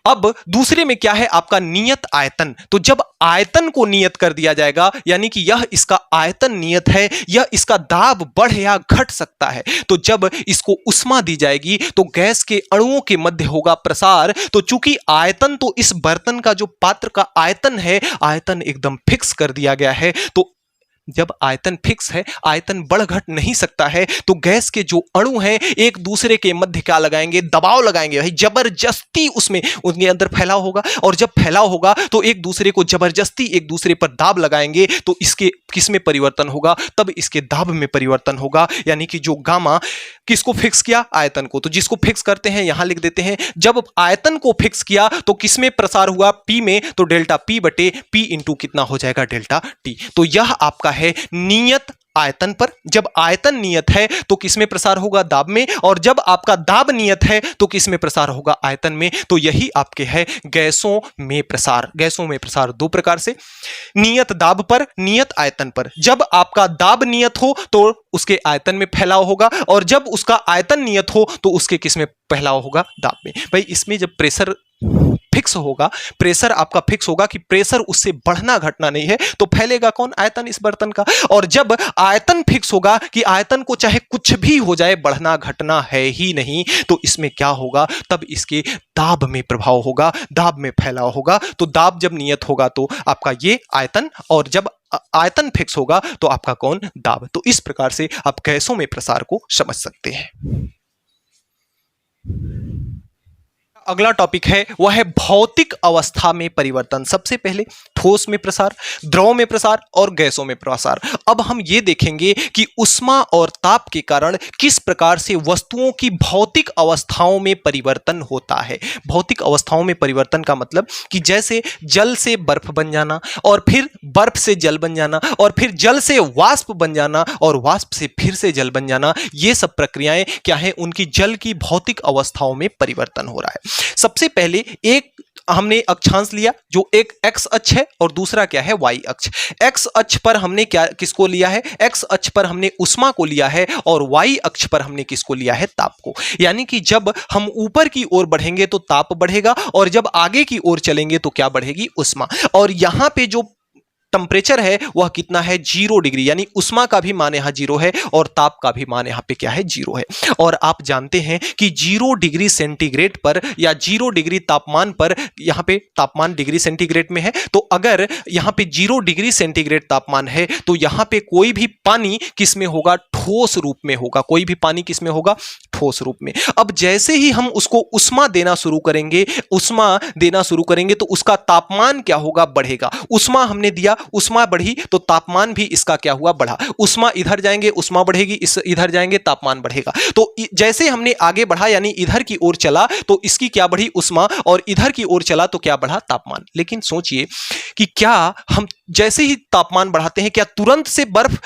अब दूसरे में क्या है आपका नियत आयतन। तो जब आयतन को नियत कर दिया जाएगा, यानी कि यह इसका आयतन नियत है, यह इसका दाब बढ़ या घट सकता है। तो जब इसको उष्मा दी जाएगी तो गैस के अणुओं के मध्य होगा प्रसार। तो चूंकि आयतन, तो इस बर्तन का जो पात्र का आयतन है, आयतन एकदम फिक्स कर दिया गया है। तो जब आयतन फिक्स है, आयतन बढ़ घट नहीं सकता है, तो गैस के जो अणु हैं एक दूसरे के मध्य क्या लगाएंगे, दबाव लगाएंगे भाई, जबरदस्ती उसमें उनके अंदर फैलाव होगा। और जब फैलाव होगा तो एक दूसरे को जबरदस्ती एक दूसरे पर दाब लगाएंगे। तो इसके किस में परिवर्तन होगा, तब इसके दाब में परिवर्तन होगा। यानी कि जो गामा किसको फिक्स किया, आयतन को, तो जिसको फिक्स करते हैं यहां लिख देते हैं। जब आयतन को फिक्स किया तो किस में प्रसार हुआ, पी में, तो डेल्टा पी बटे पी इंटू कितना हो जाएगा, डेल्टा टी। तो यह आपका है नियत आयतन पर। जब आयतन नियत है तो किसमें प्रसार होगा, दाब में। और जब आपका दाब नियत है तो किसमें प्रसार होगा, आयतन में। तो यही आपके है गैसों में प्रसार। गैसों में प्रसार दो प्रकार से, नियत दाब पर, नियत आयतन पर। जब आपका दाब नियत हो तो उसके आयतन में फैलाव होगा, और जब उसका आयतन नियत हो तो उसके किसमें फैलाव होगा, दाब में। भाई इसमें जब प्रेशर फिक्स होगा, प्रेशर आपका फिक्स होगा कि प्रेशर उससे बढ़ना घटना नहीं है, तो फैलेगा कौन, आयतन इस बर्तन का। और जब आयतन फिक्स होगा कि आयतन को चाहे कुछ भी हो जाए, बढ़ना घटना है ही नहीं, तो इसमें क्या होगा, तब इसके दाब में प्रभाव होगा, दाब में फैलाव होगा। तो दाब जब नियत होगा तो आपका ये आयतन, और जब आयतन फिक्स होगा तो आपका कौन, दाब। तो इस प्रकार से आप गैसों में प्रसार को समझ सकते हैं। अगला टॉपिक है वह है भौतिक अवस्था में परिवर्तन। सबसे पहले ठोस में प्रसार, द्रव में प्रसार और गैसों में प्रसार। अब हम ये देखेंगे कि उष्मा और ताप के कारण किस प्रकार से वस्तुओं की भौतिक अवस्थाओं में परिवर्तन होता है। भौतिक अवस्थाओं में परिवर्तन का मतलब कि जैसे जल से बर्फ बन जाना, और फिर बर्फ से जल बन जाना, और फिर जल से वाष्प बन जाना, और वाष्प से फिर से जल बन जाना। ये सब प्रक्रियाएं क्या है, उनकी जल की भौतिक अवस्थाओं में परिवर्तन हो रहा है। सबसे पहले एक हमने अक्षांश लिया जो एक एक्स अक्ष है, और दूसरा क्या है, वाई अक्ष। एक्स अक्ष पर हमने क्या किसको लिया है, एक्स अक्ष पर हमने उष्मा को लिया है, और वाई अक्ष पर हमने किसको लिया है, ताप को। यानी कि जब हम ऊपर की ओर बढ़ेंगे तो ताप बढ़ेगा, और जब आगे की ओर चलेंगे तो क्या बढ़ेगी, उष्मा। और यहां पे जो टेम्परेचर है वह कितना है, 0 डिग्री। यानी उष्मा का भी मान यहाँ 0 है और ताप का भी मान यहाँ पे क्या है, 0 है। और आप जानते हैं कि 0 डिग्री सेंटीग्रेड पर या 0 डिग्री तापमान पर, यहाँ पे तापमान डिग्री सेंटीग्रेड में है, तो अगर यहाँ पे 0 डिग्री सेंटीग्रेड तापमान है तो यहाँ पे कोई भी पानी किस में होगा, ठोस रूप में होगा। कोई भी पानी किस में होगा, ठोस रूप में। अब जैसे ही हम उसको उष्मा देना शुरू करेंगे, उष्मा देना शुरू करेंगे तो उसका तापमान क्या होगा, बढ़ेगा। उष्मा हमने दिया, उष्मा बढ़ी तो तापमान भी इसका क्या हुआ, बढ़ा। उष्मा इधर जाएंगे, उष्मा बढ़ेगी, इस इधर जाएंगे, तापमान बढ़ेगा। तो जैसे हमने आगे बढ़ा, यानी इधर की ओर चला तो इसकी क्या बढ़ी, उष्मा, और इधर की ओर चला तो क्या बढ़ा, तापमान। लेकिन सोचिए कि क्या हम जैसे ही तापमान बढ़ाते हैं, क्या तुरंत से बर्फ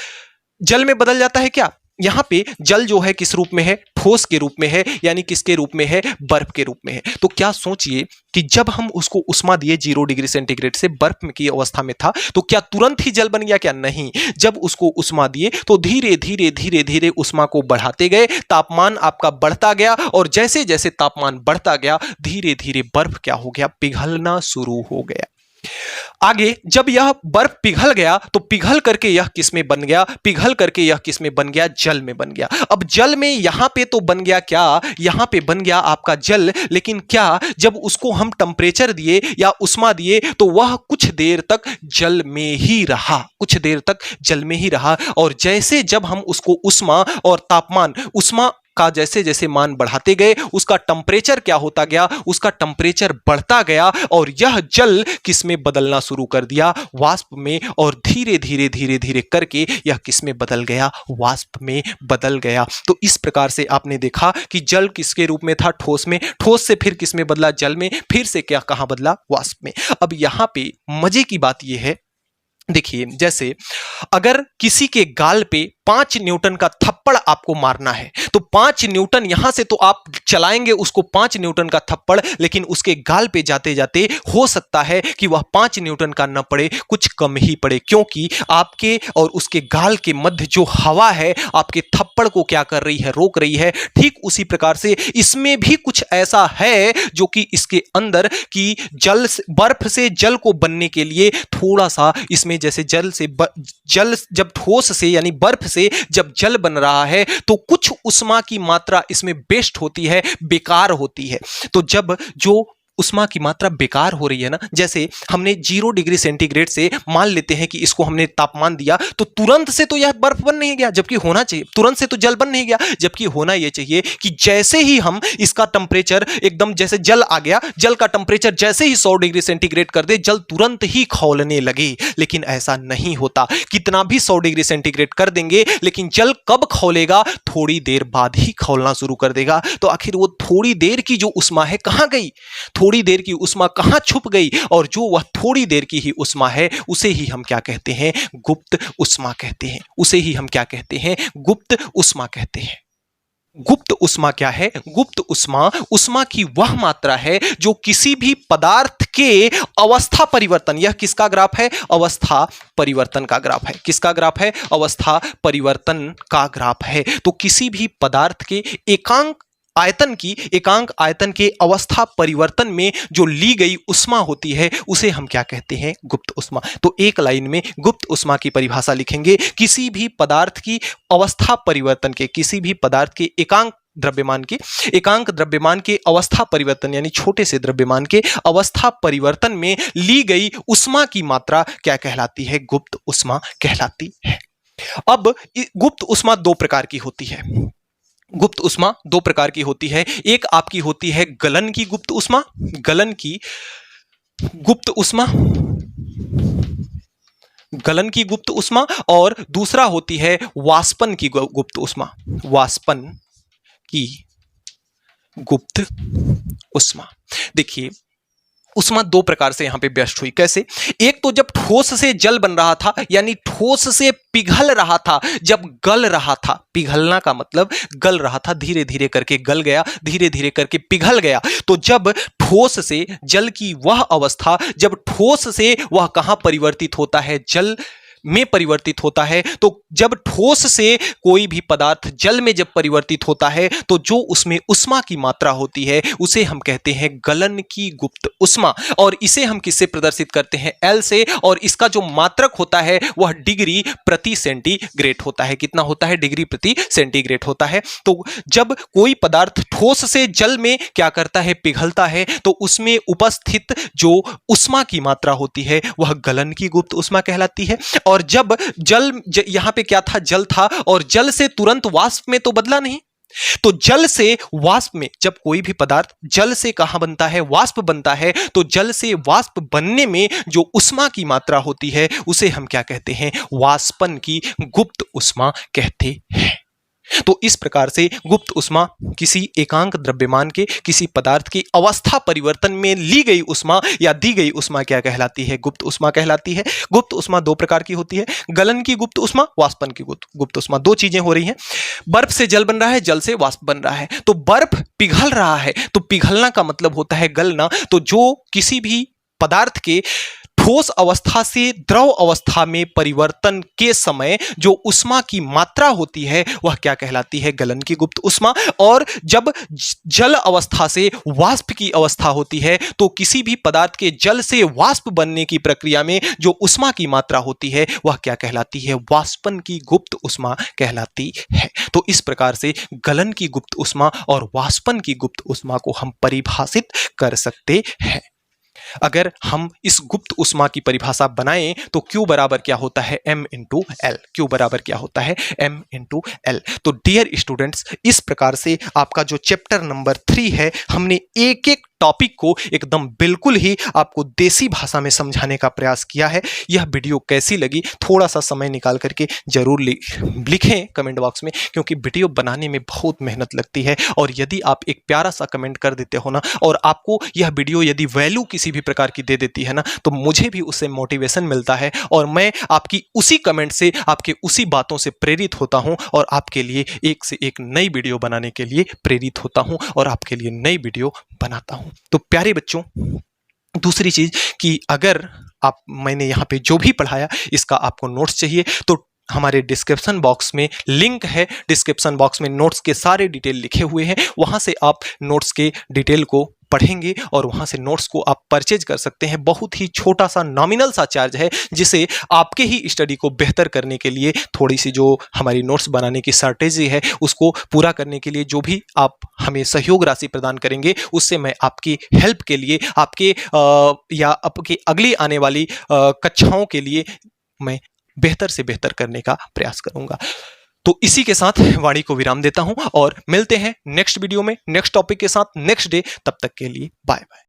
जल में बदल जाता है क्या? यहां पे जल जो है किस रूप में है, ठोस के रूप में है, यानी किसके रूप में है, बर्फ के रूप में है। तो क्या सोचिए कि जब हम उसको उष्मा दिए 0 डिग्री सेंटीग्रेड से, बर्फ की अवस्था में था, तो क्या तुरंत ही जल बन गया क्या? नहीं। जब उसको उष्मा दिए तो धीरे धीरे धीरे धीरे उष्मा को बढ़ाते गए, तापमान आपका बढ़ता गया, और जैसे जैसे तापमान बढ़ता गया धीरे धीरे बर्फ क्या हो गया, पिघलना शुरू हो गया। आगे जब यह बर्फ पिघल गया तो पिघल करके यह किस में बन गया, पिघल करके यह किस में बन गया, जल में बन गया। अब जल में यहां पे तो बन गया क्या, यहां पे बन गया आपका जल, लेकिन क्या जब उसको हम टेम्परेचर दिए या उष्मा दिए तो वह कुछ देर तक जल में ही रहा, कुछ देर तक जल में ही रहा। और जैसे जब हम उसको उष्मा और तापमान, उष्मा का जैसे जैसे मान बढ़ाते गए उसका टेम्परेचर क्या होता गया, उसका टेम्परेचर बढ़ता गया, और यह जल किस में बदलना शुरू कर दिया, वाष्प में। और धीरे धीरे धीरे धीरे करके यह किस में बदल गया, वाष्प में बदल गया। तो इस प्रकार से आपने देखा कि जल किसके रूप में था, ठोस में, ठोस से फिर किस में बदला, जल में, फिर से क्या कहां बदला, वाष्प में। अब यहां पे मजे की बात यह है, देखिए जैसे अगर किसी के गाल पे 5 न्यूटन का थप्पड़ आपको मारना है तो 5 न्यूटन यहां से तो आप चलाएंगे उसको 5 न्यूटन का थप्पड़, लेकिन उसके गाल पे जाते जाते हो सकता है कि वह 5 न्यूटन का न पड़े, कुछ कम ही पड़े, क्योंकि आपके और उसके गाल के मध्य जो हवा है आपके थप्पड़ को क्या कर रही है, रोक रही है। ठीक उसी प्रकार से इसमें भी कुछ ऐसा है जो कि इसके अंदर कि जल बर्फ से जल को बनने के लिए थोड़ा सा इसमें जैसे जल जब ठोस से यानी बर्फ से जब जल बन रहा है तो कुछ उष्मा की मात्रा इसमें वेस्ट होती है, बेकार होती है। तो जब जो उष्मा की मात्रा बेकार हो रही है ना, जैसे हमने 0 डिग्री सेंटीग्रेड से मान लेते हैं कि इसको हमने तापमान दिया तो तुरंत से तो यह बर्फ बन नहीं गया, जबकि होना चाहिए तुरंत से तो जल बन नहीं गया, जबकि होना यह चाहिए कि जैसे ही हम इसका टेम्परेचर एकदम जैसे जल आ गया, जल का टेम्परेचर जैसे ही 100 डिग्री सेंटीग्रेड कर दे जल तुरंत ही खौलने लगे, लेकिन ऐसा नहीं होता। कितना भी 100 डिग्री सेंटीग्रेड कर देंगे लेकिन जल कब खौलेगा, थोड़ी देर बाद ही खौलना शुरू कर देगा। तो आखिर वो थोड़ी देर की जो उष्मा है कहां गई, थोड़ी देर की उष्मा कहां छुप गई, और जो वह थोड़ी देर की ही उष्मा है उसे ही हम क्या कहते हैं, गुप्त उष्मा कहते हैं। उसे ही हम क्या कहते हैं, गुप्त उष्मा कहते हैं। गुप्त उष्मा क्या है? गुप्त उष्मा उष्मा की वह मात्रा है जो किसी भी पदार्थ के अवस्था परिवर्तन, यह किसका ग्राफ है, अवस्था परिवर्तन का ग्राफ है। किसका ग्राफ है, अवस्था परिवर्तन का ग्राफ है। तो किसी भी पदार्थ के एकांक आयतन के अवस्था परिवर्तन में जो ली गई उष्मा होती है उसे हम क्या कहते हैं, गुप्त उष्मा। तो एक लाइन में गुप्त उष्मा की परिभाषा लिखेंगे, किसी भी पदार्थ की अवस्था परिवर्तन के, किसी भी पदार्थ के एकांक द्रव्यमान के अवस्था परिवर्तन यानी छोटे से द्रव्यमान के अवस्था परिवर्तन में ली गई उष्मा की मात्रा क्या कहलाती है, गुप्त उष्मा कहलाती है। अब गुप्त उष्मा दो प्रकार की होती है। गुप्त उष्मा दो प्रकार की होती है। एक आपकी होती है गलन की गुप्त उष्मा, गलन की गुप्त उष्मा, गलन की गुप्त उष्मा, और दूसरा होती है वाष्पन की गुप्त उष्मा, वाष्पन की गुप्त उष्मा। देखिए उष्मा दो प्रकार से यहां पे व्यस्त हुई। कैसे? एक तो जब ठोस से जल बन रहा था यानी ठोस से पिघल रहा था, जब गल रहा था, पिघलना का मतलब गल रहा था, धीरे धीरे करके गल गया, धीरे धीरे करके पिघल गया। तो जब ठोस से जल की वह अवस्था, जब ठोस से वह कहां परिवर्तित होता है, जल में परिवर्तित होता है। तो जब ठोस से कोई भी पदार्थ जल में जब परिवर्तित होता है तो जो उसमें उष्मा की मात्रा होती है उसे हम कहते हैं गलन की गुप्त उष्मा, और इसे हम किससे प्रदर्शित करते हैं, L से, और इसका जो मात्रक होता है वह डिग्री प्रति सेंटीग्रेड होता है। कितना होता है, डिग्री प्रति सेंटीग्रेड होता है। तो जब कोई पदार्थ ठोस से जल में क्या करता है, पिघलता है, तो उसमें उपस्थित जो उष्मा की मात्रा होती है वह गलन की गुप्त उष्मा कहलाती है। और जब जल यहां पे क्या था, जल था, और जल से तुरंत वाष्प में तो बदला नहीं। तो जल से वाष्प में, जब कोई भी पदार्थ जल से कहां बनता है, वाष्प बनता है, तो जल से वाष्प बनने में जो उष्मा की मात्रा होती है उसे हम क्या कहते हैं, वाष्पन की गुप्त उष्मा कहते हैं। तो इस प्रकार से गुप्त उष्मा किसी एकांक द्रव्यमान के, किसी पदार्थ की अवस्था परिवर्तन में ली गई उष्मा या दी गई उष्मा क्या कहलाती है, गुप्त उष्मा कहलाती है। गुप्त उष्मा दो प्रकार की होती है, गलन की गुप्त उष्मा, वाष्पन की गुप्त उष्मा। दो चीजें हो रही हैं, बर्फ से जल बन रहा है, जल से वाष्प बन रहा है। तो बर्फ पिघल रहा है, तो पिघलना का मतलब होता है गलना। तो जो किसी भी पदार्थ के ठोस अवस्था से द्रव अवस्था में परिवर्तन के समय जो उष्मा की मात्रा होती है वह क्या कहलाती है, गलन की गुप्त उष्मा। और जब जल अवस्था से वाष्प की अवस्था होती है तो किसी भी पदार्थ के जल से वाष्प बनने की प्रक्रिया में जो उष्मा की मात्रा होती है वह क्या कहलाती है, वाष्पन की गुप्त उष्मा कहलाती है। तो इस प्रकार से गलन की गुप्त उष्मा और वाष्पन की गुप्त उष्मा को हम परिभाषित कर सकते हैं। अगर हम इस गुप्त उष्मा की परिभाषा बनाएं तो Q बराबर क्या होता है, M इंटू एल। Q बराबर क्या होता है, M इंटू एल। तो डियर स्टूडेंट्स, इस प्रकार से आपका जो चैप्टर नंबर 3 है हमने एक एक टॉपिक को एकदम बिल्कुल ही आपको देसी भाषा में समझाने का प्रयास किया है। यह वीडियो कैसी लगी थोड़ा सा समय निकाल करके जरूर लिखें कमेंट बॉक्स में, क्योंकि वीडियो बनाने में बहुत मेहनत लगती है। और यदि आप एक प्यारा सा कमेंट कर देते हो ना, और आपको यह वीडियो यदि वैल्यू किसी भी प्रकार की दे देती है ना, तो मुझे भी उससे मोटिवेशन मिलता है और मैं आपकी उसी कमेंट से, आपके उसी बातों से प्रेरित होता हूं और आपके लिए एक से एक नई वीडियो बनाने के लिए प्रेरित होता हूं और आपके लिए नई वीडियो बनाता हूं। तो प्यारे बच्चों, दूसरी चीज कि अगर मैंने यहाँ पे जो भी पढ़ाया इसका आपको नोट्स चाहिए तो हमारे डिस्क्रिप्शन बॉक्स में लिंक है। डिस्क्रिप्शन बॉक्स में नोट्स के सारे डिटेल लिखे हुए हैं, वहां से आप नोट्स के डिटेल को पढ़ेंगे और वहां से नोट्स को आप परचेज कर सकते हैं। बहुत ही छोटा सा नॉमिनल सा चार्ज है, जिसे आपके ही स्टडी को बेहतर करने के लिए, थोड़ी सी जो हमारी नोट्स बनाने की शॉर्टेज है उसको पूरा करने के लिए जो भी आप हमें सहयोग राशि प्रदान करेंगे, उससे मैं आपकी हेल्प के लिए, आपके या आपके अगली आने वाली कक्षाओं के लिए मैं बेहतर से बेहतर करने का प्रयास करूंगा। तो इसी के साथ वाणी को विराम देता हूं और मिलते हैं नेक्स्ट वीडियो में नेक्स्ट टॉपिक के साथ नेक्स्ट डे। तब तक के लिए बाय बाय।